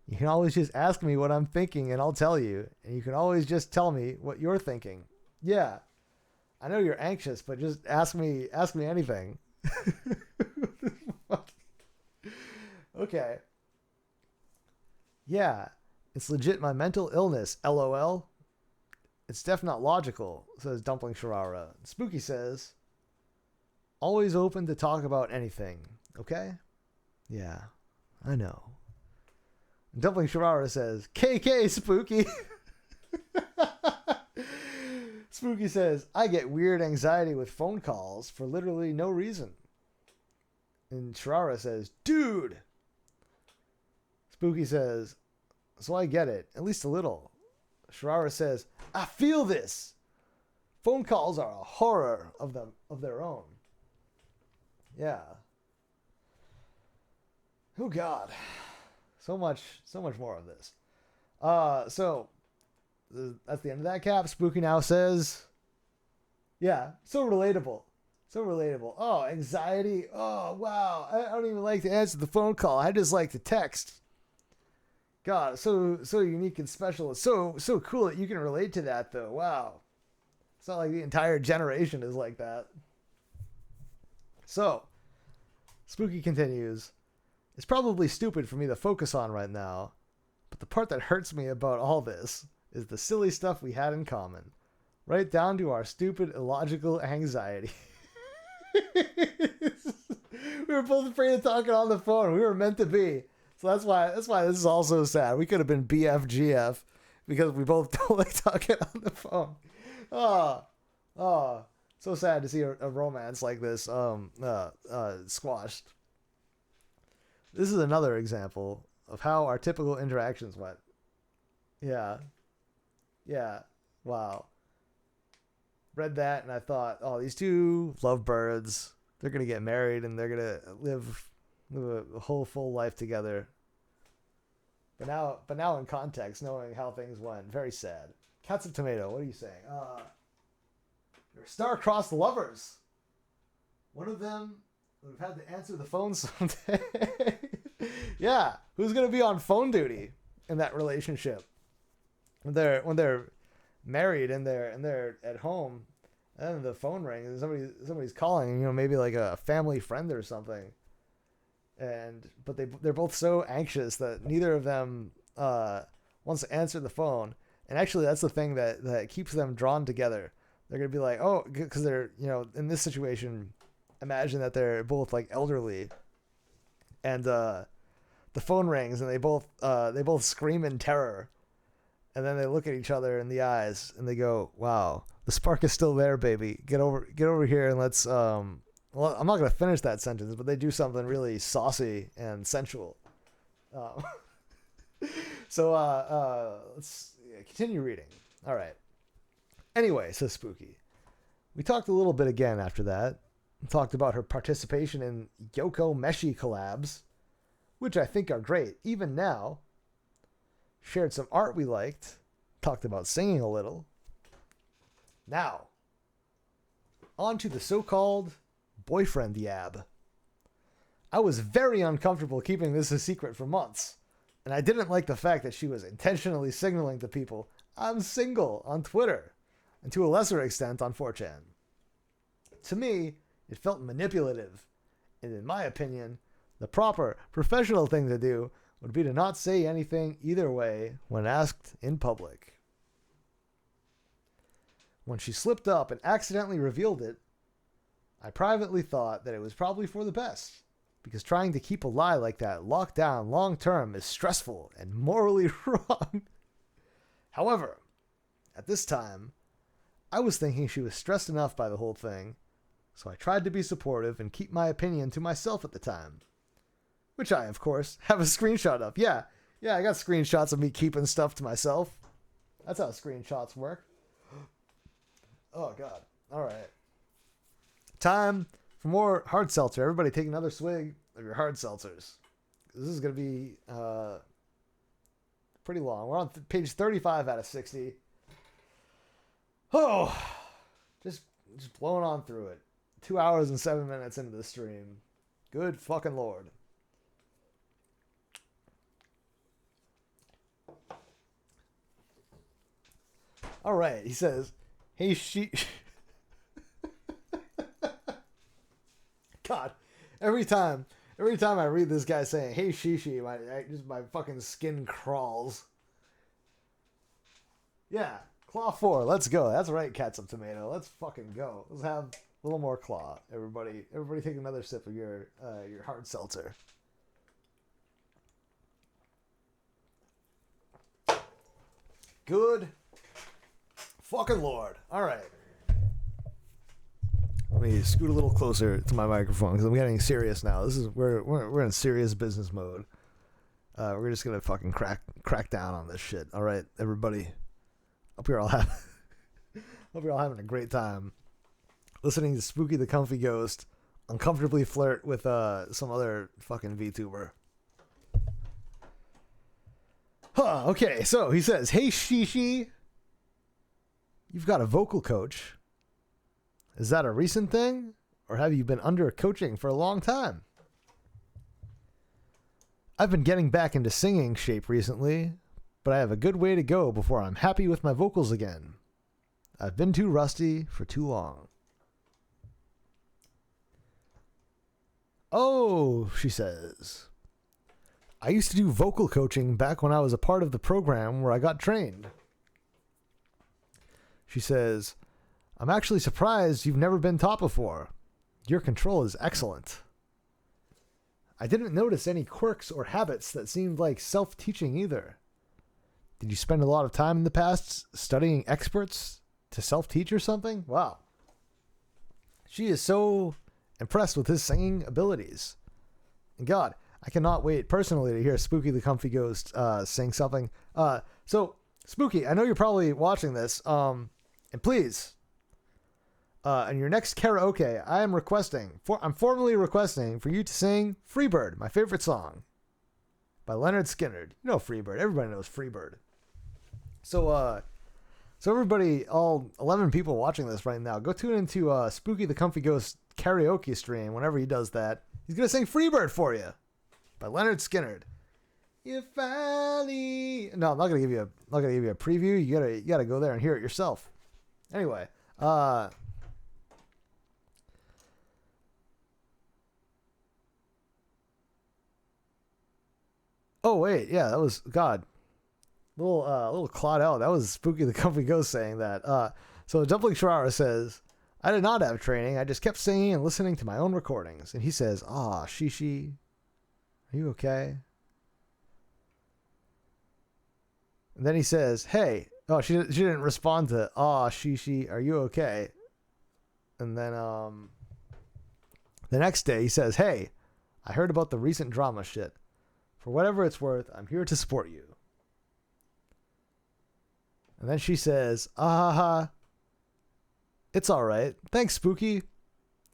you can always just ask me what I'm thinking and I'll tell you. And you can always just tell me what you're thinking. Yeah, I know you're anxious, but just ask me anything. Okay. Yeah, it's legit my mental illness, LOL. It's definitely not logical, says Dumpling Sharara. Spooky says, always open to talk about anything, okay? Yeah, I know. Dumpling Sharara says, KK, Spooky. Spooky says, I get weird anxiety with phone calls for literally no reason. And Sharara says, dude. Spooky says, so I get it, at least a little. Sharara says, I feel this. Phone calls are a horror of their own. Yeah. Oh God. So much more of this. So that's the end of that cap. Spooky now says, yeah, so relatable. So relatable. Oh, anxiety. Oh, wow. I don't even like to answer the phone call. I just like to text. God, so unique and special. It's so cool that you can relate to that, though. Wow. It's not like the entire generation is like that. So, Spooky continues. It's probably stupid for me to focus on right now, but the part that hurts me about all this is the silly stuff we had in common. Right down to our stupid, illogical anxiety. We were both afraid of talking on the phone. We were meant to be. So that's why this is all so sad. We could have been BFGF because we both don't like talking on the phone. Oh, so sad to see a romance like this squashed. This is another example of how our typical interactions went. Yeah. Wow. Read that and I thought, oh, these two lovebirds, they're gonna get married and they're gonna live a whole full life together. But now in context, knowing how things went, very sad. Cats of Tomato, what are you saying? They're star-crossed lovers. One of them would have had to answer the phone someday. Yeah, who's gonna be on phone duty in that relationship? When they're married and they're at home, and the phone rings and somebody's calling, maybe like a family friend or something. but they're both so anxious that neither of them wants to answer the phone. And actually, that's the thing that keeps them drawn together. They're gonna be like, oh, because they're, in this situation, imagine that they're both like elderly, and the phone rings and they both scream in terror, and then they look at each other in the eyes and they go, wow, the spark is still there, baby. Get over here and let's well, I'm not gonna finish that sentence, but they do something really saucy and sensual. So let's continue reading. All right. Anyway, says Spooky, we talked a little bit again after that. Talked about her participation in Yoko Meshi collabs, which I think are great, even now. Shared some art we liked. Talked about singing a little. Now, on to the so-called boyfriend yab. I was very uncomfortable keeping this a secret for months, and I didn't like the fact that she was intentionally signaling to people I'm single on Twitter, and to a lesser extent on 4chan. To me, it felt manipulative, and in my opinion, the proper professional thing to do would be to not say anything either way when asked in public. When she slipped up and accidentally revealed it, I privately thought that it was probably for the best, because trying to keep a lie like that locked down long term is stressful and morally wrong. However, at this time, I was thinking she was stressed enough by the whole thing, so I tried to be supportive and keep my opinion to myself at the time. Which I, of course, have a screenshot of. Yeah, I got screenshots of me keeping stuff to myself. That's how screenshots work. Oh, God. All right. Time for more hard seltzer. Everybody take another swig of your hard seltzers. This is going to be pretty long. We're on page 35 out of 60. Oh, just blowing on through it. 2 hours and 7 minutes into the stream. Good fucking Lord. All right, he says, hey, God, every time I read this guy saying, hey, Shishi, my fucking skin crawls. Yeah, Claw 4, let's go. That's right, Catsup Tomato. Let's fucking go. Let's have a little more Claw. Everybody take another sip of your hard seltzer. Good fucking Lord. All right. Let me scoot a little closer to my microphone because I'm getting serious now. We're in serious business mode. We're just gonna fucking crack down on this shit. All right, everybody. Hope you're all having a great time listening to Spooky the Comfy Ghost uncomfortably flirt with some other fucking VTuber. Okay, so he says, hey, Shishi, you've got a vocal coach. Is that a recent thing, or have you been under coaching for a long time? I've been getting back into singing shape recently, but I have a good way to go before I'm happy with my vocals again. I've been too rusty for too long. Oh, she says, I used to do vocal coaching back when I was a part of the program where I got trained. She says, I'm actually surprised you've never been taught before. Your control is excellent. I didn't notice any quirks or habits that seemed like self-teaching either. Did you spend a lot of time in the past studying experts to self-teach or something? Wow. She is so impressed with his singing abilities. And God, I cannot wait personally to hear Spooky the Comfy Ghost sing something. So, Spooky, I know you're probably watching this. And please, in your next karaoke, I'm formally requesting for you to sing Freebird, my favorite song, by Leonard Skinner. You know Freebird. Everybody knows Freebird. So everybody, all 11 people watching this right now, go tune into Spooky the Comfy Ghost karaoke stream whenever he does that. He's going to sing Freebird for you by Leonard Skinner. You finally... No, I'm not going to give you a preview. You got to go there and hear it yourself. Anyway, Oh wait, yeah, that was God. Little Claudel. That was Spooky the Comfy Ghost saying that. So Dumpling Sharara says, I did not have training. I just kept singing and listening to my own recordings. And he says, Shishi, are you okay? And then he says, hey. Oh, she didn't respond to, Shishi, are you okay? And then the next day he says, hey, I heard about the recent drama shit. For whatever it's worth, I'm here to support you. And then she says, it's all right. Thanks, Spooky.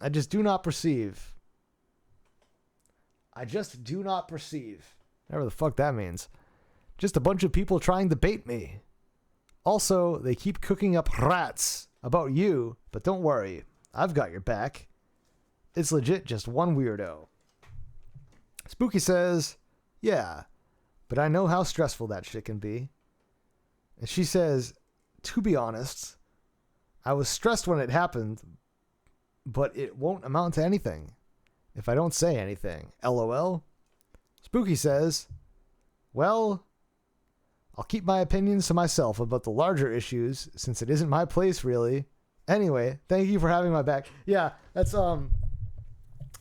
I just do not perceive. Whatever the fuck that means. Just a bunch of people trying to bait me. Also, they keep cooking up rats about you, but don't worry. I've got your back. It's legit just one weirdo. Spooky says, yeah, but I know how stressful that shit can be. And she says, to be honest, I was stressed when it happened, but it won't amount to anything if I don't say anything. LOL. Spooky says, well, I'll keep my opinions to myself about the larger issues since it isn't my place really. Anyway, thank you for having my back. Yeah, that's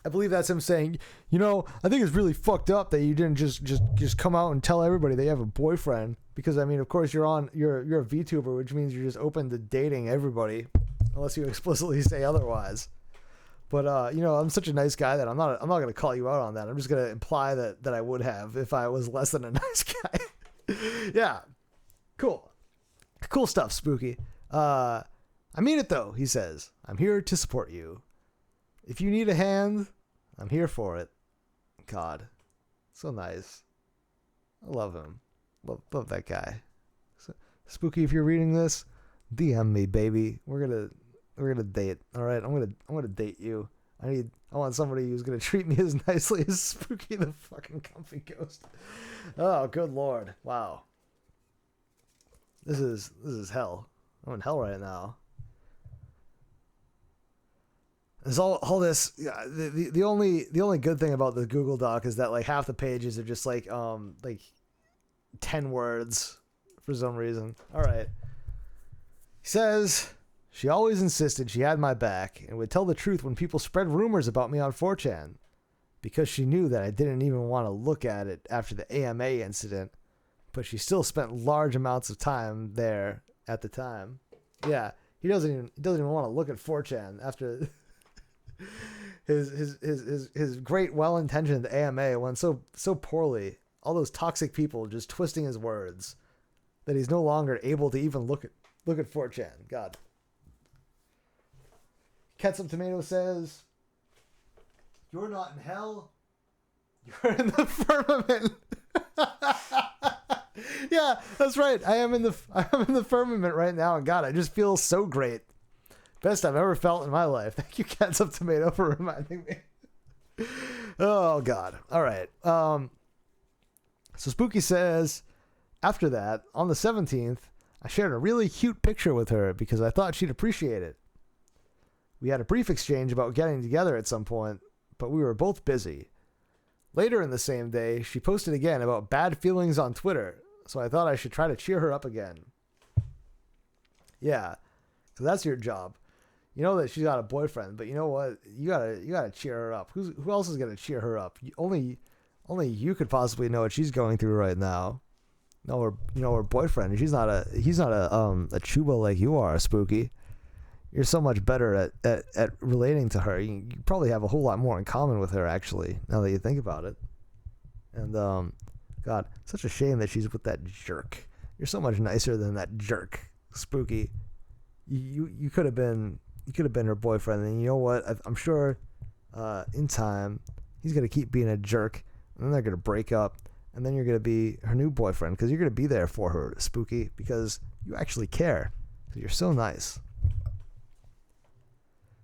I believe that's him saying, I think it's really fucked up that you didn't just come out and tell everybody that you have a boyfriend, because I mean, of course you're a VTuber, which means you're just open to dating everybody unless you explicitly say otherwise. But I'm such a nice guy that I'm not going to call you out on that. I'm just going to imply that I would have if I was less than a nice guy. Yeah. Cool stuff, Spooky. I mean it though, he says. I'm here to support you. If you need a hand, I'm here for it. God. So nice. I love him. Love that guy. So, Spooky, if you're reading this, DM me, baby. We're gonna date. All right, I'm gonna date you. I want somebody who's gonna treat me as nicely as Spooky the fucking Comfy Ghost. Oh, good lord! Wow. This is hell. I'm in hell right now. There's all this. Yeah, the only good thing about the Google Doc is that like half the pages are just like 10 words for some reason. All right. He says, she always insisted she had my back and would tell the truth when people spread rumors about me on 4chan, because she knew that I didn't even want to look at it after the AMA incident, but she still spent large amounts of time there at the time. Yeah, he doesn't even want to look at 4chan after his great well-intentioned AMA went so poorly. All those toxic people just twisting his words that he's no longer able to even look at 4chan. God. Ketchup Tomato says, you're not in hell. You're in the firmament. Yeah, that's right. I am in the firmament right now, and God, I just feel so great. Best I've ever felt in my life. Thank you, Ketchup Tomato, for reminding me. Oh God. All right. So Spooky says, after that, on the 17th, I shared a really cute picture with her because I thought she'd appreciate it. We had a brief exchange about getting together at some point, but we were both busy. Later in the same day, she posted again about bad feelings on Twitter, so I thought I should try to cheer her up again. Yeah, so that's your job. You know that she's got a boyfriend, but you know what? You gotta cheer her up. Who else is gonna cheer her up? Only you could possibly know what she's going through right now. Her boyfriend. He's not a chuba like you are, Spooky. You're so much better at relating to her. You probably have a whole lot more in common with her, actually, now that you think about it. And God, such a shame that she's with that jerk. You're so much nicer than that jerk, Spooky. You could have been her boyfriend, and you know what? I'm sure in time he's gonna keep being a jerk, and then they're gonna break up, and then you're gonna be her new boyfriend because you're gonna be there for her, Spooky, because you actually care. You're so nice.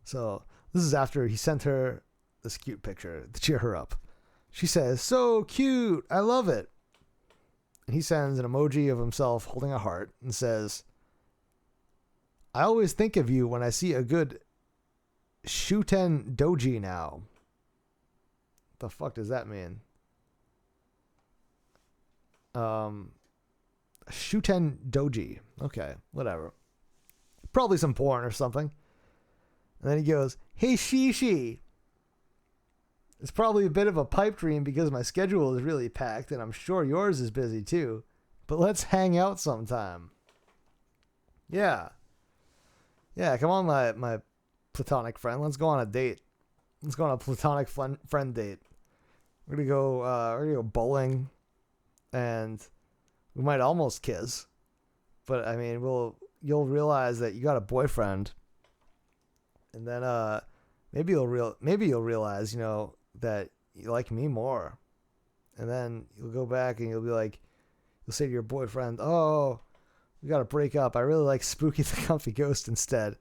So this is after he sent her this cute picture to cheer her up. She says, "So cute, I love it." And he sends an emoji of himself holding a heart and says, "I always think of you when I see a good Shuten doji now." What the fuck does that mean? Shuten Doji. Okay, whatever. Probably some porn or something. And then he goes, "Hey, Shishi. It's probably a bit of a pipe dream because my schedule is really packed and I'm sure yours is busy too. But let's hang out sometime." Yeah. Yeah, come on, my platonic friend. Let's go on a date. Let's go on a platonic friend date. We're gonna go bowling, and we might almost kiss. But I mean, you'll realize that you got a boyfriend, and then maybe you'll realize, you know, that you like me more, and then you'll go back and you'll be like, you'll say to your boyfriend, "Oh, we got to break up. I really like Spooki the Comfy Ghost instead."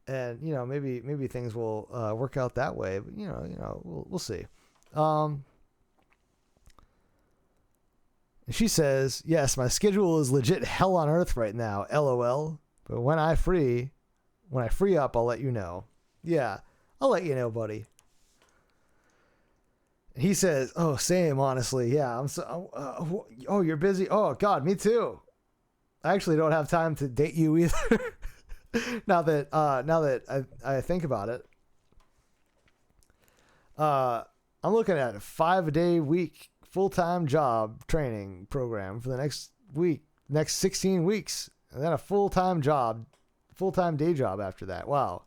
And, you know, maybe things will work out that way. But, you know, we'll see. And she says, "Yes, my schedule is legit hell on earth right now, LOL. But when I free up, I'll let you know." Yeah, I'll let you know, buddy. And he says, "Oh, same, honestly. Yeah, I'm so. Oh, you're busy. Oh, God, me too. I actually don't have time to date you either." now that I think about it, I'm looking at a 5-day-week full-time job training program for the next 16 weeks, and then a full-time day job after that. Wow.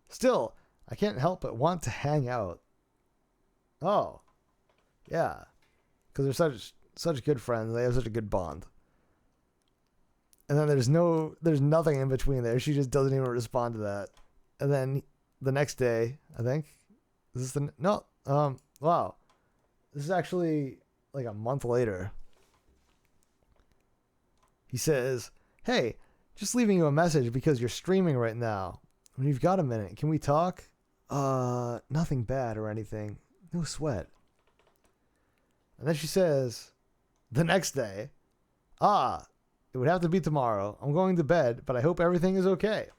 Still, I can't help but want to hang out. Oh, yeah, because they're such good friends. They have such a good bond. And then there's nothing in between there. She just doesn't even respond to that. And then the next day, I think, wow, this is actually like a month later. He says, "Hey, just leaving you a message because you're streaming right now. When you've got a minute, can we talk? Nothing bad or anything. No sweat." And then she says, the next day, "It would have to be tomorrow. I'm going to bed, but I hope everything is okay."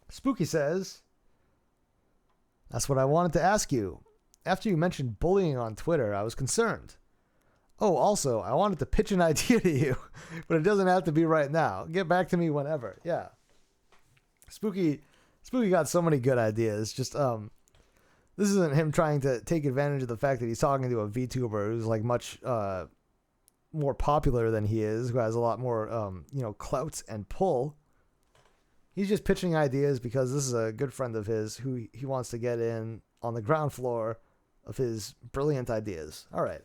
Spooky says, "That's what I wanted to ask you. After you mentioned bullying on Twitter, I was concerned. Oh, also, I wanted to pitch an idea to you, but it doesn't have to be right now. Get back to me whenever." Yeah. Spooky got so many good ideas. Just, this isn't him trying to take advantage of the fact that he's talking to a VTuber who's like much, more popular than he is, who has a lot more, clout and pull. He's just pitching ideas because this is a good friend of his who he wants to get in on the ground floor of his brilliant ideas. All right.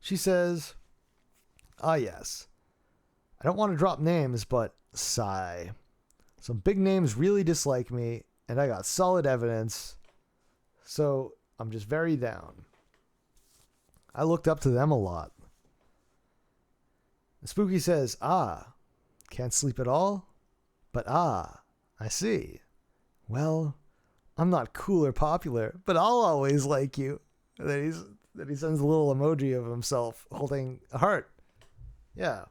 She says, yes. I don't want to drop names, but sigh. Some big names really dislike me, and I got solid evidence, so I'm just very down. I looked up to them a lot. Spooky says, can't sleep at all? But I see. Well, I'm not cool or popular, but I'll always like you. And then he sends a little emoji of himself holding a heart. Yeah.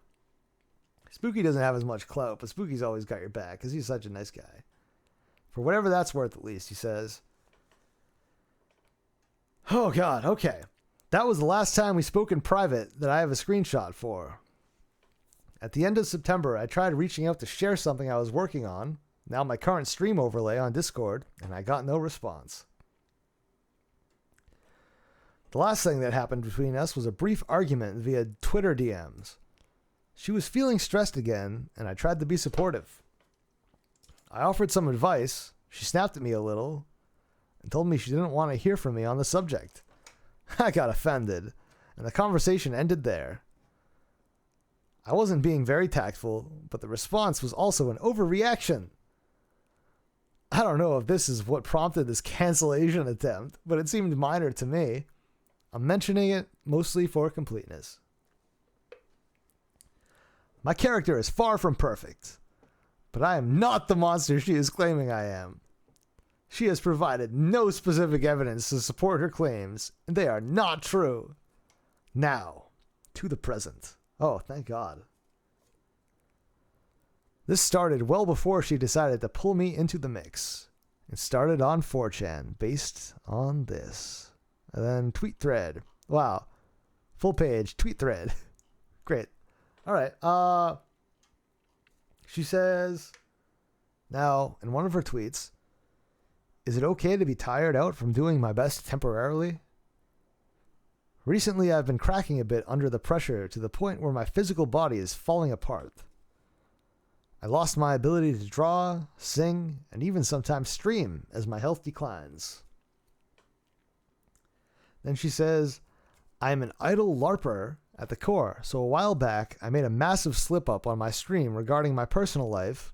Spooky doesn't have as much clout, but Spooky's always got your back because he's such a nice guy. For whatever that's worth, at least, he says. Oh, God, okay. That was the last time we spoke in private that I have a screenshot for. At the end of September, I tried reaching out to share something I was working on, now my current stream overlay on Discord, and I got no response. The last thing that happened between us was a brief argument via Twitter DMs. She was feeling stressed again, and I tried to be supportive. I offered some advice. She snapped at me a little and told me she didn't want to hear from me on the subject. I got offended, and the conversation ended there. I wasn't being very tactful, but the response was also an overreaction. I don't know if this is what prompted this cancellation attempt, but it seemed minor to me. I'm mentioning it mostly for completeness. My character is far from perfect, but I am not the monster she is claiming I am. She has provided no specific evidence to support her claims, and they are not true. Now, to the present. Oh, thank God. This started well before she decided to pull me into the mix. It started on 4chan, based on this. And then tweet thread. Wow. Full page tweet thread. Great. All right. She says, now, in one of her tweets, is it okay to be tired out from doing my best temporarily? Recently, I've been cracking a bit under the pressure to the point where my physical body is falling apart. I lost my ability to draw, sing, and even sometimes stream as my health declines. Then she says, I'm an idle LARPer at the core, so a while back I made a massive slip-up on my stream regarding my personal life,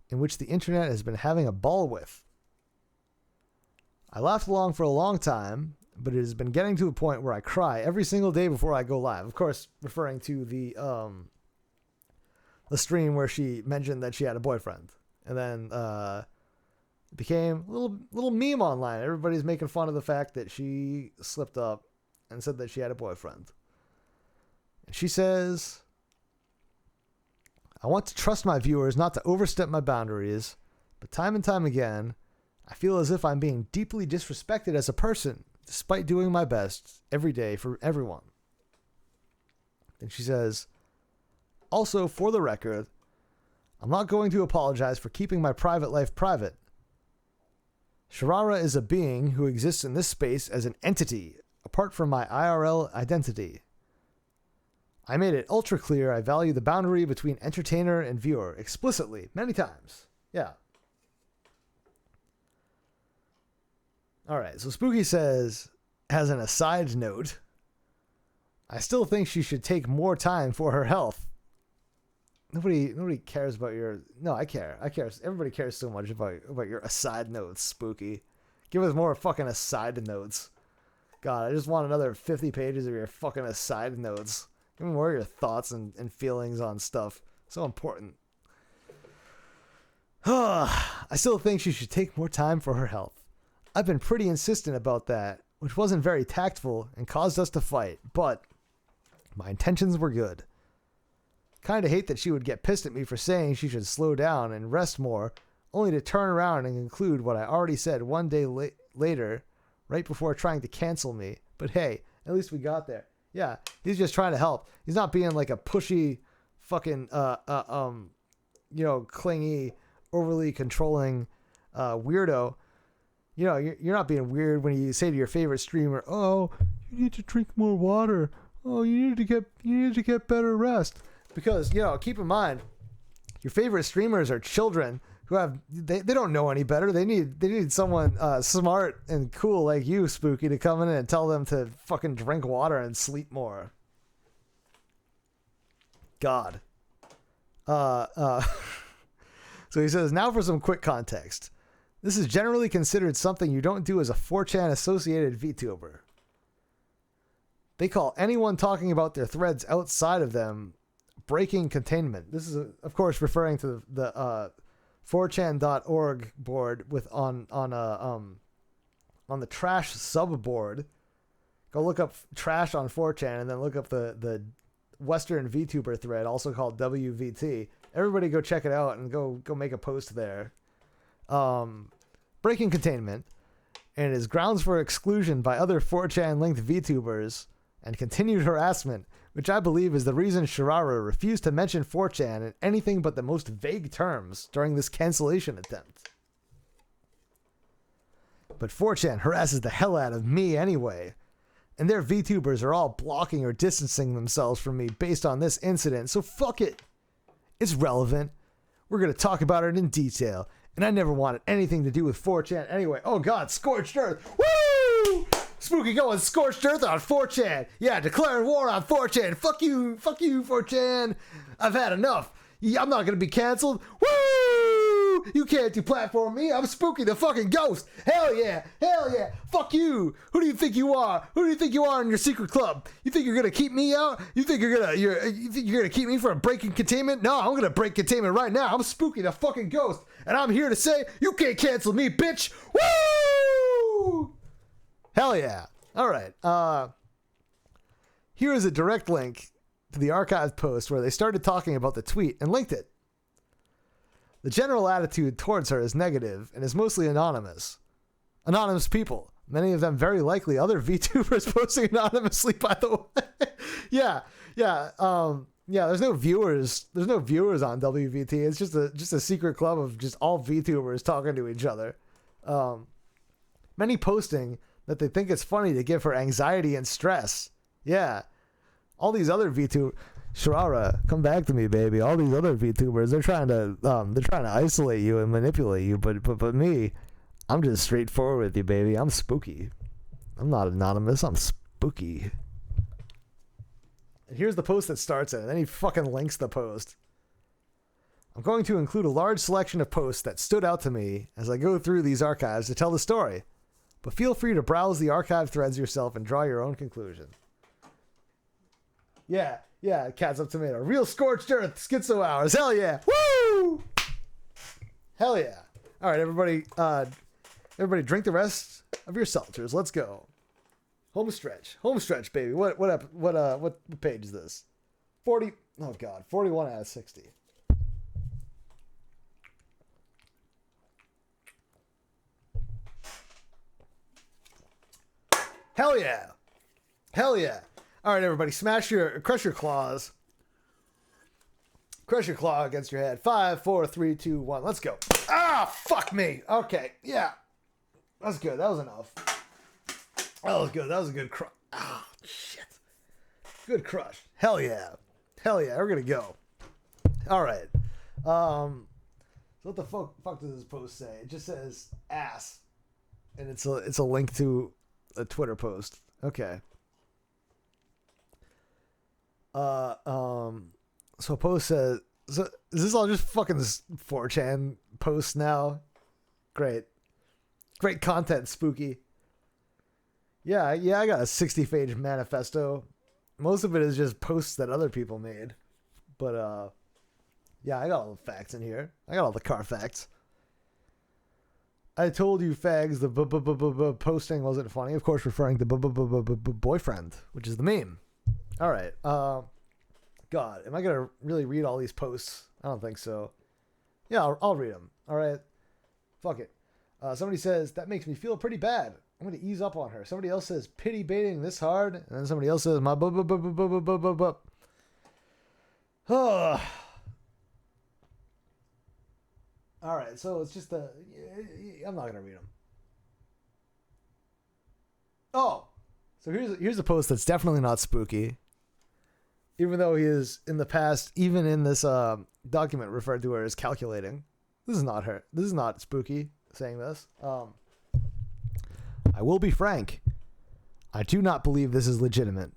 in which the internet has been having a ball with. I laughed along for a long time, but it has been getting to a point where I cry every single day before I go live. Of course, referring to the stream where she mentioned that she had a boyfriend. And then it became a little meme online. Everybody's making fun of the fact that she slipped up and said that she had a boyfriend. And she says, I want to trust my viewers not to overstep my boundaries, but time and time again, I feel as if I'm being deeply disrespected as a person, despite doing my best every day for everyone. Then she says, also, for the record, I'm not going to apologize for keeping my private life private. Sharara is a being who exists in this space as an entity, apart from my IRL identity. I made it ultra clear I value the boundary between entertainer and viewer explicitly, many times. Yeah. Alright, so Spooky says, as an aside note, I still think she should take more time for her health. Nobody cares about your... No, I care. Everybody cares so much about your aside notes, Spooky. Give us more fucking aside notes. God, I just want another 50 pages of your fucking aside notes. Give me more of your thoughts and feelings on stuff. So important. I still think she should take more time for her health. I've been pretty insistent about that, which wasn't very tactful and caused us to fight, but my intentions were good. Kinda hate that she would get pissed at me for saying she should slow down and rest more, only to turn around and conclude what I already said one day later, right before trying to cancel me. But hey, at least we got there. Yeah, he's just trying to help. He's not being like a pushy, fucking, clingy, overly controlling weirdo. You know, you're not being weird when you say to your favorite streamer, "Oh, you need to drink more water. Oh, you need to get better rest." Because, keep in mind, your favorite streamers are children who they don't know any better. They need someone smart and cool like you, Spooky, to come in and tell them to fucking drink water and sleep more. God. So he says, now for some quick context. This is generally considered something you don't do as a 4chan associated VTuber. They call anyone talking about their threads outside of them breaking containment. This is, of course, referring to the 4chan.org board on the trash sub board. Go look up trash on 4chan and then look up the Western VTuber thread, also called WVT. Everybody go check it out and go make a post there. Breaking containment, and it is grounds for exclusion by other 4chan linked VTubers and continued harassment, which I believe is the reason Sharara refused to mention 4chan in anything but the most vague terms during this cancellation attempt. But 4chan harasses the hell out of me anyway, and their VTubers are all blocking or distancing themselves from me based on this incident, so fuck it. It's relevant. We're going to talk about it in detail, and I never wanted anything to do with 4chan anyway. Oh god, Scorched Earth. Woo! Spooky going Scorched Earth on 4chan. Yeah, declaring war on 4chan. Fuck you, 4chan. I've had enough. I'm not going to be canceled. Woo! You can't deplatform me. I'm Spooky the fucking Ghost. Hell yeah. Fuck you. Who do you think you are? Who do you think you are in your secret club? You think you're going to keep me out? You think you're going to keep me from breaking containment? No, I'm going to break containment right now. I'm Spooky the fucking Ghost. And I'm here to say, you can't cancel me, bitch. Woo! Hell yeah. All right. Here is a direct link to the archived post where they started talking about the tweet and linked it. The general attitude towards her is negative and is mostly anonymous. Anonymous people. Many of them very likely other VTubers posting anonymously, by the way. Yeah. There's no viewers. There's no viewers on WVT. It's just a secret club of just all VTubers talking to each other. Many posting that they think it's funny to give her anxiety and stress. Yeah. All these other VTubers, Sharara, come back to me, baby. All these other VTubers, they're trying to isolate you and manipulate you, but me, I'm just straightforward with you, baby. I'm spooky. I'm not anonymous. I'm spooky. And here's the post that starts it, and then he fucking links the post. I'm going to include a large selection of posts that stood out to me as I go through these archives to tell the story, but feel free to browse the archive threads yourself and draw your own conclusion. Yeah, Cat's Up Tomato. Real scorched earth, schizo hours. Hell yeah. Woo! Hell yeah. All right, everybody drink the rest of your seltzers. Let's go. Home stretch, baby. What page is this? 40. Oh God, 41 out of 60. Hell yeah. All right, everybody, crush your claws. Crush your claw against your head. 5, 4, 3, 2, 1. Let's go. Ah, fuck me. Okay, yeah. That's good. That was enough. That was good. That was a good crush. Ah, shit. Good crush. Hell yeah. We're gonna go. All right. So what the fuck does this post say? It just says ass, and it's a link to a Twitter post. Okay. So a post says, so is this all just fucking 4chan posts now? Great content, Spooky. Yeah, I got a 60-page manifesto. Most of it is just posts that other people made. But, yeah, I got all the facts in here. I got all the car facts. I told you, fags, the posting wasn't funny. Of course, referring to boyfriend, which is the meme. All right. God, am I going to really read all these posts? I don't think so. Yeah, I'll read them. All right. Fuck it. Somebody says, that makes me feel pretty bad. I'm going to ease up on her. Somebody else says, pity baiting this hard. And then somebody else says, my Oh. All right, so it's just I'm not going to read them. Oh. So here's a post that's definitely not spooky. Even though he is, in the past, even in this document, referred to her as calculating. This is not her. This is not spooky saying this. I will be frank. I do not believe this is legitimate.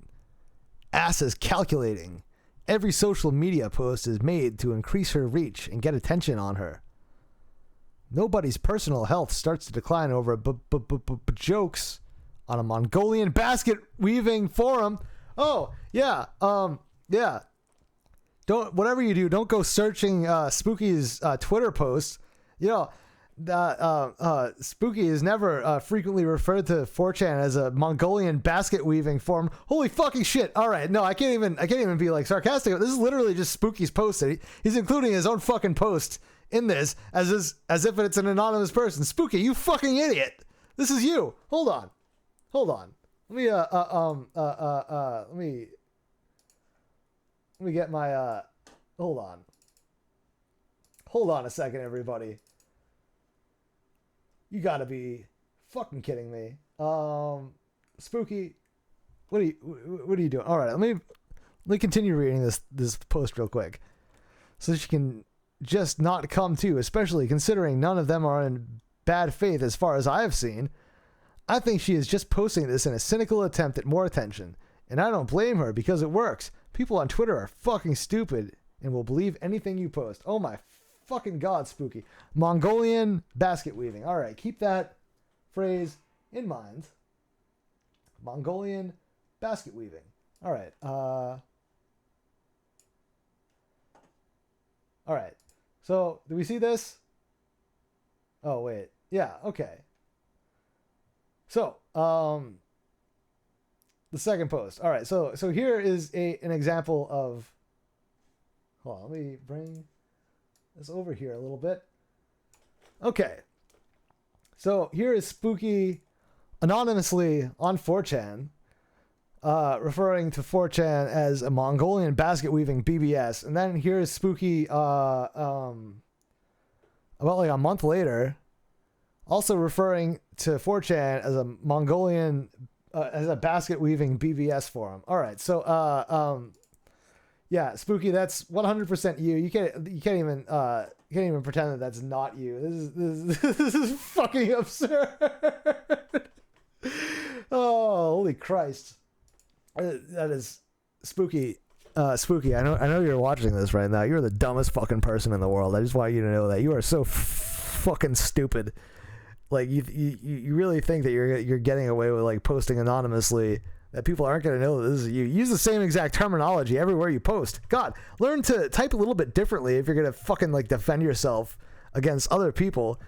Ass is calculating. Every social media post is made to increase her reach and get attention on her. Nobody's personal health starts to decline over jokes on a Mongolian basket weaving forum. Oh, yeah. Yeah. Whatever you do, don't go searching Spooky's Twitter posts. You know, Spooky is never frequently referred to 4chan as a Mongolian basket weaving forum. Holy fucking shit. All right. No, I can't even be like sarcastic. This is literally just Spooky's post. He's including his own fucking post in this as if it's an anonymous person. Spooky, you fucking idiot. This is you. Hold on. Let me get my hold on a second, everybody. You gotta be fucking kidding me. Spooky, what are you doing? All right, let me continue reading this post real quick so that you can just not come to, especially considering none of them are in bad faith as far as I have seen. I think she is just posting this in a cynical attempt at more attention, and I don't blame her because it works. People on Twitter are fucking stupid and will believe anything you post. Oh my fucking God, Spooky. Mongolian basket weaving. All right, keep that phrase in mind. Mongolian basket weaving. All right. All right. So, do we see this? Oh, wait. Yeah, okay. So, the second post. All right, so here is an example of... Hold on, let me bring this over here a little bit. Okay. So here is Spooky anonymously on 4chan, referring to 4chan as a Mongolian basket weaving BBS. And then here's Spooky, about like a month later, also referring to 4chan as a Mongolian, as a basket weaving BBS forum. All right. So, yeah, Spooky, that's 100% you. You can't even pretend that that's not you. This is fucking absurd. Oh, holy Christ. That is Spooky. Spooky, I know you're watching this right now. You're the dumbest fucking person in the world. I just want you to know that you are so fucking stupid. Like you really think that you're getting away with like posting anonymously, that people aren't going to know that this is you. Use the same exact terminology everywhere you post. God, learn to type a little bit differently if you're going to fucking like defend yourself against other people.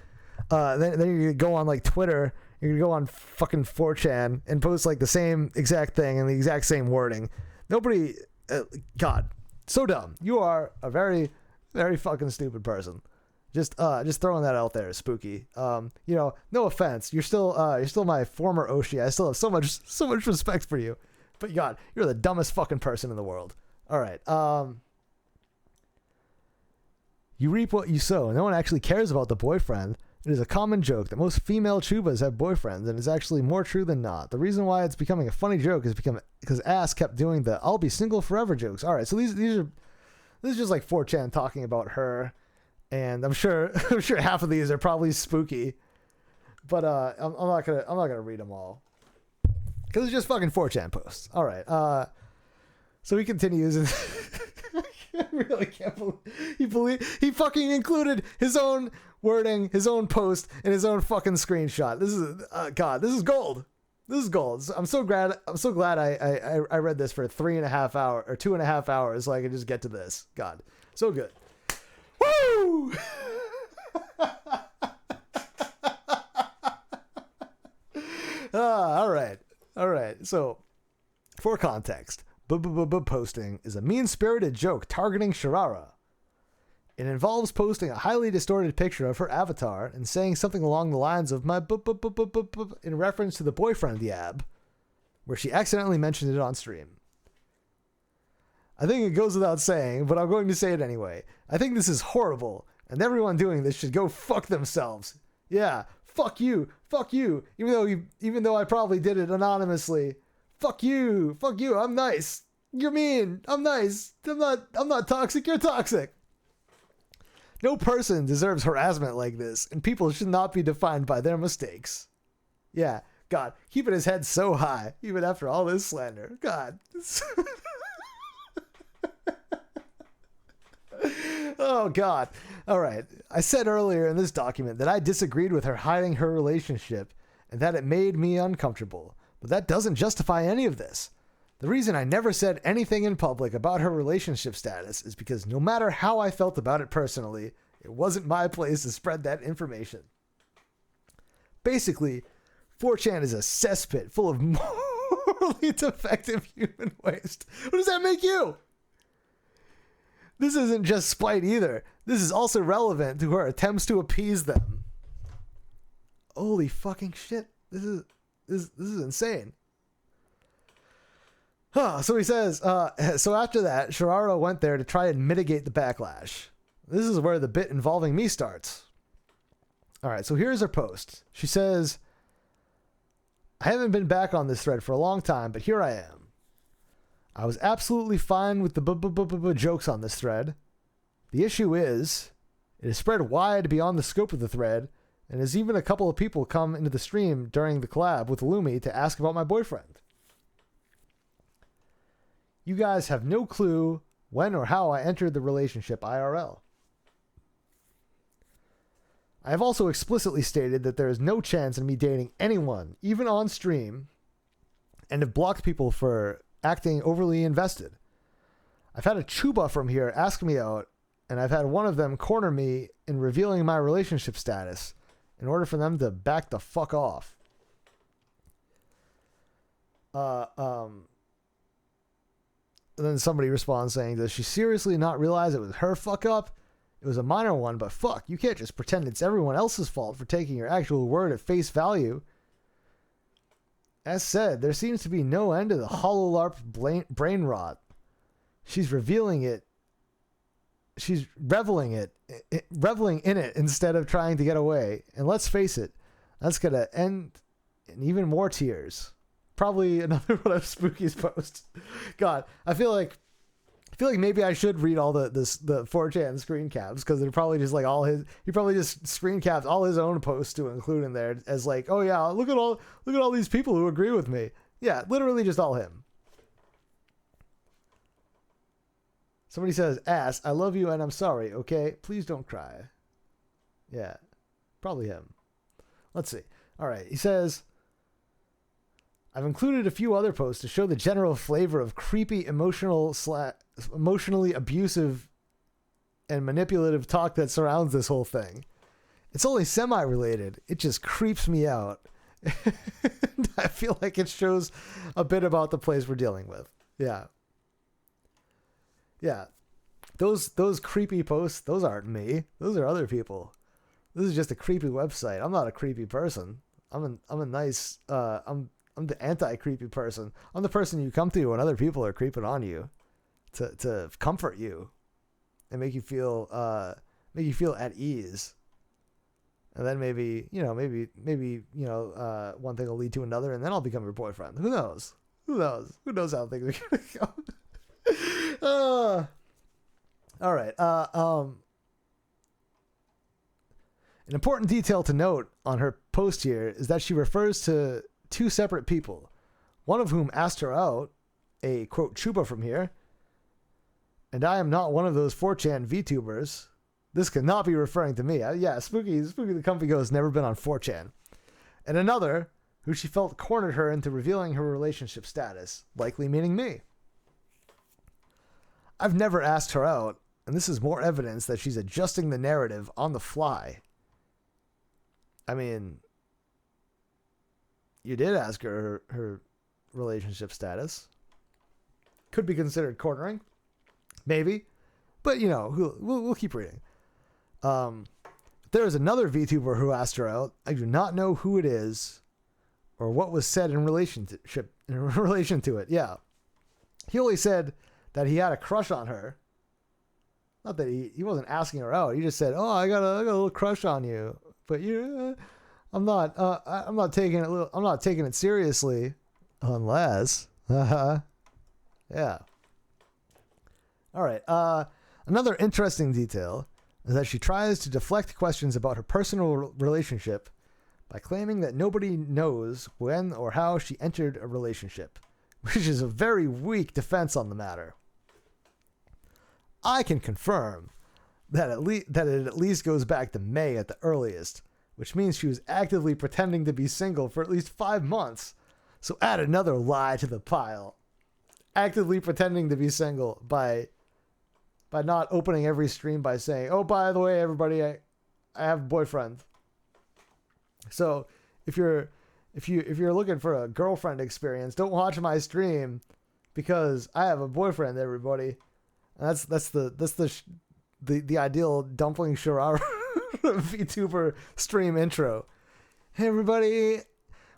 Then you're going to go on like Twitter, you're going to go on fucking 4chan and post like the same exact thing and the exact same wording. Nobody, God, so dumb. You are a very, very fucking stupid person. Just throwing that out there, Spooky. You know, no offense. You're still my former Oshi. I still have so much respect for you. But God, you're the dumbest fucking person in the world. All right. You reap what you sow. No one actually cares about the boyfriend. It is a common joke that most female chubas have boyfriends, and it's actually more true than not. The reason why it's becoming a funny joke is because Ass kept doing the "I'll be single forever" jokes. All right, so this is just like 4chan talking about her. And I'm sure half of these are probably Spooky, but I'm not gonna read them all because it's just fucking 4chan posts. All right, so he continues, and I really can't believe he fucking included his own wording, his own post, and his own fucking screenshot. This is God, this is gold. This is gold. I'm so glad I read this for 3.5 hours or 2.5 hours so I could just get to this. God, so good. Woo! All right. So, for context, posting is a mean-spirited joke targeting Sharara. It involves posting a highly distorted picture of her avatar and saying something along the lines of my in reference to the boyfriend yab, where she accidentally mentioned it on stream. I think it goes without saying, but I'm going to say it anyway. I think this is horrible, and everyone doing this should go fuck themselves. Yeah, fuck you. Even though I probably did it anonymously. Fuck you. I'm nice. You're mean. I'm nice. I'm not toxic. You're toxic. No person deserves harassment like this, and people should not be defined by their mistakes. Yeah, God, keeping his head so high, even after all this slander. God. Oh, God. All right. I said earlier in this document that I disagreed with her hiding her relationship and that it made me uncomfortable. But that doesn't justify any of this. The reason I never said anything in public about her relationship status is because no matter how I felt about it personally, it wasn't my place to spread that information. Basically, 4chan is a cesspit full of morally defective human waste. What does that make you? This isn't just spite either. This is also relevant to her attempts to appease them. Holy fucking shit. This is insane. So he says, so after that, Sharara went there to try and mitigate the backlash. This is where the bit involving me starts. All right, so here's her post. She says, I haven't been back on this thread for a long time, but here I am. I was absolutely fine with the jokes on this thread. The issue is, it is spread wide beyond the scope of the thread, and has even a couple of people come into the stream during the collab with Lumi to ask about my boyfriend. You guys have no clue when or how I entered the relationship IRL. I have also explicitly stated that there is no chance in me dating anyone, even on stream, and have blocked people for acting overly invested. I've had a chuba from here ask me out, and I've had one of them corner me in revealing my relationship status in order for them to back the fuck off. And then somebody responds saying, does she seriously not realize it was her fuck up? It was a minor one, but fuck, you can't just pretend it's everyone else's fault for taking your actual word at face value. As said, there seems to be no end to the hollow LARP brain rot. She's revealing it. She's reveling in it instead of trying to get away. And let's face it, that's going to end in even more tears. Probably another one of Spooky's posts. God, I feel like maybe I should read all the 4chan screen caps, because they're probably just like he probably just screen caps all his own posts to include in there as like, oh yeah, look at all these people who agree with me. Yeah, literally just all him. Somebody says, "Ass, I love you and I'm sorry, okay? Please don't cry." Yeah, probably him. Let's see. All right, he says, "I've included a few other posts to show the general flavor of creepy, emotionally abusive and manipulative talk that surrounds this whole thing. It's only semi-related. It just creeps me out." I feel like it shows a bit about the place we're dealing with. Yeah. Yeah. Those creepy posts, those aren't me. Those are other people. This is just a creepy website. I'm not a creepy person. I'm a nice, I'm the anti-creepy person. I'm the person you come to when other people are creeping on you to comfort you and make you feel at ease. And then maybe one thing will lead to another, and then I'll become your boyfriend. Who knows? Who knows how things are going to go? All right. An important detail to note on her post here is that she refers to two separate people, one of whom asked her out, a quote chuba from here, and I am not one of those 4chan VTubers. This cannot be referring to me. Yeah, Spooky the Comfy Ghost never been on 4chan. And another who she felt cornered her into revealing her relationship status, likely meaning me. I've never asked her out, and this is more evidence that she's adjusting the narrative on the fly. I mean, you did ask her relationship status. Could be considered cornering. Maybe. But, we'll keep reading. There is another VTuber who asked her out. I do not know who it is or what was said in relation to it. Yeah. He only said that he had a crush on her. Not that he wasn't asking her out. He just said, "Oh, I got a little crush on you." But I'm not taking it seriously unless yeah. All right. Another interesting detail is that she tries to deflect questions about her personal relationship by claiming that nobody knows when or how she entered a relationship, which is a very weak defense on the matter. I can confirm that it at least goes back to May at the earliest, which means she was actively pretending to be single for at least 5 months. So add another lie to the pile. Actively pretending to be single by not opening every stream by saying, "Oh, by the way, everybody, I have a boyfriend." So if you're looking for a girlfriend experience, don't watch my stream because I have a boyfriend, everybody. And that's the ideal dumpling Sharara VTuber stream intro. "Hey everybody,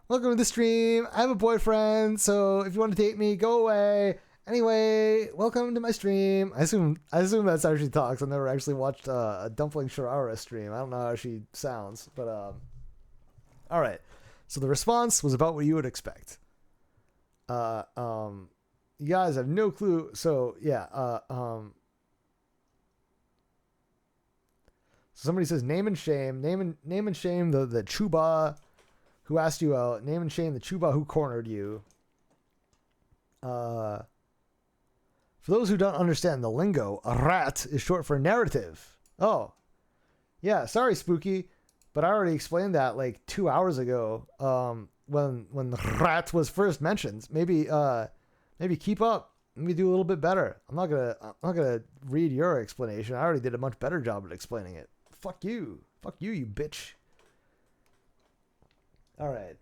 welcome to the stream. I have a boyfriend, so if you want to date me, go away. Anyway, welcome to my stream." I assume that's how she talks. I've never actually watched a dumpling Sharara stream. I don't know how she sounds, but all right. So the response was about what you would expect. You guys have no clue. So yeah, so somebody says name and shame the chuba who asked you out. Name and shame the chuba who cornered you. For those who don't understand the lingo, a rat is short for narrative. Oh, yeah. Sorry, Spooky, but I already explained that like 2 hours ago. When the rat was first mentioned. Maybe keep up. Maybe do a little bit better. I'm not gonna read your explanation. I already did a much better job at explaining it. Fuck you, you bitch. All right.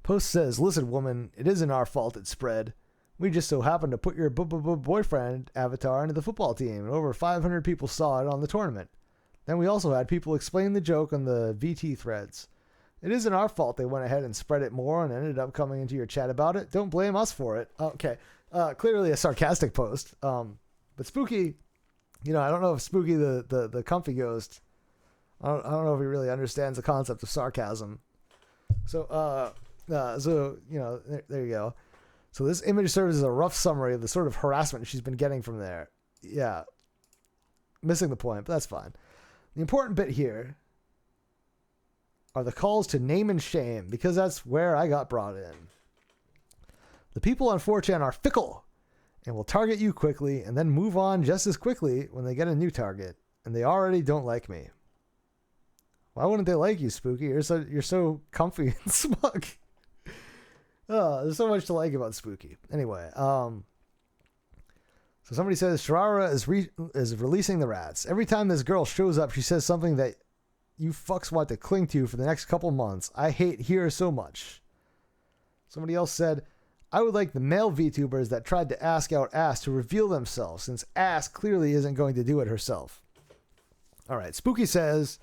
Post says, "Listen, woman, it isn't our fault it spread. We just so happened to put your boyfriend avatar into the football team, and over 500 people saw it on the tournament. Then we also had people explain the joke on the VT threads. It isn't our fault they went ahead and spread it more and ended up coming into your chat about it. Don't blame us for it. Okay. Clearly a sarcastic post. But Spooky, I don't know if Spooky the Comfy Ghost, I don't know if he really understands the concept of sarcasm. So, there you go. So this image serves as a rough summary of the sort of harassment she's been getting from there. Yeah. Missing the point, but that's fine. The important bit here are the calls to name and shame, because that's where I got brought in. The people on 4chan are fickle and will target you quickly and then move on just as quickly when they get a new target, and they already don't like me. Why wouldn't they like you, Spooky? You're so comfy and smug. Oh, there's so much to like about Spooky. Anyway, so somebody says Shania is releasing the rats. Every time this girl shows up, she says something that you fucks want to cling to for the next couple months. I hate her so much. Somebody else said, I would like the male VTubers that tried to ask out Ass to reveal themselves, since Ass clearly isn't going to do it herself. All right, Spooky says,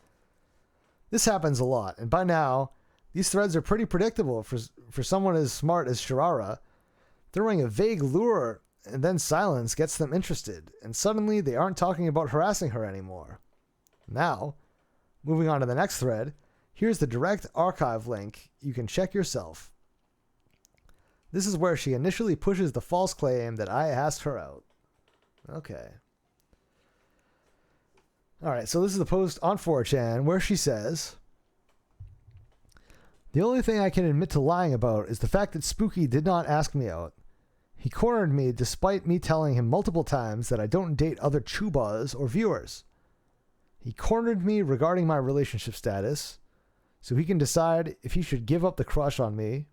this happens a lot, and by now, these threads are pretty predictable for someone as smart as Shania. Throwing a vague lure and then silence gets them interested, and suddenly they aren't talking about harassing her anymore. Now, moving on to the next thread, here's the direct archive link. You can check yourself. This is where she initially pushes the false claim that I asked her out. Okay. All right, so this is the post on 4chan where she says, the only thing I can admit to lying about is the fact that Spooky did not ask me out. He cornered me despite me telling him multiple times that I don't date other chubas or viewers. He cornered me regarding my relationship status, so he can decide if he should give up the crush on me,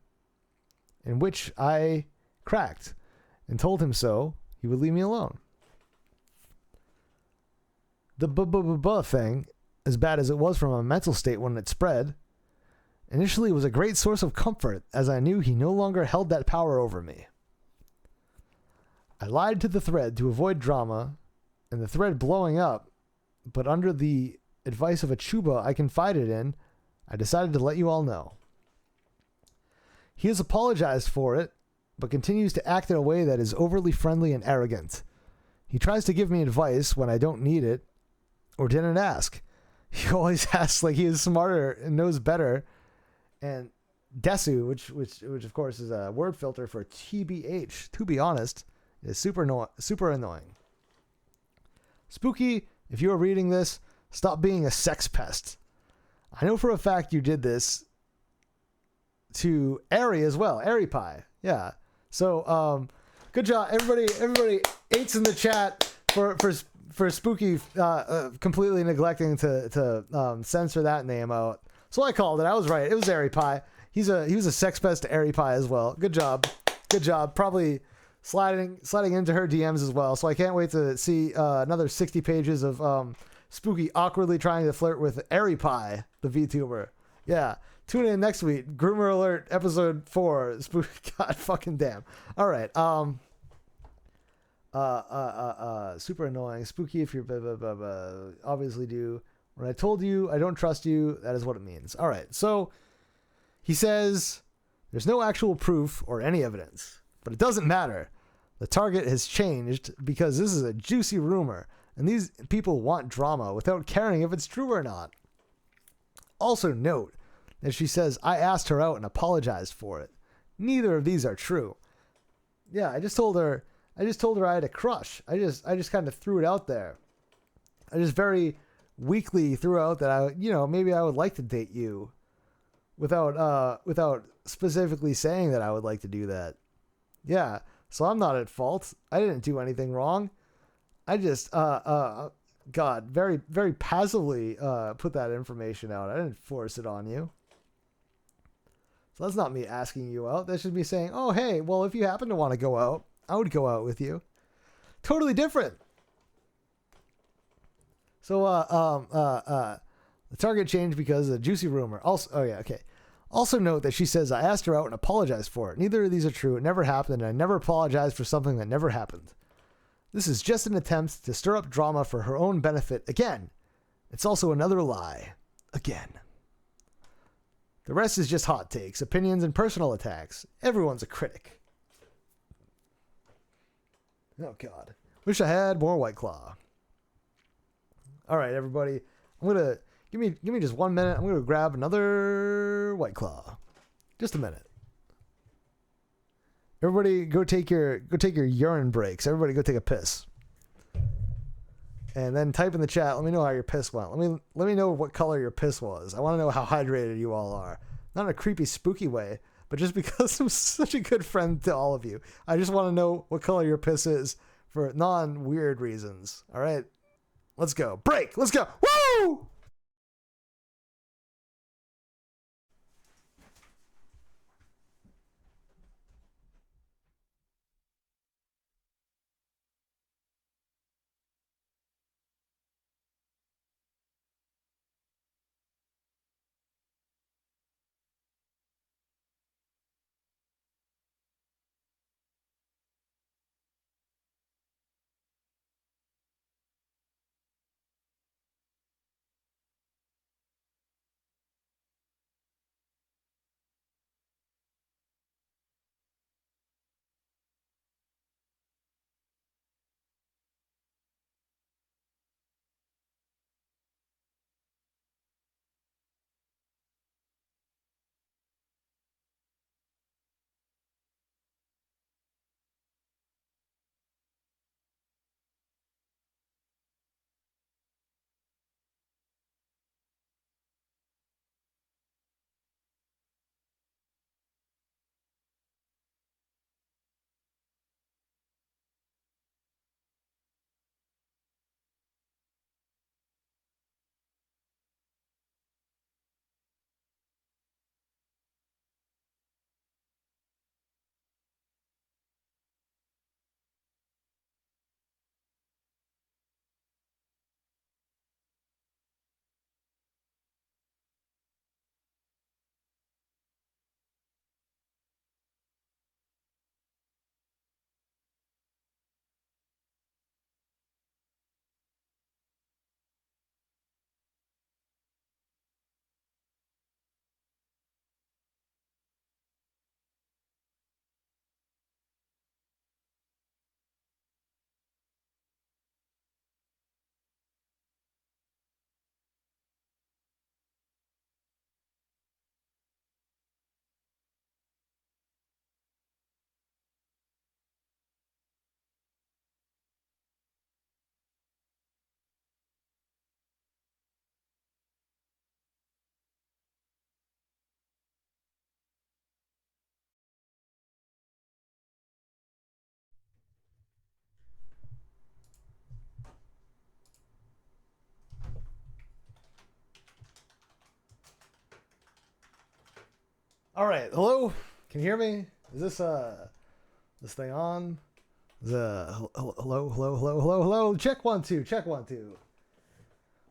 in which I cracked and told him so. He would leave me alone. The thing, as bad as it was from a mental state when it spread, initially was a great source of comfort, as I knew he no longer held that power over me. I lied to the thread to avoid drama, and the thread blowing up, but under the advice of a chuba I confided in, I decided to let you all know. He has apologized for it, but continues to act in a way that is overly friendly and arrogant. He tries to give me advice when I don't need it, or didn't ask. He always asks like he is smarter and knows better. And Desu, which of course is a word filter for TBH, to be honest, is super annoying. Spooky, if you are reading this, stop being a sex pest. I know for a fact you did this to Airy as well. Airy Pie. Yeah. So, good job. Everybody 8s in the chat for Spooky completely neglecting to censor that name out. So I called it. I was right. It was Airy Pie. He was a sex pest to Airy Pie as well. Good job. Good job. Probably sliding into her DMs as well. So I can't wait to see another 60 pages of Spooky awkwardly trying to flirt with Airy Pie, the VTuber. Yeah. Tune in next week. Groomer Alert episode 4. Spooky. God fucking damn. All right. Super annoying. Spooky, if you're obviously do. When I told you I don't trust you, that is what it means. All right. So he says there's no actual proof or any evidence, but it doesn't matter. The target has changed because this is a juicy rumor, and these people want drama without caring if it's true or not. Also note that she says I asked her out and apologized for it. Neither of these are true. Yeah, I just told her I had a crush. I just kind of threw it out there. I just very weakly threw out that maybe I would like to date you without specifically saying that I would like to do that. Yeah. So I'm not at fault. I didn't do anything wrong. I just very, very passively put that information out. I didn't force it on you. So that's not me asking you out. That's just me saying, oh, hey, well, if you happen to want to go out, I would go out with you. Totally different. So, the target changed because of a juicy rumor. Also, oh yeah, okay. Also note that she says I asked her out and apologized for it. Neither of these are true. It never happened, and I never apologized for something that never happened. This is just an attempt to stir up drama for her own benefit. Again, it's also another lie. Again. The rest is just hot takes, opinions, and personal attacks. Everyone's a critic. Oh, God. Wish I had more White Claw. All right, everybody. I'm going to... Give me just 1 minute. I'm going to grab another White Claw. Just a minute. Everybody go take your urine breaks. Everybody go take a piss. And then type in the chat. Let me know how your piss went. Let me know what color your piss was. I want to know how hydrated you all are. Not in a creepy, spooky way, but just because I'm such a good friend to all of you. I just want to know what color your piss is for non-weird reasons. All right? Let's go. Break! Let's go! Woo! All right, hello? Can you hear me? Is this thing on? Hello? Check 1 2, check 1 2.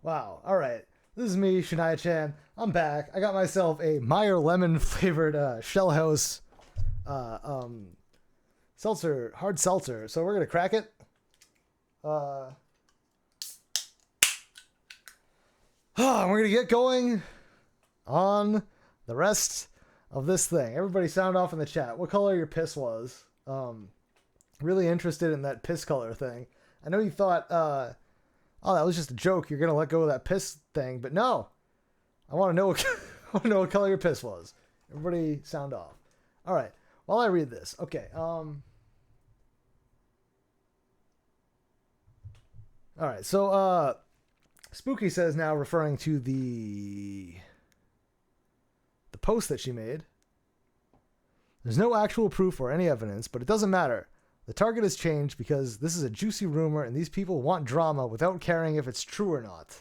Wow. All right. This is me, Shania Chan. I'm back. I got myself a Meyer lemon flavored Shell House seltzer, hard seltzer. So we're gonna crack it. We're gonna get going on the rest of this thing. Everybody sound off in the chat what color your piss was. Really interested in that piss color thing. I know you thought, oh, that was just a joke. You're gonna let go of that piss thing, but no. I want to know what color your piss was. Everybody sound off. All right. While I read this, okay. All right. So, Spooky says now, referring to the post that she made. There's no actual proof or any evidence, but it doesn't matter. The target has changed because this is a juicy rumor and these people want drama without caring if it's true or not.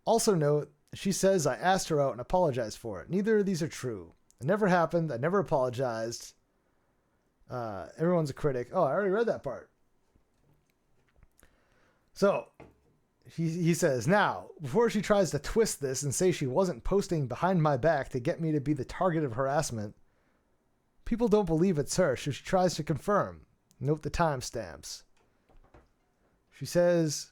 Also note, she says I asked her out and apologized for it. Neither of these are true. It never happened. I never apologized. Everyone's a critic. Oh, I already read that part. So, he says, now, before she tries to twist this and say she wasn't posting behind my back to get me to be the target of harassment, people don't believe it's her, so she tries to confirm. Note the timestamps. She says,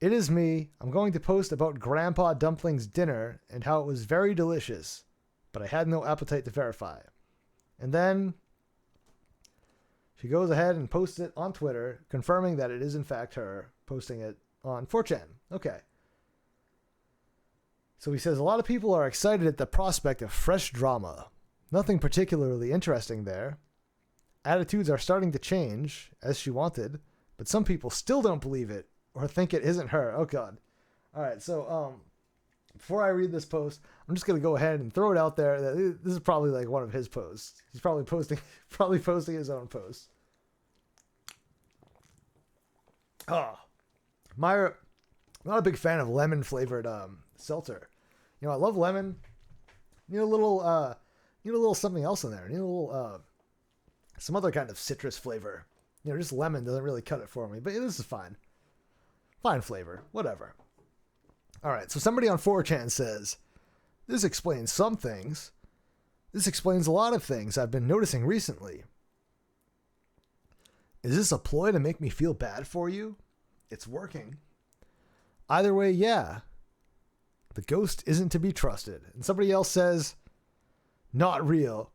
It is me. I'm going to post about Grandpa Dumpling's dinner and how it was very delicious, but I had no appetite to verify. And then she goes ahead and posts it on Twitter, confirming that it is in fact her, posting it on 4chan. Okay. So he says, a lot of people are excited at the prospect of fresh drama. Nothing particularly interesting there. Attitudes are starting to change, as she wanted, but some people still don't believe it or think it isn't her. Oh, God. All right, so before I read this post, I'm just going to go ahead and throw it out there. That this is probably like one of his posts. He's probably posting his own post. Oh, I'm not a big fan of lemon-flavored seltzer. You know, I love lemon. You need a little something else in there. You need a little some other kind of citrus flavor. You know, just lemon doesn't really cut it for me, but this is fine. Fine flavor, whatever. All right, so somebody on 4chan says, this explains some things. This explains a lot of things I've been noticing recently. Is this a ploy to make me feel bad for you? It's working. Either way, yeah. The ghost isn't to be trusted. And somebody else says, not real.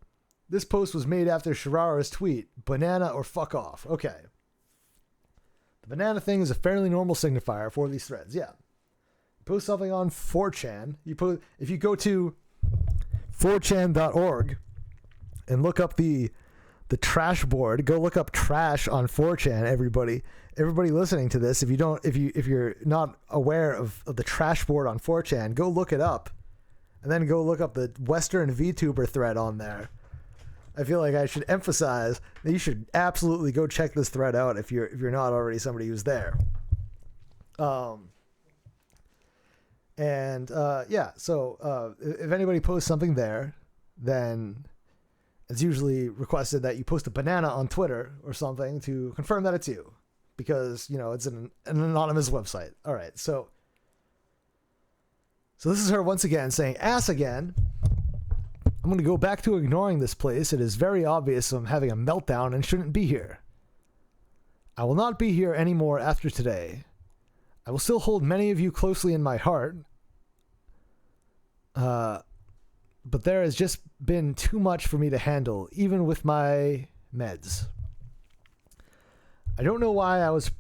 This post was made after Shirara's tweet, banana or fuck off. Okay. The banana thing is a fairly normal signifier for these threads. Yeah. You post something on 4chan. If you go to 4chan.org and look up the trash board, go look up trash on 4chan, everybody listening to this. If you're not aware of the trash board on 4chan, go look it up and then go look up the Western VTuber thread on there. I feel like I should emphasize that you should absolutely go check this thread out if you're not already somebody who's there. So if anybody posts something there, then it's usually requested that you post a banana on Twitter or something to confirm that it's you, because, you know, it's an anonymous website. All right, so this is her once again saying, ass again. I'm going to go back to ignoring this place. It is very obvious I'm having a meltdown and shouldn't be here. I will not be here anymore after today. I will still hold many of you closely in my heart. But there has just been too much for me to handle, even with my meds. I don't know why I was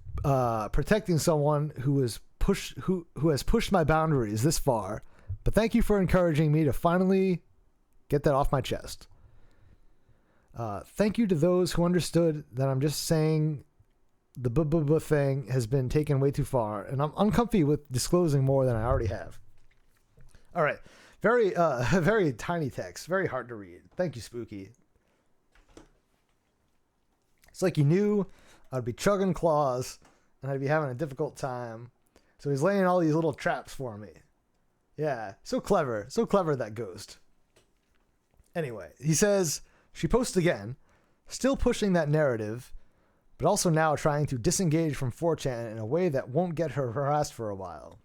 protecting someone who has pushed my boundaries this far, but thank you for encouraging me to finally get that off my chest. Thank you to those who understood that I'm just saying the thing has been taken way too far, and I'm uncomfy with disclosing more than I already have. All right. Very, very tiny text. Very hard to read. Thank you, Spooky. It's like you knew I'd be chugging claws and I'd be having a difficult time. So he's laying all these little traps for me. Yeah, so clever. So clever, that ghost. Anyway, he says, she posts again, still pushing that narrative, but also now trying to disengage from 4chan in a way that won't get her harassed for a while.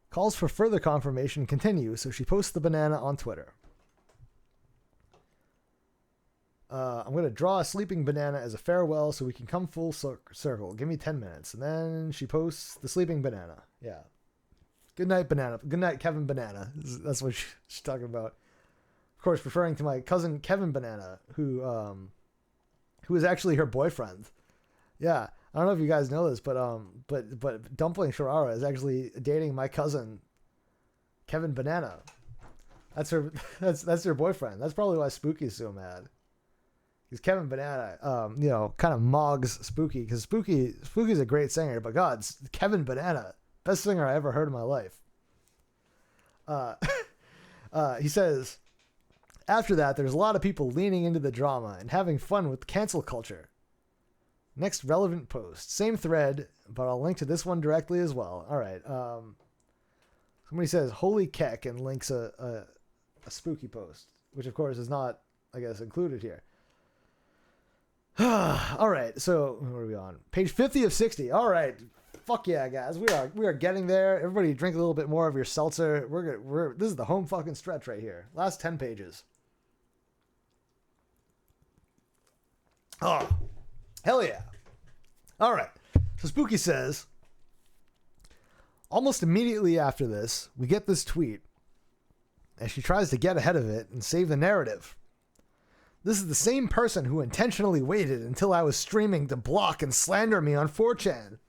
Calls for further confirmation continue, so she posts the banana on Twitter. I'm going to draw a sleeping banana as a farewell so we can come full circle. Give me 10 minutes. And then she posts the sleeping banana. Yeah. Good night, banana. Good night, Kevin Banana. That's what she's talking about. Of course, referring to my cousin Kevin Banana, who is actually her boyfriend. Yeah. I don't know if you guys know this, but Dumpling Sharara is actually dating my cousin Kevin Banana. That's her boyfriend. That's probably why Spooky's so mad. Because Kevin Banana, kind of mogs Spooky, because Spooky's a great singer, but God, Kevin Banana, best singer I ever heard in my life. He says, after that, there's a lot of people leaning into the drama and having fun with cancel culture. Next relevant post. Same thread, but I'll link to this one directly as well. All right. Somebody says, holy keck, and links a Spooky post, which of course is not, I guess, included here. All right. So what are we on? Page 50 of 60. All right. Fuck yeah, guys. We are getting there. Everybody drink a little bit more of your seltzer. This is the home fucking stretch right here. Last 10 pages. Oh, hell yeah. All right. So Spooky says, Almost immediately after this, we get this tweet as she tries to get ahead of it and save the narrative. This is the same person who intentionally waited until I was streaming to block and slander me on 4chan.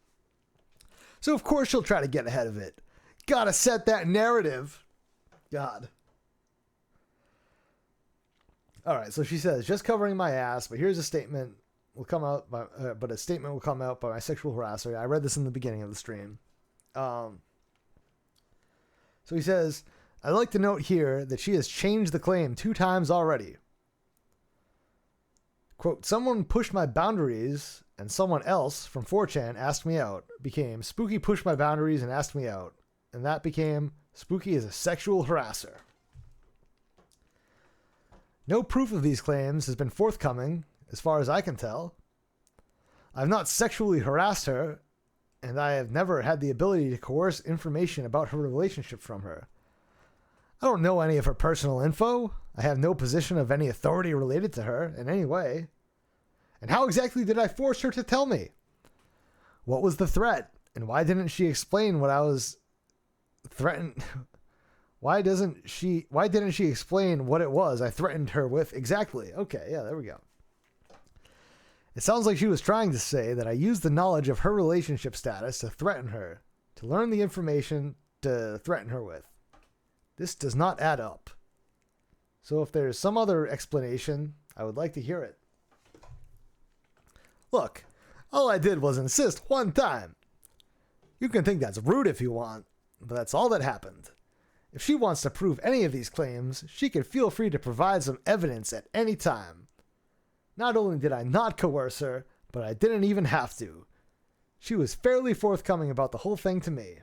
So of course she'll try to get ahead of it. Gotta set that narrative. God. Alright, so she says, just covering my ass, but here's a statement will come out by, but a statement will come out by my sexual harasser. I read this in the beginning of the stream. So he says, I'd like to note here that she has changed the claim 2 times already. Quote, someone pushed my boundaries and someone else from 4chan asked me out. Became Spooky pushed my boundaries and asked me out. And that became Spooky is a sexual harasser. No proof of these claims has been forthcoming, as far as I can tell. I've not sexually harassed her, and I have never had the ability to coerce information about her relationship from her. I don't know any of her personal info. I have no position of any authority related to her in any way. And how exactly did I force her to tell me? What was the threat? And why didn't she explain what I was threatened? Why didn't she explain what it was I threatened her with exactly? Okay, yeah, there we go. It sounds like she was trying to say that I used the knowledge of her relationship status to threaten her, to learn the information to threaten her with. This does not add up. So if there's some other explanation, I would like to hear it. Look, all I did was insist 1 time. You can think that's rude if you want, but that's all that happened. If she wants to prove any of these claims, she can feel free to provide some evidence at any time. Not only did I not coerce her, but I didn't even have to. She was fairly forthcoming about the whole thing to me.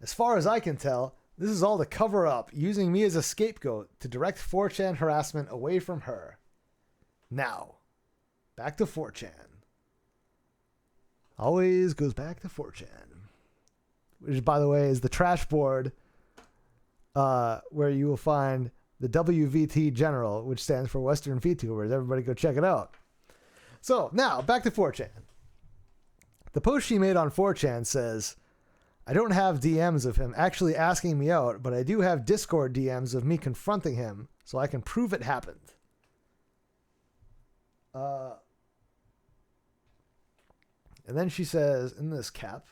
As far as I can tell, this is all to cover up, using me as a scapegoat to direct 4chan harassment away from her. Now, back to 4chan. Always goes back to 4chan. Which, by the way, is the trash board where you will find the WVT General, which stands for Western VTubers. Everybody go check it out. So, now, back to 4chan. The post she made on 4chan says, I don't have DMs of him actually asking me out, but I do have Discord DMs of me confronting him, so I can prove it happened. And then she says, in this cap,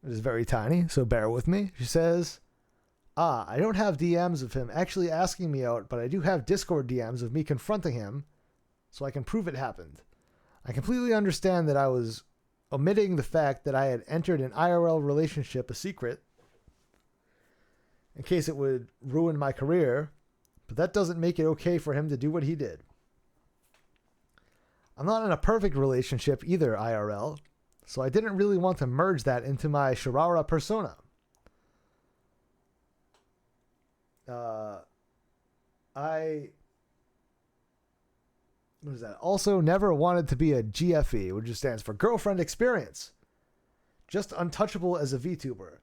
it is very tiny, so bear with me. She says, I don't have DMs of him actually asking me out, but I do have Discord DMs of me confronting him, so I can prove it happened. I completely understand that I was omitting the fact that I had entered an IRL relationship a secret, in case it would ruin my career, but that doesn't make it okay for him to do what he did. I'm not in a perfect relationship either, IRL, so I didn't really want to merge that into my Sharara persona. What is that? Also never wanted to be a GFE, which just stands for Girlfriend Experience. Just untouchable as a VTuber.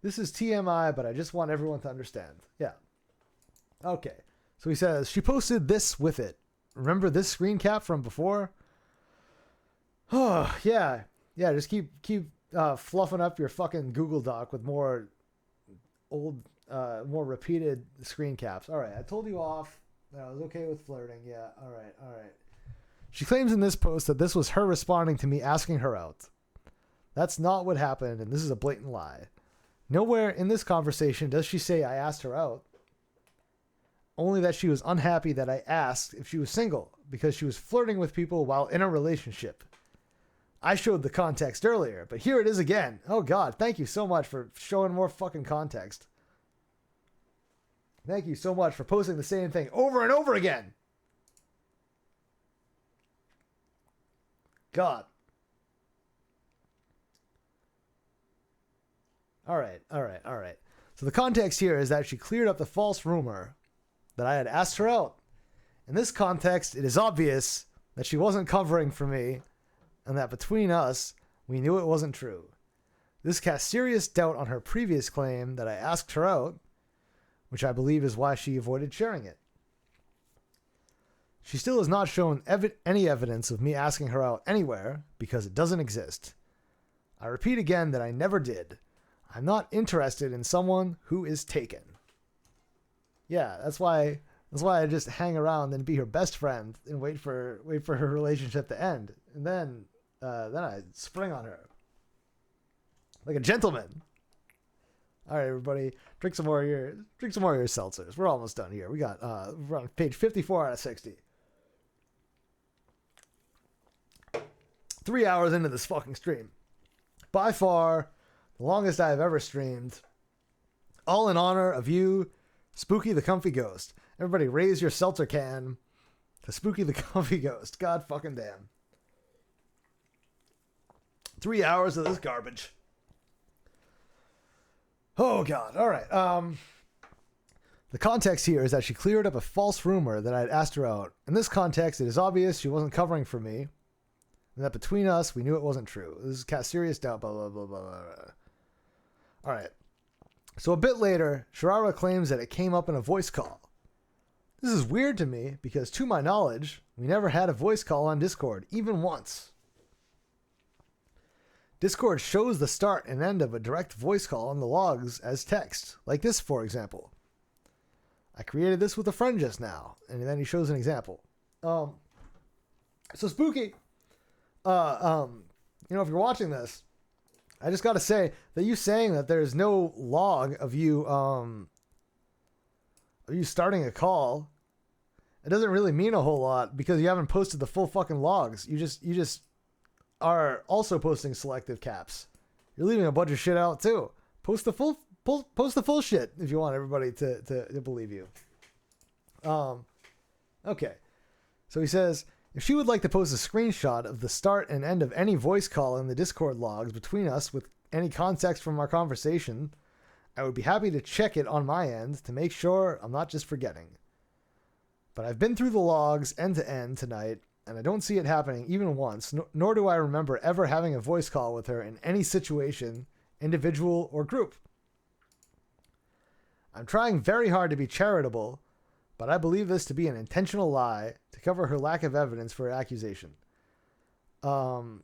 This is TMI, but I just want everyone to understand. Yeah. Okay. So he says, she posted this with it. Remember this screen cap from before? Oh, yeah. Yeah, just keep fluffing up your fucking Google Doc with more more repeated screen caps. All right, I told you off that I was okay with flirting. Yeah, all right. She claims in this post that this was her responding to me asking her out. That's not what happened, and this is a blatant lie. Nowhere in this conversation does she say I asked her out. Only that she was unhappy that I asked if she was single, because she was flirting with people while in a relationship. I showed the context earlier, but here it is again. Oh God, thank you so much for showing more fucking context. Thank you so much for posting the same thing over and over again. God. All right. So the context here is that she cleared up the false rumor that I had asked her out. In this context, it is obvious that she wasn't covering for me, and that between us, we knew it wasn't true. This cast serious doubt on her previous claim that I asked her out, which I believe is why she avoided sharing it. She still has not shown any evidence of me asking her out anywhere, because it doesn't exist. I repeat again that I never did. I'm not interested in someone who is taken. Yeah, that's why I just hang around and be her best friend and wait for her relationship to end. And then I spring on her. Like a gentleman. All right, everybody, drink some more of your seltzers. We're almost done here. We're on page 54 out of 60. 3 hours into this fucking stream. By far, the longest I have ever streamed. All in honor of you, Spooky the Comfy Ghost. Everybody raise your seltzer can to Spooky the Comfy Ghost. God fucking damn. 3 hours of this garbage. Oh, God. All right. The context here is that she cleared up a false rumor that I had asked her out. In this context, it is obvious she wasn't covering for me, and that between us, we knew it wasn't true. This is cast serious doubt, blah, blah, blah, blah, blah. All right. So a bit later, Sharara claims that it came up in a voice call. This is weird to me because, to my knowledge, we never had a voice call on Discord, even once. Discord shows the start and end of a direct voice call on the logs as text, like this, for example. I created this with a friend just now, and then he shows an example. So Spooky, if you're watching this, I just got to say that you saying that there's no log of you starting a call, it doesn't really mean a whole lot because you haven't posted the full fucking logs. You just are also posting selective caps. You're leaving a bunch of shit out too. Post the full shit if you want everybody to believe you. Okay. So he says, if she would like to post a screenshot of the start and end of any voice call in the Discord logs between us with any context from our conversation, I would be happy to check it on my end to make sure I'm not just forgetting. But I've been through the logs end to end tonight, and I don't see it happening even once, nor do I remember ever having a voice call with her in any situation, individual or group. I'm trying very hard to be charitable, but I believe this to be an intentional lie to cover her lack of evidence for her accusation. And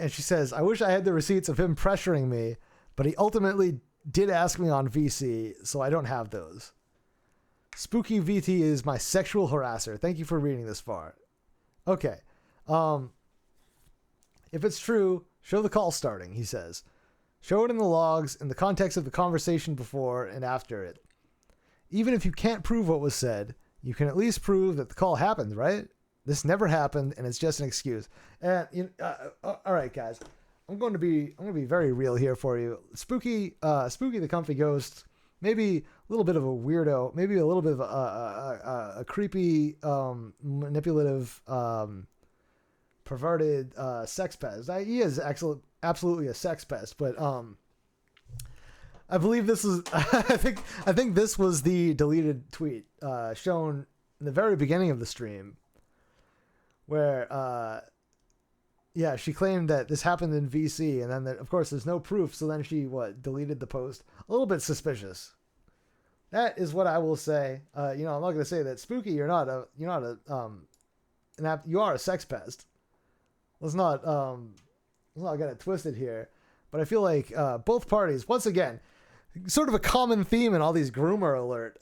she says, I wish I had the receipts of him pressuring me, but he ultimately did ask me on VC, so I don't have those. Spooky VT is my sexual harasser. Thank you for reading this far. Okay. If it's true, show the call starting, he says. Show it in the logs in the context of the conversation before and after it. Even if you can't prove what was said, you can at least prove that the call happened, right? This never happened, and it's just an excuse. And all right, guys, I'm going to be very real here for you. Spooky the Comfy Ghost, maybe a little bit of a weirdo, maybe a little bit of a creepy, manipulative, perverted sex pest. He is absolutely a sex pest, but I believe this is. I think this was the deleted tweet shown in the very beginning of the stream, where she claimed that this happened in VC, and then of course there's no proof. So then she deleted the post. A little bit suspicious. That is what I will say. I'm not going to say that Spooky. You are a sex pest. Let's not get it twisted here. But I feel like both parties, once again, sort of a common theme in all these groomer alert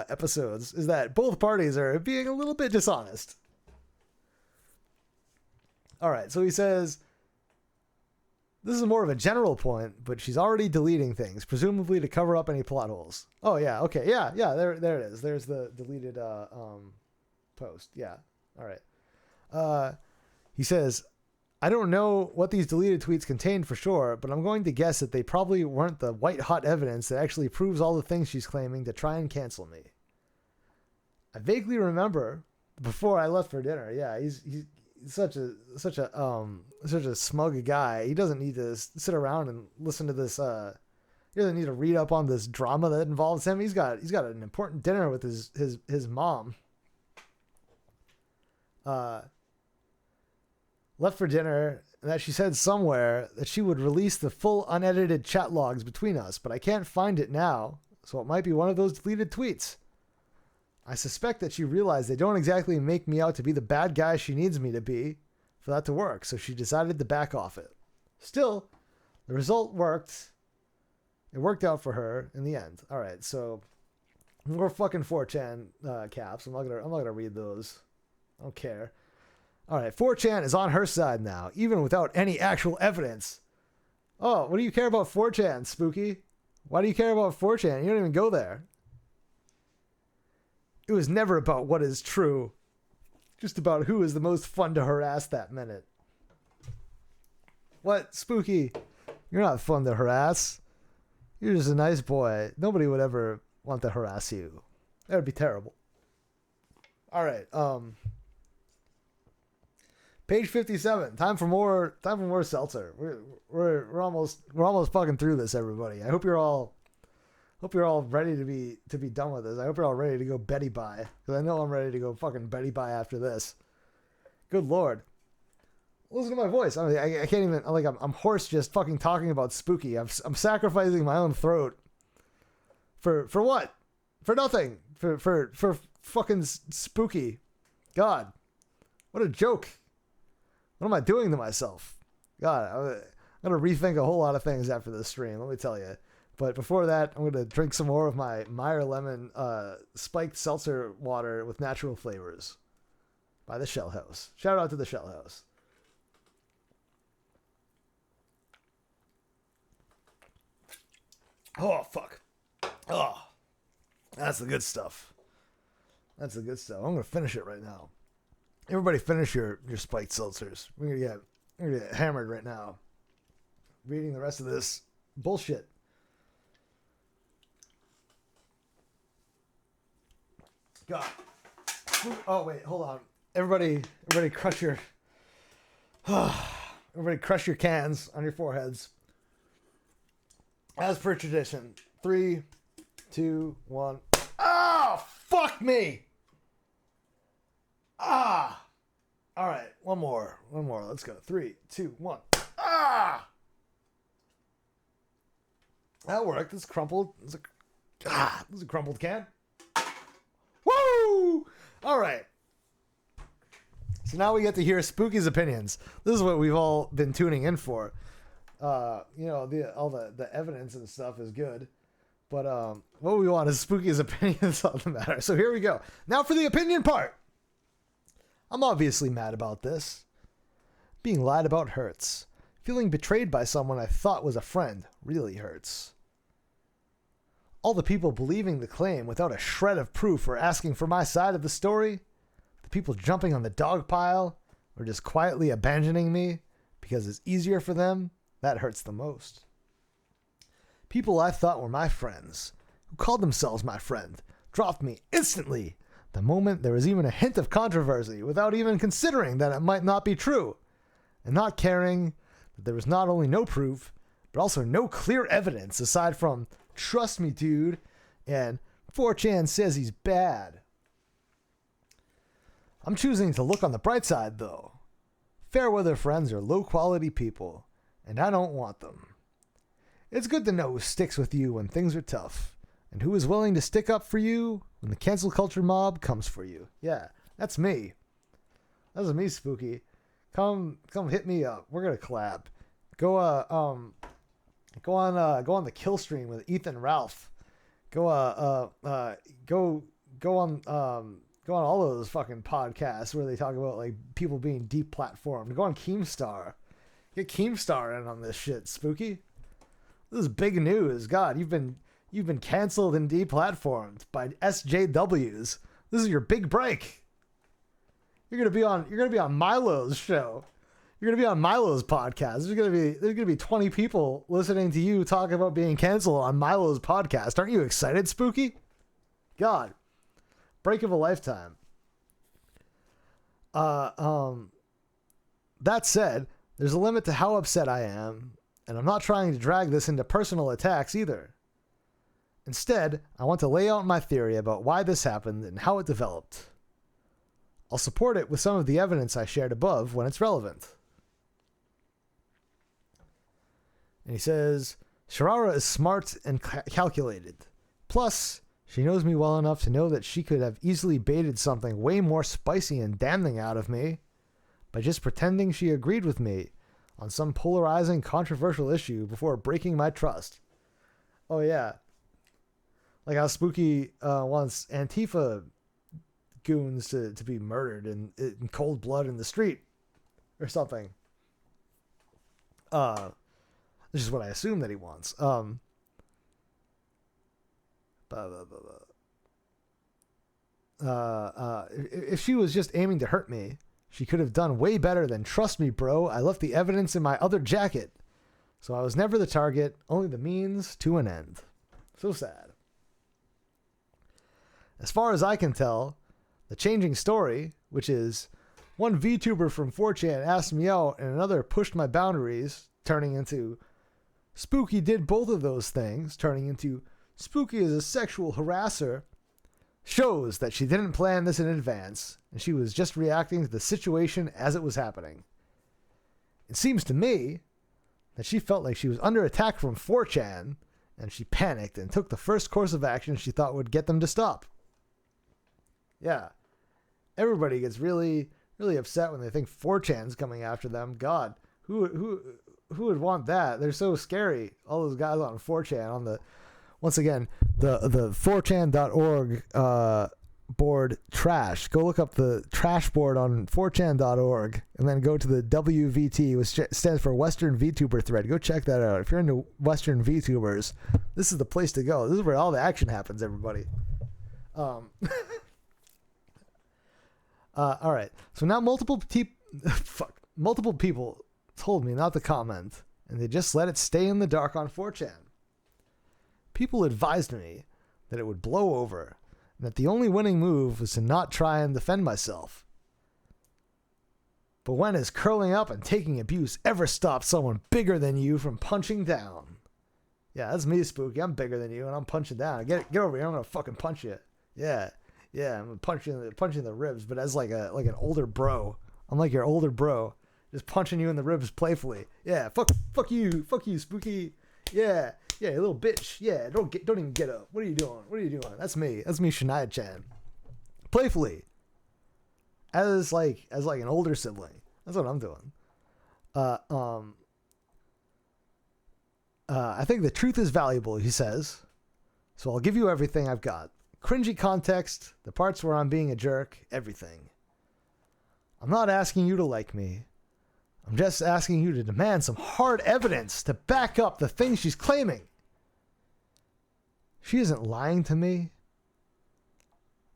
episodes is that both parties are being a little bit dishonest. All right, so he says, this is more of a general point, but she's already deleting things, presumably to cover up any plot holes. Oh, yeah, okay, yeah, there it is. There's the deleted post, yeah, all right. He says, I don't know what these deleted tweets contain for sure, but I'm going to guess that they probably weren't the white-hot evidence that actually proves all the things she's claiming to try and cancel me. I vaguely remember before I left for dinner. Yeah, he's such a smug guy. He doesn't need to sit around and listen to this. He doesn't need to read up on this drama that involves him. He's got an important dinner with his mom. Left for dinner, and that she said somewhere that she would release the full unedited chat logs between us, but I can't find it now, so it might be one of those deleted tweets. I suspect that she realized they don't exactly make me out to be the bad guy she needs me to be for that to work, so she decided to back off it. Still, the result worked. It worked out for her in the end. All right, so more fucking 4chan caps. I'm not gonna read those. I don't care. All right, 4chan is on her side now, even without any actual evidence. Oh, what do you care about 4chan, Spooky? Why do you care about 4chan? You don't even go there. It was never about what is true. Just about who is the most fun to harass that minute. What, Spooky? You're not fun to harass. You're just a nice boy. Nobody would ever want to harass you. That would be terrible. All right. Page 57. Time for more seltzer. We're almost fucking through this, everybody. I hope you're all ready to be done with this. I hope you're all ready to go Betty bye, because I know I'm ready to go fucking Betty bye after this. Good Lord. Listen to my voice. I mean, I can't even, I'm hoarse just fucking talking about Spooky. I'm sacrificing my own throat. For what? For nothing. For fucking Spooky. God. What a joke. What am I doing to myself? God, I'm going to rethink a whole lot of things after this stream, let me tell you. But before that, I'm going to drink some more of my Meyer Lemon spiked seltzer water with natural flavors by the Shell House. Shout out to the Shell House. Oh, fuck. Oh, that's the good stuff. That's the good stuff. I'm going to finish it right now. Everybody finish your spiked seltzers. We're gonna get hammered right now. Reading the rest of this bullshit. God. Oh, wait, hold on. Everybody crush your... everybody crush your cans on your foreheads. As per tradition. 3, 2, 1. Oh, fuck me! Ah! All right, one more. Let's go. 3, 2, 1. Ah! That worked. This crumpled. This is a crumpled can. Woo! All right. So now we get to hear Spooky's opinions. This is what we've all been tuning in for. All the evidence and stuff is good, but what we want is Spooky's opinions on the matter. So here we go. Now for the opinion part. I'm obviously mad about this. Being lied about hurts. Feeling betrayed by someone I thought was a friend really hurts. All the people believing the claim without a shred of proof or asking for my side of the story. The people jumping on the dog pile or just quietly abandoning me because it's easier for them. That hurts the most. People I thought were my friends, who called themselves my friend, dropped me instantly the moment there was even a hint of controversy, without even considering that it might not be true, and not caring that there was not only no proof, but also no clear evidence aside from "trust me, dude," and 4chan says he's bad. I'm choosing to look on the bright side, though. Fairweather friends are low-quality people, and I don't want them. It's good to know who sticks with you when things are tough, and who is willing to stick up for you when the cancel culture mob comes for you. Yeah, that's me. That's me, Spooky. Come hit me up. We're gonna collab. Go on the kill stream with Ethan Ralph. Go on all those fucking podcasts where they talk about like people being deplatformed. Go on Keemstar. Get Keemstar in on this shit, Spooky. This is big news. God, you've been canceled and deplatformed by SJWs. This is your big break. You're gonna be on Milo's show. You're gonna be on Milo's podcast. There's gonna be 20 people listening to you talk about being canceled on Milo's podcast. Aren't you excited, Spooky? God, break of a lifetime. That said, there's a limit to how upset I am, and I'm not trying to drag this into personal attacks either. Instead, I want to lay out my theory about why this happened and how it developed. I'll support it with some of the evidence I shared above when it's relevant. And he says, Sharara is smart and calculated. Plus, she knows me well enough to know that she could have easily baited something way more spicy and damning out of me by just pretending she agreed with me on some polarizing, controversial issue before breaking my trust. Oh, yeah. Like how Spooky wants Antifa goons to be murdered in cold blood in the street or something. This is what I assume that he wants. If she was just aiming to hurt me, she could have done way better than trust me, bro. I left the evidence in my other jacket. So I was never the target, only the means to an end. So sad. As far as I can tell, the changing story, which is one VTuber from 4chan asked me out and another pushed my boundaries, turning into Spooky did both of those things, turning into Spooky is a sexual harasser, shows that she didn't plan this in advance and she was just reacting to the situation as it was happening. It seems to me that she felt like she was under attack from 4chan and she panicked and took the first course of action she thought would get them to stop. Yeah. Everybody gets really, really upset when they think 4chan's coming after them. God, who would want that? They're so scary. All those guys on 4chan on the, once again, the 4chan.org board trash. Go look up the trash board on 4chan.org and then go to the WVT, which stands for Western VTuber thread. Go check that out. If you're into Western VTubers, this is the place to go. This is where all the action happens, everybody. All right. So now multiple people told me not to comment, and they just let it stay in the dark on 4chan. People advised me that it would blow over, and that the only winning move was to not try and defend myself. But when has curling up and taking abuse ever stopped someone bigger than you from punching down? Yeah, that's me, Spooky. I'm bigger than you, and I'm punching down. Get over here. I'm gonna fucking punch you. Yeah, I'm gonna punch you in the ribs, but as like an older bro. I'm like your older bro, just punching you in the ribs playfully. Yeah, fuck you, Spooky. Yeah, you little bitch. Yeah, don't even get up. What are you doing? That's me, Shania Chan. Playfully. As like an older sibling. That's what I'm doing. I think the truth is valuable, he says. So I'll give you everything I've got. Cringy context, the parts where I'm being a jerk, everything. I'm not asking you to like me. I'm just asking you to demand some hard evidence to back up the things she's claiming. She isn't lying to me.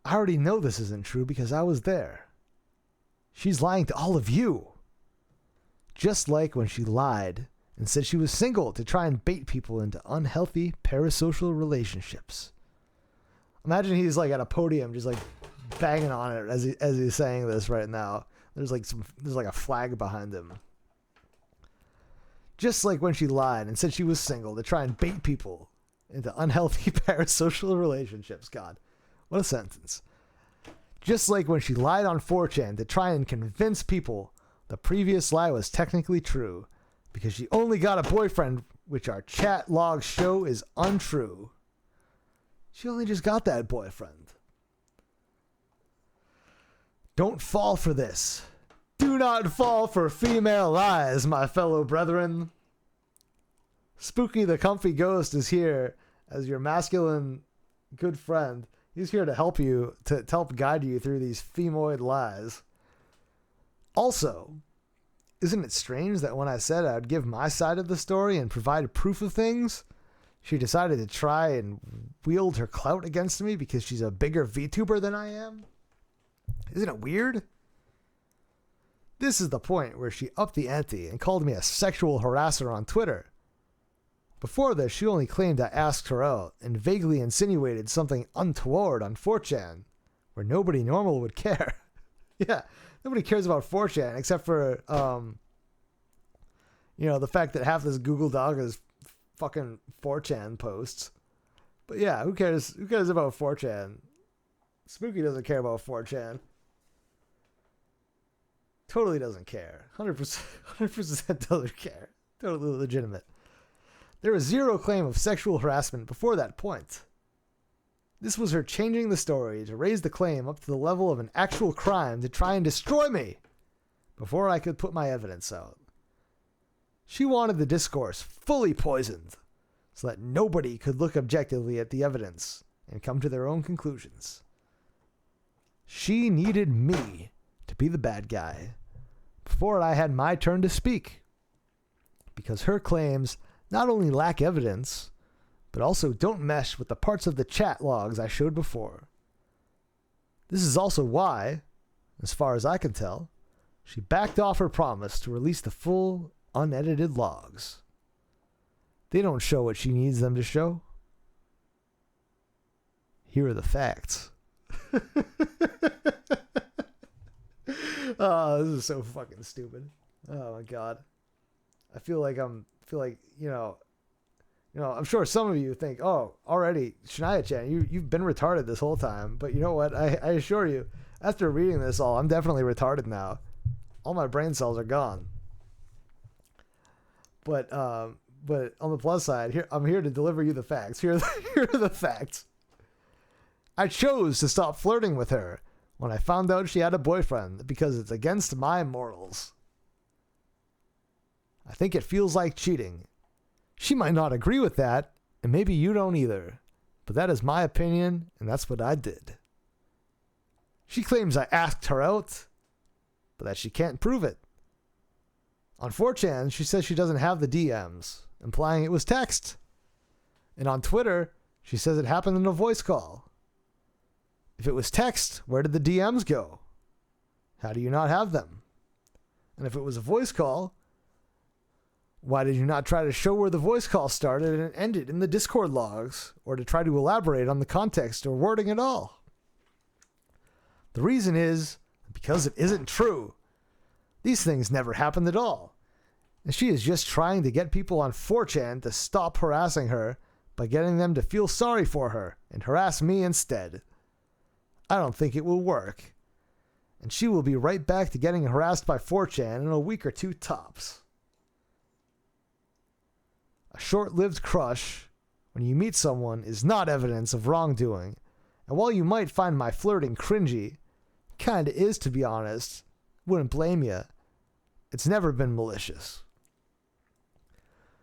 I already know this isn't true because I was there. She's lying to all of you. Just like when she lied and said she was single to try and bait people into unhealthy parasocial relationships. Imagine he's like at a podium just like banging on it as he's saying this right now. There's like a flag behind him. Just like when she lied and said she was single to try and bait people into unhealthy parasocial relationships. God, what a sentence. Just like when she lied on 4chan to try and convince people the previous lie was technically true because she only got a boyfriend, which our chat logs show is untrue. She only just got that boyfriend. Don't fall for this. Do not fall for female lies, my fellow brethren. Spooky the Comfy Ghost is here as your masculine good friend. He's here to help you, to help guide you through these femoid lies. Also, isn't it strange that when I said I would give my side of the story and provide proof of things, she decided to try and wield her clout against me because she's a bigger VTuber than I am? Isn't it weird? This is the point where she upped the ante and called me a sexual harasser on Twitter. Before this, she only claimed I asked her out and vaguely insinuated something untoward on 4chan, where nobody normal would care. Yeah, nobody cares about 4chan except for, the fact that half this Google Doc is fucking 4chan posts. But yeah, who cares? Who cares about 4chan? Spooky doesn't care about 4chan. Totally doesn't care. 100% doesn't care. Totally legitimate. There was zero claim of sexual harassment before that point. This was her changing the story to raise the claim up to the level of an actual crime to try and destroy me before I could put my evidence out. She wanted the discourse fully poisoned so that nobody could look objectively at the evidence and come to their own conclusions. She needed me to be the bad guy before I had my turn to speak, because her claims not only lack evidence, but also don't mesh with the parts of the chat logs I showed before. This is also why, as far as I can tell, she backed off her promise to release the full, unedited logs. They don't show what she needs them to show. Here are the facts. Oh, this is so fucking stupid. Oh my god. I feel like I'm sure some of you think, oh, already, Shania-chan, you've been retarded this whole time. But you know what? I assure you, after reading this all, I'm definitely retarded now. All my brain cells are gone. But on the plus side, I'm here to deliver you the facts. Here are the facts. I chose to stop flirting with her when I found out she had a boyfriend because it's against my morals. I think it feels like cheating. She might not agree with that, and maybe you don't either. But that is my opinion, and that's what I did. She claims I asked her out, but that she can't prove it. On 4chan, she says she doesn't have the DMs, implying it was text. And on Twitter, she says it happened in a voice call. If it was text, where did the DMs go? How do you not have them? And if it was a voice call, why did you not try to show where the voice call started and ended in the Discord logs, or to try to elaborate on the context or wording at all? The reason is because it isn't true. These things never happened at all. And she is just trying to get people on 4chan to stop harassing her by getting them to feel sorry for her and harass me instead. I don't think it will work. And she will be right back to getting harassed by 4chan in a week or two tops. A short-lived crush, when you meet someone, is not evidence of wrongdoing. And while you might find my flirting cringy, kinda is, to be honest, wouldn't blame you. It's never been malicious.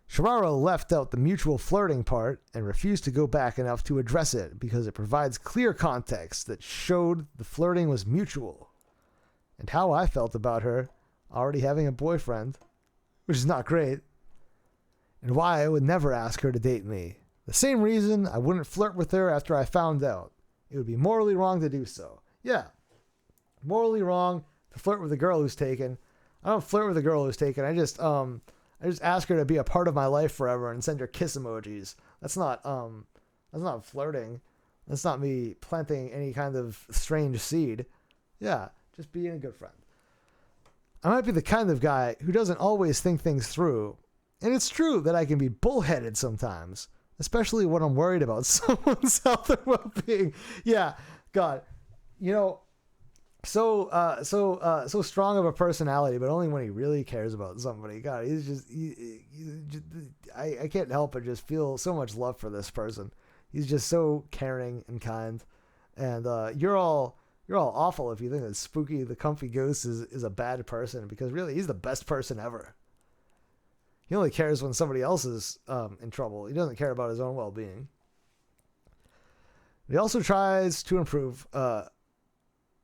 Sharara left out the mutual flirting part and refused to go back enough to address it because it provides clear context that showed the flirting was mutual. And how I felt about her already having a boyfriend, which is not great. And why I would never ask her to date me. The same reason I wouldn't flirt with her after I found out. It would be morally wrong to do so. Yeah, morally wrong to flirt with a girl who's taken. I don't flirt with a girl who's taken. I just ask her to be a part of my life forever and send her kiss emojis. That's not flirting. That's not me planting any kind of strange seed. Yeah, just being a good friend. I might be the kind of guy who doesn't always think things through. And it's true that I can be bullheaded sometimes, especially when I'm worried about someone's health or well-being. Yeah, God, so strong of a personality, but only when he really cares about somebody. God, I can't help but just feel so much love for this person. He's just so caring and kind, and you're all awful if you think that Spooki the Comfy Ghost is a bad person, because really he's the best person ever. He only cares when somebody else is in trouble. He doesn't care about his own well-being. He also tries to improve, no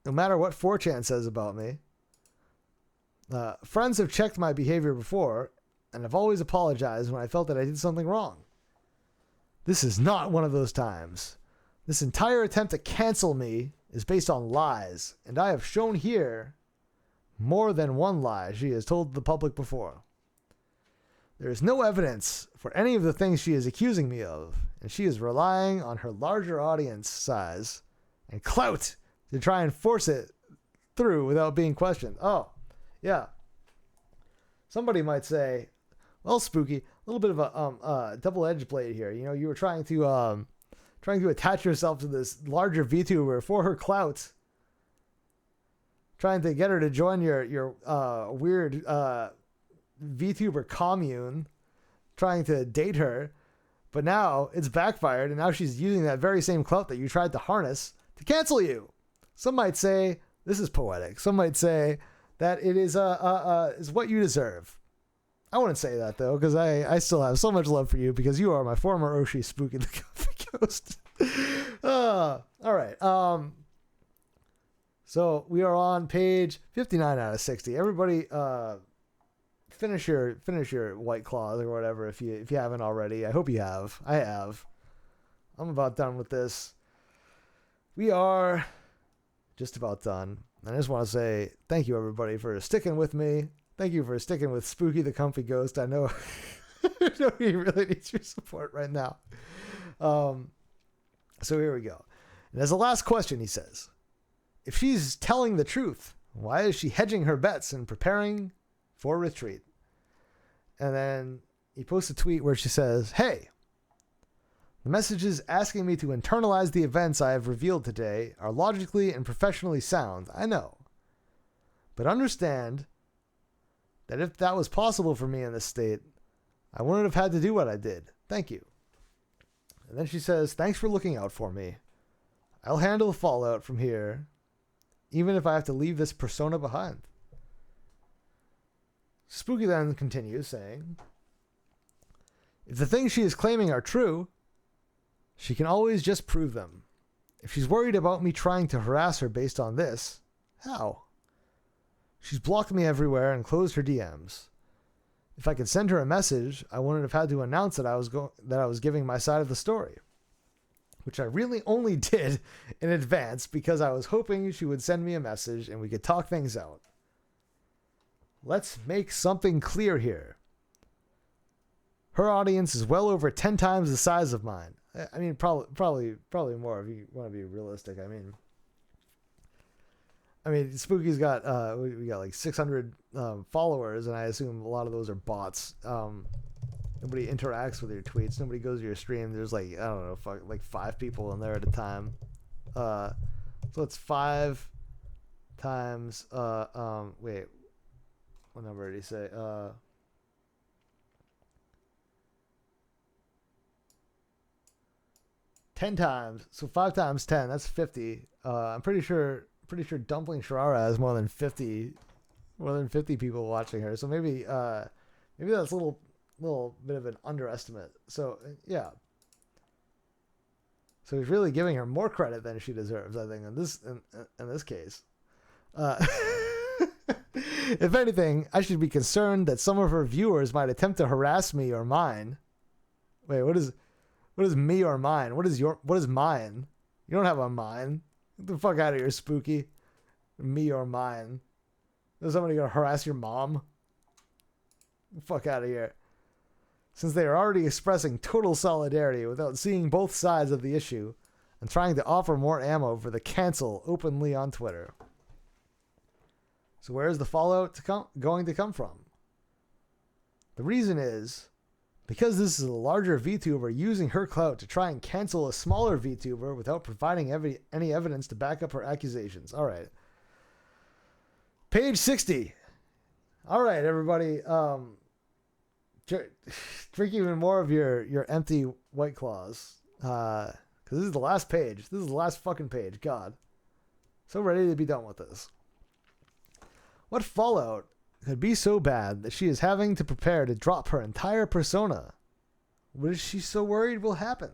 matter what 4chan says about me. Friends have checked my behavior before, and have always apologized when I felt that I did something wrong. This is not one of those times. This entire attempt to cancel me is based on lies, and I have shown here more than one lie she has told the public before. There is no evidence for any of the things she is accusing me of, and she is relying on her larger audience size and clout to try and force it through without being questioned. Oh, yeah. Somebody might say, well, Spooky, a little bit of a double-edged blade here. You were trying to attach yourself to this larger VTuber for her clout, trying to get her to join your weird VTuber commune, trying to date her, but now it's backfired, and now she's using that very same clout that you tried to harness to cancel you. Some might say this is poetic. Some might say that it is what you deserve. I wouldn't say that though, because I still have so much love for you because you are my former Oshi Spooky the Comfy Ghost. All right. So we are on page 59 out of 60. Everybody, finish your White Claws or whatever if you haven't already. I hope you have. I have. I'm about done with this. We are just about done. And I just want to say thank you everybody for sticking with me. Thank you for sticking with Spooky the Comfy Ghost. I know, I know he really needs your support right now. So here we go. And as a last question, he says, if she's telling the truth, why is she hedging her bets and preparing for retreat? And then he posts a tweet where she says, hey, the messages asking me to internalize the events I have revealed today are logically and professionally sound, I know. But understand that if that was possible for me in this state, I wouldn't have had to do what I did. Thank you. And then she says, thanks for looking out for me. I'll handle the fallout from here, even if I have to leave this persona behind. Spooky then continues saying, if the things she is claiming are true, she can always just prove them. If she's worried about me trying to harass her based on this, how? She's blocked me everywhere and closed her DMs. If I could send her a message, I wouldn't have had to announce that I was giving my side of the story, which I really only did in advance because I was hoping she would send me a message and we could talk things out. Let's make something clear here. Her audience is well over 10 times the size of mine. I mean, probably more if you want to be realistic. I mean, Spooky's got we got like 600 followers, and I assume a lot of those are bots. Nobody interacts with your tweets. Nobody goes to your stream. There's like, I don't know, like 5 people in there at a time. So it's 5 times. Wait, what number did he say? 10 times. So 5 times 10. That's 50. I'm pretty sure Dumpling Sharara has more than 50 people watching her. So maybe that's a little bit of an underestimate. So yeah. So he's really giving her more credit than she deserves, I think, in this case. If anything, I should be concerned that some of her viewers might attempt to harass me or mine. Wait, what is me or mine? What is mine? You don't have a mine. Get the fuck out of here, Spooky. Me or mine. Is somebody gonna harass your mom? Get the fuck out of here. Since they are already expressing total solidarity without seeing both sides of the issue and trying to offer more ammo for the cancel openly on Twitter. So where is the fallout going to come from? The reason is because this is a larger VTuber using her clout to try and cancel a smaller VTuber without providing any evidence to back up her accusations. All right. Page 60. All right, everybody. Drink even more of your empty White Claws. Because this is the last page. This is the last fucking page. God. So ready to be done with this. What fallout could be so bad that she is having to prepare to drop her entire persona? What is she so worried will happen?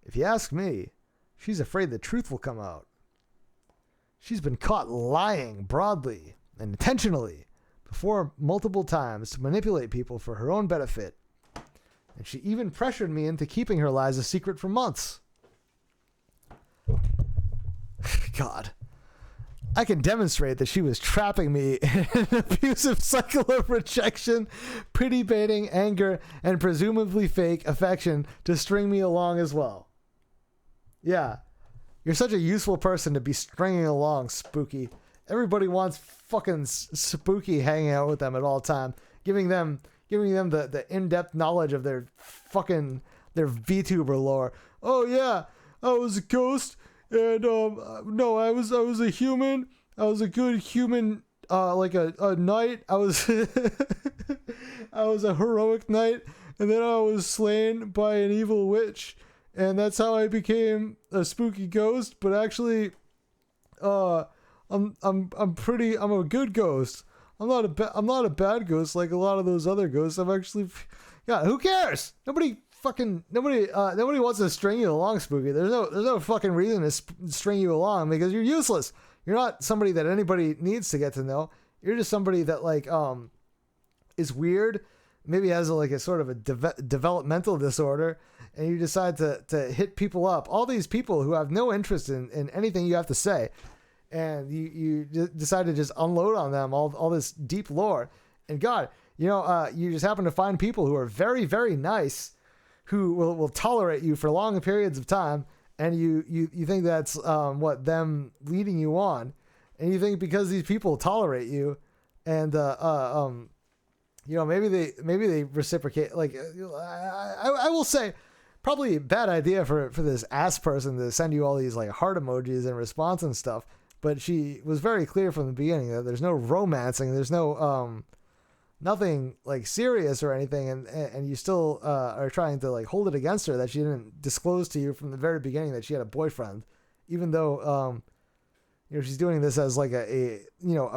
If you ask me, she's afraid the truth will come out. She's been caught lying broadly and intentionally before multiple times to manipulate people for her own benefit. And she even pressured me into keeping her lies a secret for months. God. I can demonstrate that she was trapping me in an abusive cycle of rejection, pity baiting, anger, and presumably fake affection to string me along as well. Yeah, you're such a useful person to be stringing along, Spooky. Everybody wants fucking Spooky hanging out with them at all time, giving them the in-depth knowledge of their VTuber lore. Oh yeah, I was a ghost. And no, I was a human. I was a good human, like a knight. I was I was a heroic knight, and then I was slain by an evil witch, and that's how I became a spooky ghost. But actually, I'm a good ghost. I'm not a bad ghost like a lot of those other ghosts. I'm actually, yeah, who cares? Nobody wants to string you along, Spooky. There's no fucking reason to string you along because you're useless. You're not somebody that anybody needs to get to know. You're just somebody that like, is weird, maybe has a sort of a developmental disorder, and you decide to hit people up. All these people who have no interest in anything you have to say, and you decide to just unload on them all this deep lore. And God, you just happen to find people who are very, very nice, who will tolerate you for long periods of time, and you think that's them leading you on, and you think because these people tolerate you, and maybe they reciprocate. Like I will say, probably a bad idea for this ass person to send you all these like heart emojis in response and stuff. But she was very clear from the beginning that there's no romancing, there's no nothing like serious or anything, and you still are trying to like hold it against her that she didn't disclose to you from the very beginning that she had a boyfriend, even though she's doing this as like a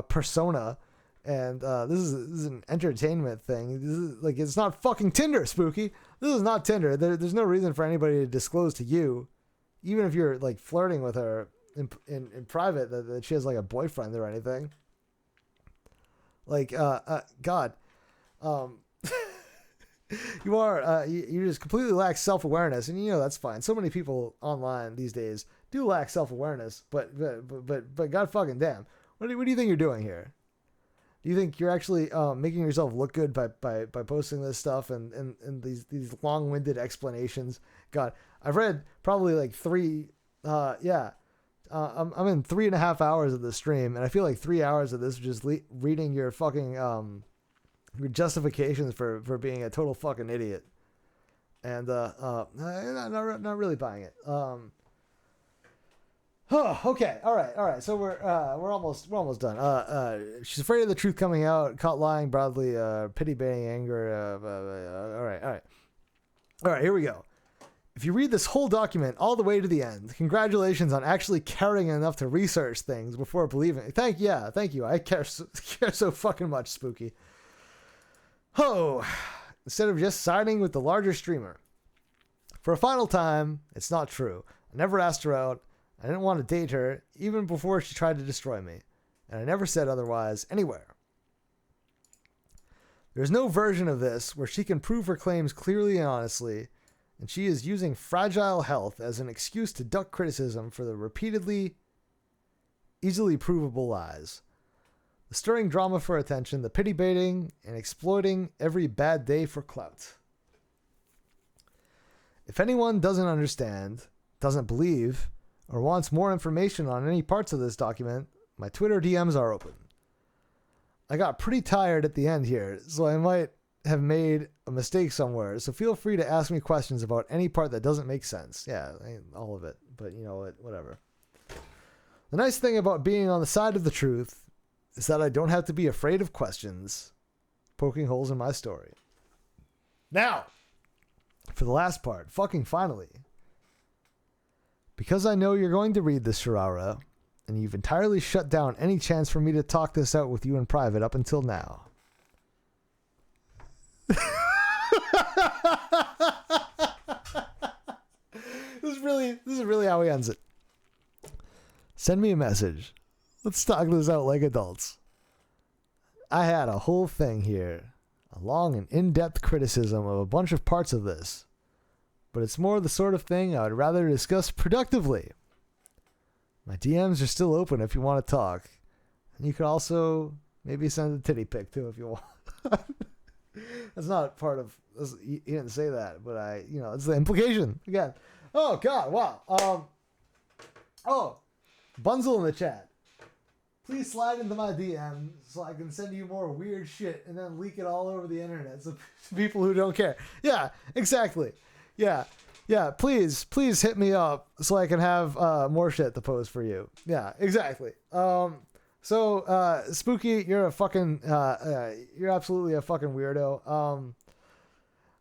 persona, and this is an entertainment thing. This is like, it's not fucking Tinder, Spooky. This is not Tinder. There's no reason for anybody to disclose to you, even if you're like flirting with her in private, that she has like a boyfriend or anything. Like, God, you just completely lack self-awareness, and that's fine. So many people online these days do lack self-awareness, but God fucking damn, what do you think you're doing here? Do you think you're actually making yourself look good by posting this stuff and these long-winded explanations? God, I've read probably like three, I'm in 3.5 hours of the stream, and I feel like 3 hours of this is just reading your fucking your justifications for being a total fucking idiot, and not really buying it. Okay, all right. So we're almost done. She's afraid of the truth coming out. Caught lying broadly. Pity, baiting, anger. All right. Here we go. If you read this whole document all the way to the end, congratulations on actually caring enough to research things before believing. Thank you. I care so fucking much, Spooky. Oh, instead of just siding with the larger streamer. For a final time, it's not true. I never asked her out. I didn't want to date her, even before she tried to destroy me. And I never said otherwise anywhere. There's no version of this where she can prove her claims clearly and honestly, and she is using fragile health as an excuse to duck criticism for the repeatedly, easily provable lies. The stirring drama for attention, the pity baiting, and exploiting every bad day for clout. If anyone doesn't understand, doesn't believe, or wants more information on any parts of this document, my Twitter DMs are open. I got pretty tired at the end here, so I might have made a mistake somewhere, so feel free to ask me questions about any part that doesn't make sense. Yeah, all of it, but you know what, whatever. The nice thing about being on the side of the truth is that I don't have to be afraid of questions poking holes in my story. Now, for the last part, fucking finally. Because I know you're going to read this, Sharara, and you've entirely shut down any chance for me to talk this out with you in private up until now. This is really how he ends it. Send me a message. Let's talk this out like adults. I had a whole thing here, a long and in-depth criticism of a bunch of parts of this, but it's more the sort of thing I would rather discuss productively. My DMs are still open if you want to talk. And you could also maybe send a titty pic too if you want. That's not part of this. He didn't say that, but it's the implication again. Oh God, wow. Bunzel in the chat. Please slide into my DM so I can send you more weird shit and then leak it all over the internet so people who don't care. Yeah, exactly. Yeah. Please hit me up so I can have more shit to post for you. Yeah, exactly. So Spooky, you're a fucking you're absolutely a fucking weirdo.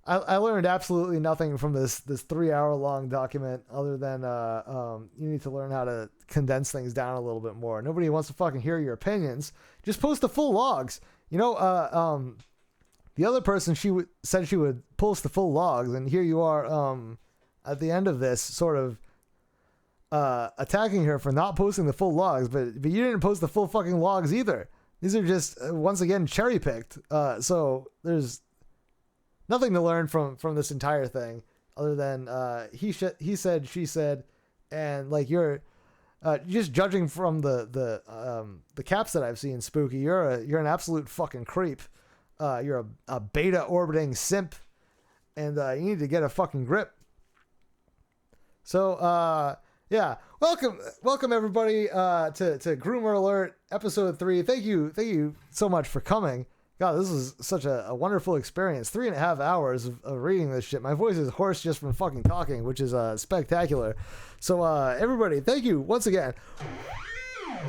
I learned absolutely nothing from this 3-hour long document other than you need to learn how to condense things down a little bit more. Nobody wants to fucking hear your opinions. Just post the full logs. You know, the other person said she would post the full logs, and here you are at the end of this sort of attacking her for not posting the full logs, but you didn't post the full fucking logs either. These are just once again cherry picked. So there's nothing to learn from this entire thing other than he said, she said, and like you're just judging from the caps that I've seen, Spooky. You're an absolute fucking creep. You're a beta orbiting simp, and you need to get a fucking grip. So yeah, welcome everybody to Groomer Alert episode 3. Thank you so much for coming. God, this was such a wonderful experience. 3.5 hours of reading this shit. My voice is hoarse just from fucking talking, which is spectacular. So everybody, thank you once again.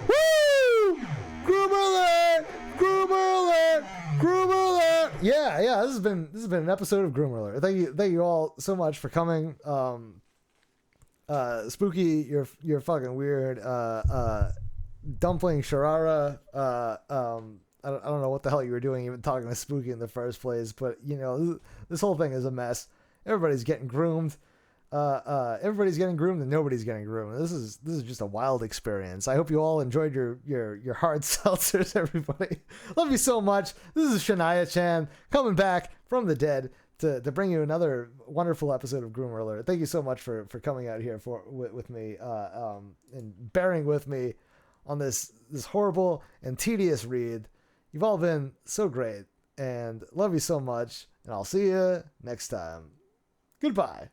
Woo! Groomer Alert! Groomer Alert! Groomer Alert! Yeah, this has been an episode of Groomer Alert. Thank you all so much for coming. Spooky, you're fucking weird. Dumpling Sharara, I don't know what the hell you were doing even talking to Spooky in the first place, but you know, this whole thing is a mess. Everybody's getting groomed. Everybody's getting groomed and nobody's getting groomed. This is just a wild experience. I hope you all enjoyed your hard seltzers, everybody. Love you so much. This is Shania Chan coming back from the dead to bring you another wonderful episode of Groomer Alert. Thank you so much for coming out here with me and bearing with me on this horrible and tedious read. You've all been so great, and love you so much, and I'll see you next time. Goodbye.